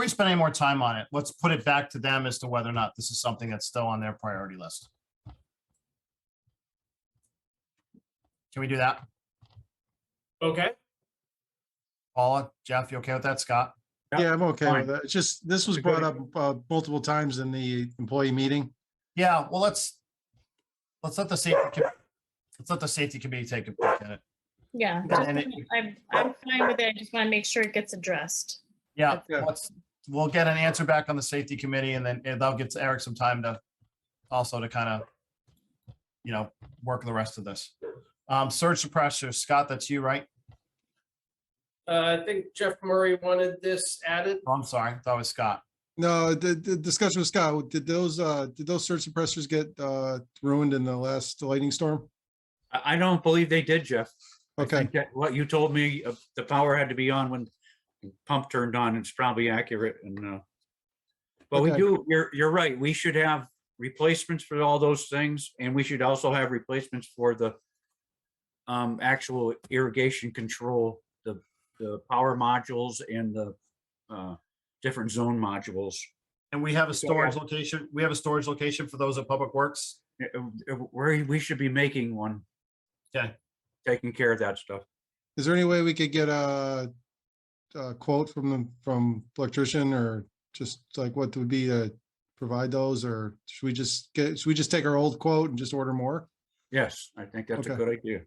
you spend any more time on it, let's put it back to them as to whether or not this is something that's still on their priority list. Can we do that? Okay. Paula, Jeff, you okay with that? Scott? Yeah, I'm okay fine. with that. It's just, this was brought up multiple times in the employee meeting. Yeah, well, let's let the safety committee take a look at it. Yeah, And I'm fine with it. I just want to make sure it gets addressed. Yeah, Yeah. we'll get an answer back on the safety committee and then they'll get Eric some time to also to kind of, work the rest of this. Surge suppressors, Scott, that's you, right? I think Jeff Murray wanted this added. Oh, I'm sorry, that was Scott. No, the discussion with Scott, did those surge suppressors get ruined in the last lightning storm? I don't believe they did, Jeff. I Okay, think that what you told me, the power had to be on when the pump turned on. It's probably accurate and, but we Okay. do, you're right. We should have replacements for all those things. And we should also have replacements for the actual irrigation control, the power modules and the different zone modules. And we have a Okay. storage location. We have a storage location for those at Public Works. We should be making one, Okay. taking care of that stuff. is there any way we could get a quote from electrician, or just like what would be to provide those, or should we just take our old quote and just order more? Yes, I think that's a Okay. good idea.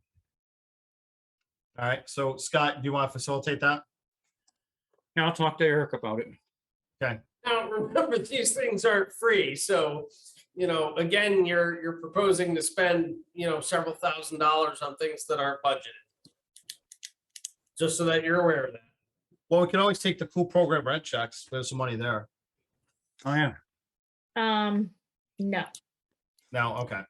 All right. So Scott, do you want to facilitate that? Now I'll talk to Eric about it. Okay. Now, remember, these things aren't free, so, again, you're proposing to spend, several $1,000s on things that aren't budgeted. Just so that you're aware of that. Well, we can always take the cool program rent checks. There's some money there. Oh, yeah. No, Now, okay.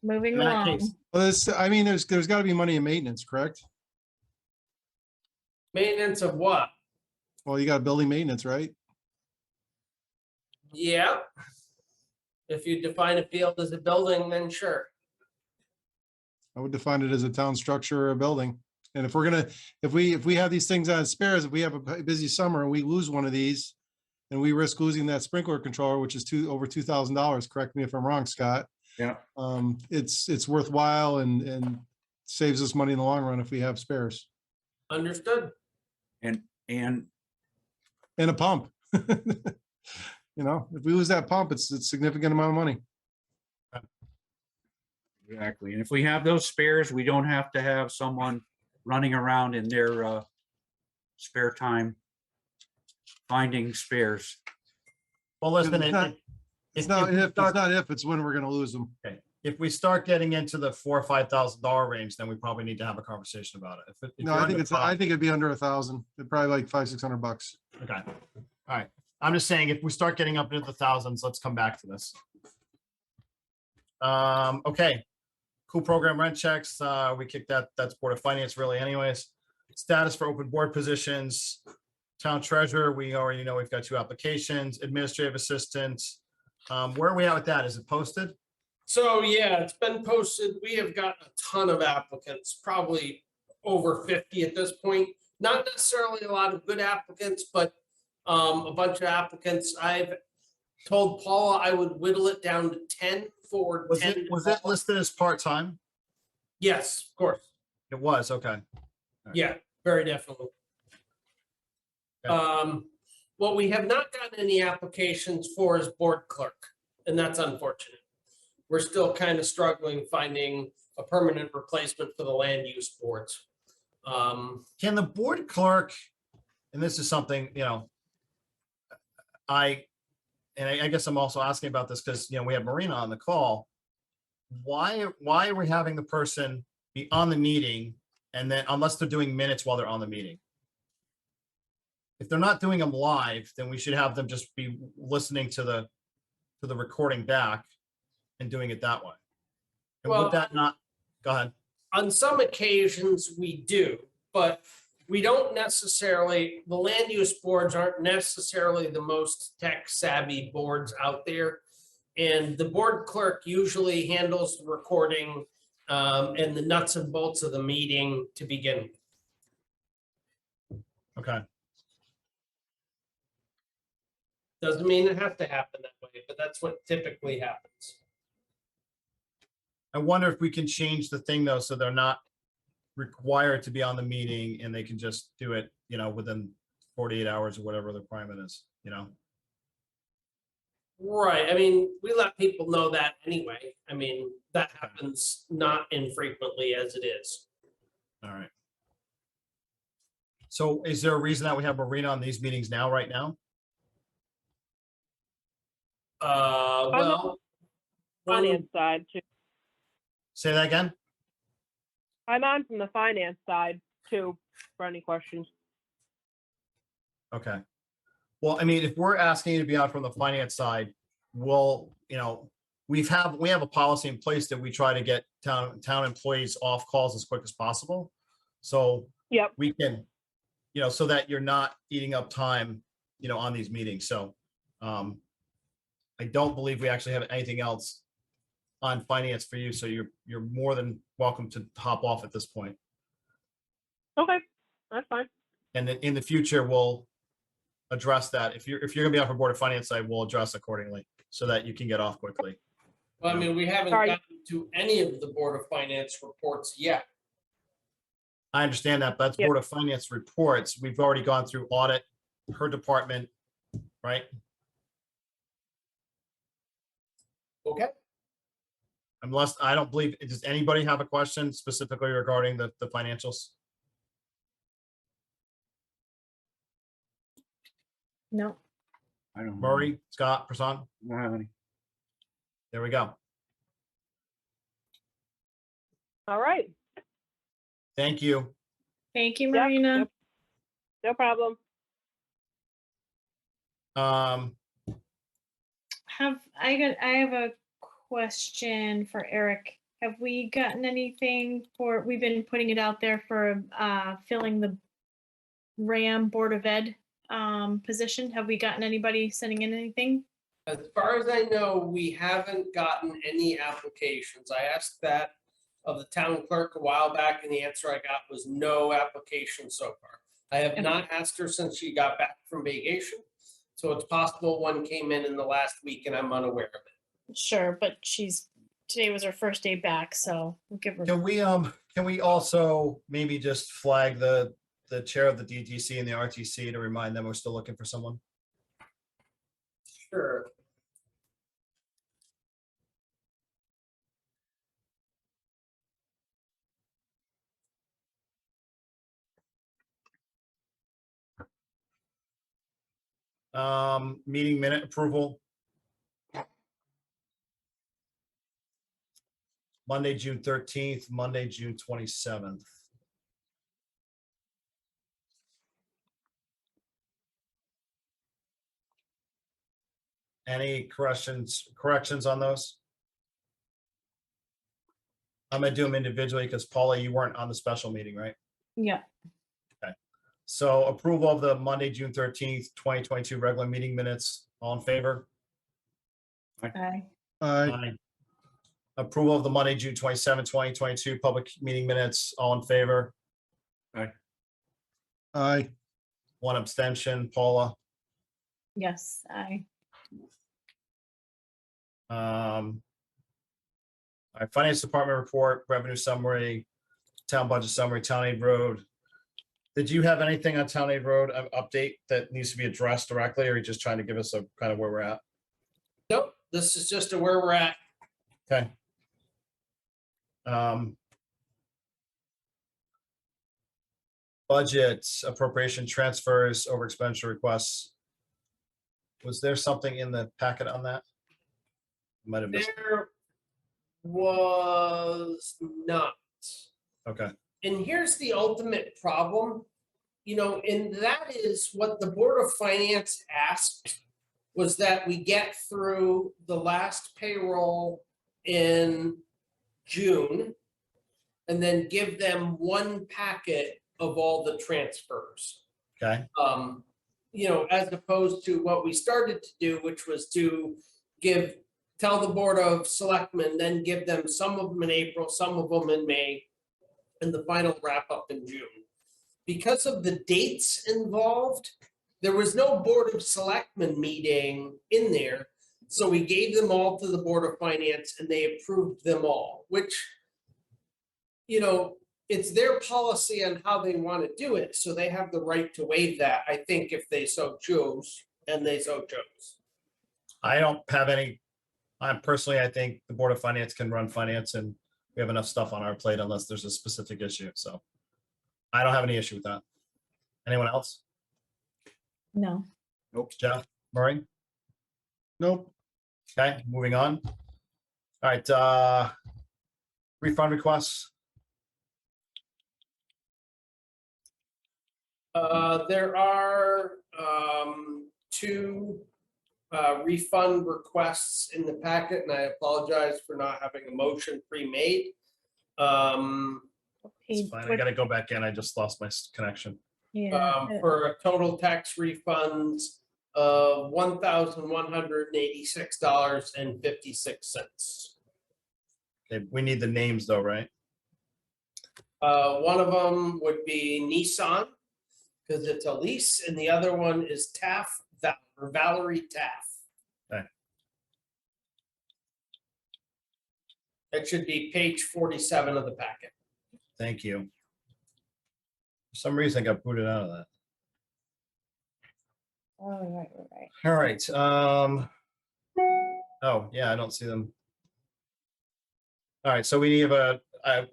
moving In that along. case, Well, there's got to be money in maintenance, correct? Maintenance of what? Well, you got building maintenance, right? Yeah. If you define a field as a building, then sure. I would define it as a town structure or a building. And if we have these things on spares, if we have a busy summer and we lose one of these, and we risk losing that sprinkler controller, which is over $2,000, correct me if I'm wrong, Scott. Yeah. It's worthwhile and saves us money in the long run if we have spares Understood. And and a pump. If we lose that pump, it's a significant amount of money. exactly. And if we have those spares, we don't have to have someone running around in their spare time finding spares. well, listen, It's not if, it's when we're gonna lose them. if we start getting into the $4,000 or $5,000 range, then we probably need to have a conversation about it. If No, you're I think under I think it'd be under 1,000. It'd probably like $500-600. Okay. All right. I'm just saying, if we start getting up into the thousands, let's come back to this. Okay. Cool program rent checks. We kicked that. That's Board of Finance really anyways. Status for open board positions. Town treasurer, we already know we've got 2 applications. Administrative assistant. Where are we at with that? Is it posted? So, yeah, it's been posted. We have gotten a ton of applicants, probably over 50 at this point. Not necessarily a lot of good applicants, but a bunch of applicants. I've told Paula I would whittle it down to 10 forward. Was 10 it listed as part-time? Yes, of course. It was, okay. Yeah, very definitely. Okay. What we have not gotten any applications for is board clerk, and that's unfortunate. We're still kind of struggling finding a permanent replacement for the land use boards. Can the board clerk, and this is something, I guess I'm also asking about this because, we have Marina on the call. Why are we having the person be on the meeting and then, unless they're doing minutes while they're on the meeting? If they're not doing them live, then we should have them just be listening to the recording back and doing it that way. And Well- would that not, go ahead. On some occasions, we do, but we don't necessarily, the land use boards aren't necessarily the most tech savvy boards out there. And the board clerk usually handles the recording and the nuts and bolts of the meeting to begin with. Okay. Doesn't mean it has to happen that way, but that's what typically happens. I wonder if we can change the thing though, so they're not required to be on the meeting and they can just do it, within 48 hours or whatever the requirement is, Right, I mean, we let people know that anyway. I mean, that happens not infrequently as it is. All right. So is there a reason that we have Marina on these meetings now, right now? Well. Finance side too. Say that again? I'm on from the finance side too, for any questions. Okay. Well, I mean, if we're asking you to be on from the finance side, we'll, we have a policy in place that we try to get town employees off calls as quick as possible. So Yep. we can, so that you're not eating up time, on these meetings. So I don't believe we actually have anything else on finance for you. So you're more than welcome to hop off at this point. Okay, that's fine. And then in the future, we'll address that. If you're gonna be off a Board of Finance side, we'll address accordingly so that you can get off quickly. Well, I mean, we haven't Sorry. gotten to any of the Board of Finance reports yet. I understand that, but that's Yep. Board of Finance reports. We've already gone through audit, her department, right? Okay. Unless, I don't believe, does anybody have a question specifically regarding the financials? No. I don't know. Murray, Scott, Prasan? I don't have any. There we go. All right. Thank you. Thank you, Yep, Marina. yep. No problem. I have a question for Eric. Have we gotten anything we've been putting it out there for filling the RAM Board of Ed position? Have we gotten anybody sending in anything? As far as I know, we haven't gotten any applications. I asked that of the town clerk a while back, and the answer I got was no application so far. I have not asked her since she got back from vacation, so it's possible one came in the last week and I'm unaware of it. Sure, but today was her first day back, so we'll give her. Can we also maybe just flag the chair of the DTC and the RTC to remind them we're still looking for someone? Sure. Meeting minute approval. Monday, June 13th, Monday, June 27th. Any corrections on those? I'm gonna do them individually because Paula, you weren't on the special meeting, right? Yeah. So approval of the Monday, June 13th, 2022 regular meeting minutes. All in favor? Aye. Aye. Approval of the Monday, June 27, 2022 public meeting minutes. All in favor? Aye. One abstention, Paula. Yes, aye. All right, Finance Department report, revenue summary, town budget summary, Town Aid Road. Did you have anything on Town Aid Road update that needs to be addressed directly, or are you just trying to give us a kind of where we're at? Nope, this is just where we're at. Okay. Budget appropriation transfers over expenditure requests. Was there something in the packet on that? Might have missed. There was not. Okay. And here's the ultimate problem, and that is what the Board of Finance asked was that we get through the last payroll in June and then give them one packet of all the transfers. Okay. As opposed to what we started to do, which was to tell the Board of Selectmen, then give them some of them in April, some of them in May, and the final wrap up in June. Because of the dates involved, there was no Board of Selectmen meeting in there. So we gave them all to the Board of Finance and they approved them all, which, it's their policy on how they want to do it. So they have the right to waive that, I think, if they so choose, and they so chose. I don't have any, I think the Board of Finance can run finance and we have enough stuff on our plate unless there's a specific issue. So I don't have any issue with that. Anyone else? No. Nope. Jeff, Murray? Nope. Okay, moving on. All right, refund requests. There are two refund requests in the packet, and I apologize for not having a motion pre-made. It's fine. I gotta go back in. I just lost my connection. Yeah. For a total tax refunds of $1,186.56. Okay, we need the names though, right? One of them would be Nissan, because it's a lease, and the other one is Valerie Taff. Okay. It should be page 47 of the packet. Thank you. For some reason, I got booted out of that. Right. All right. Oh, yeah, I don't see them. All right, so we have I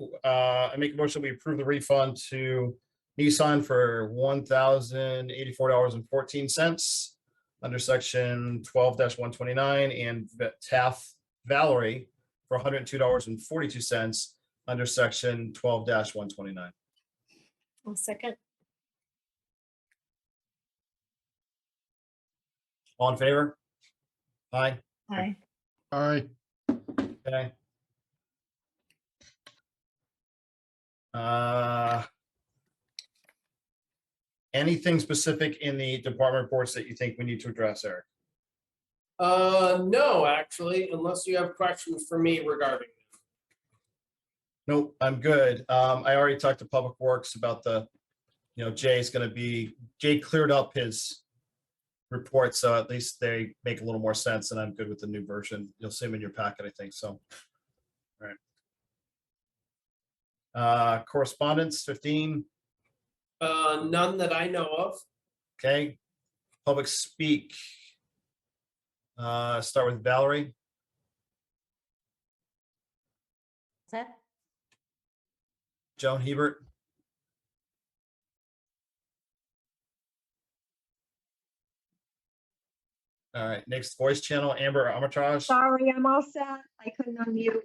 make a motion, we approve the refund to Nissan for $1,084.14 under section 12-129, and Taft Valerie for $102.42 under section 12-129. One second. All in favor? Aye. Hi. All right, Okay. Anything specific in the department reports that you think we need to address, Eric? No, actually, unless you have questions for me regarding. Nope, I'm good. I already talked to Public Works about Jay cleared up his report, so at least they make a little more sense, and I'm good with the new version. You'll see them in your packet, I think, so. All right. Correspondence, 15. None that I know of. Okay. Public speak. Start with Valerie. Set? Joan Hebert. All right, next voice channel, Amber Armitage. Sorry, I'm all set. I couldn't unmute.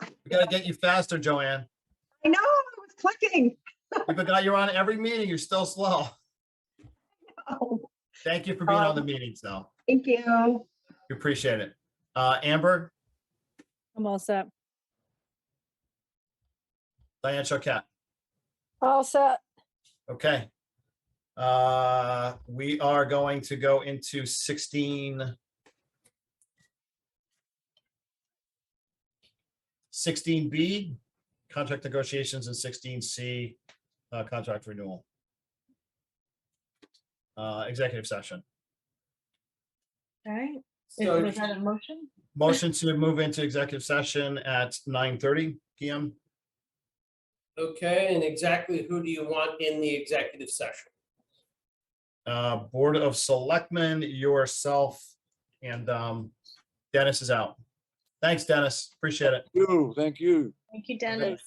We gotta get you faster, Joanne. I know, I was clicking. We forgot you're on every meeting. You're still slow. Oh, Thank you for being on the meetings, though. thank you. We appreciate it. Amber, I'm all set. Diane Choquette. All set. Okay. We are going to go into 16B, contract negotiations, and 16C, contract renewal. Executive session. All right. So Was that a motion? Motion to move into executive session at 9:30 PM. Okay, and exactly who do you want in the executive session? Board of Selectmen, yourself, and Dennis is out. Thanks, Dennis. Appreciate it. Thank you. Thank you, Dennis.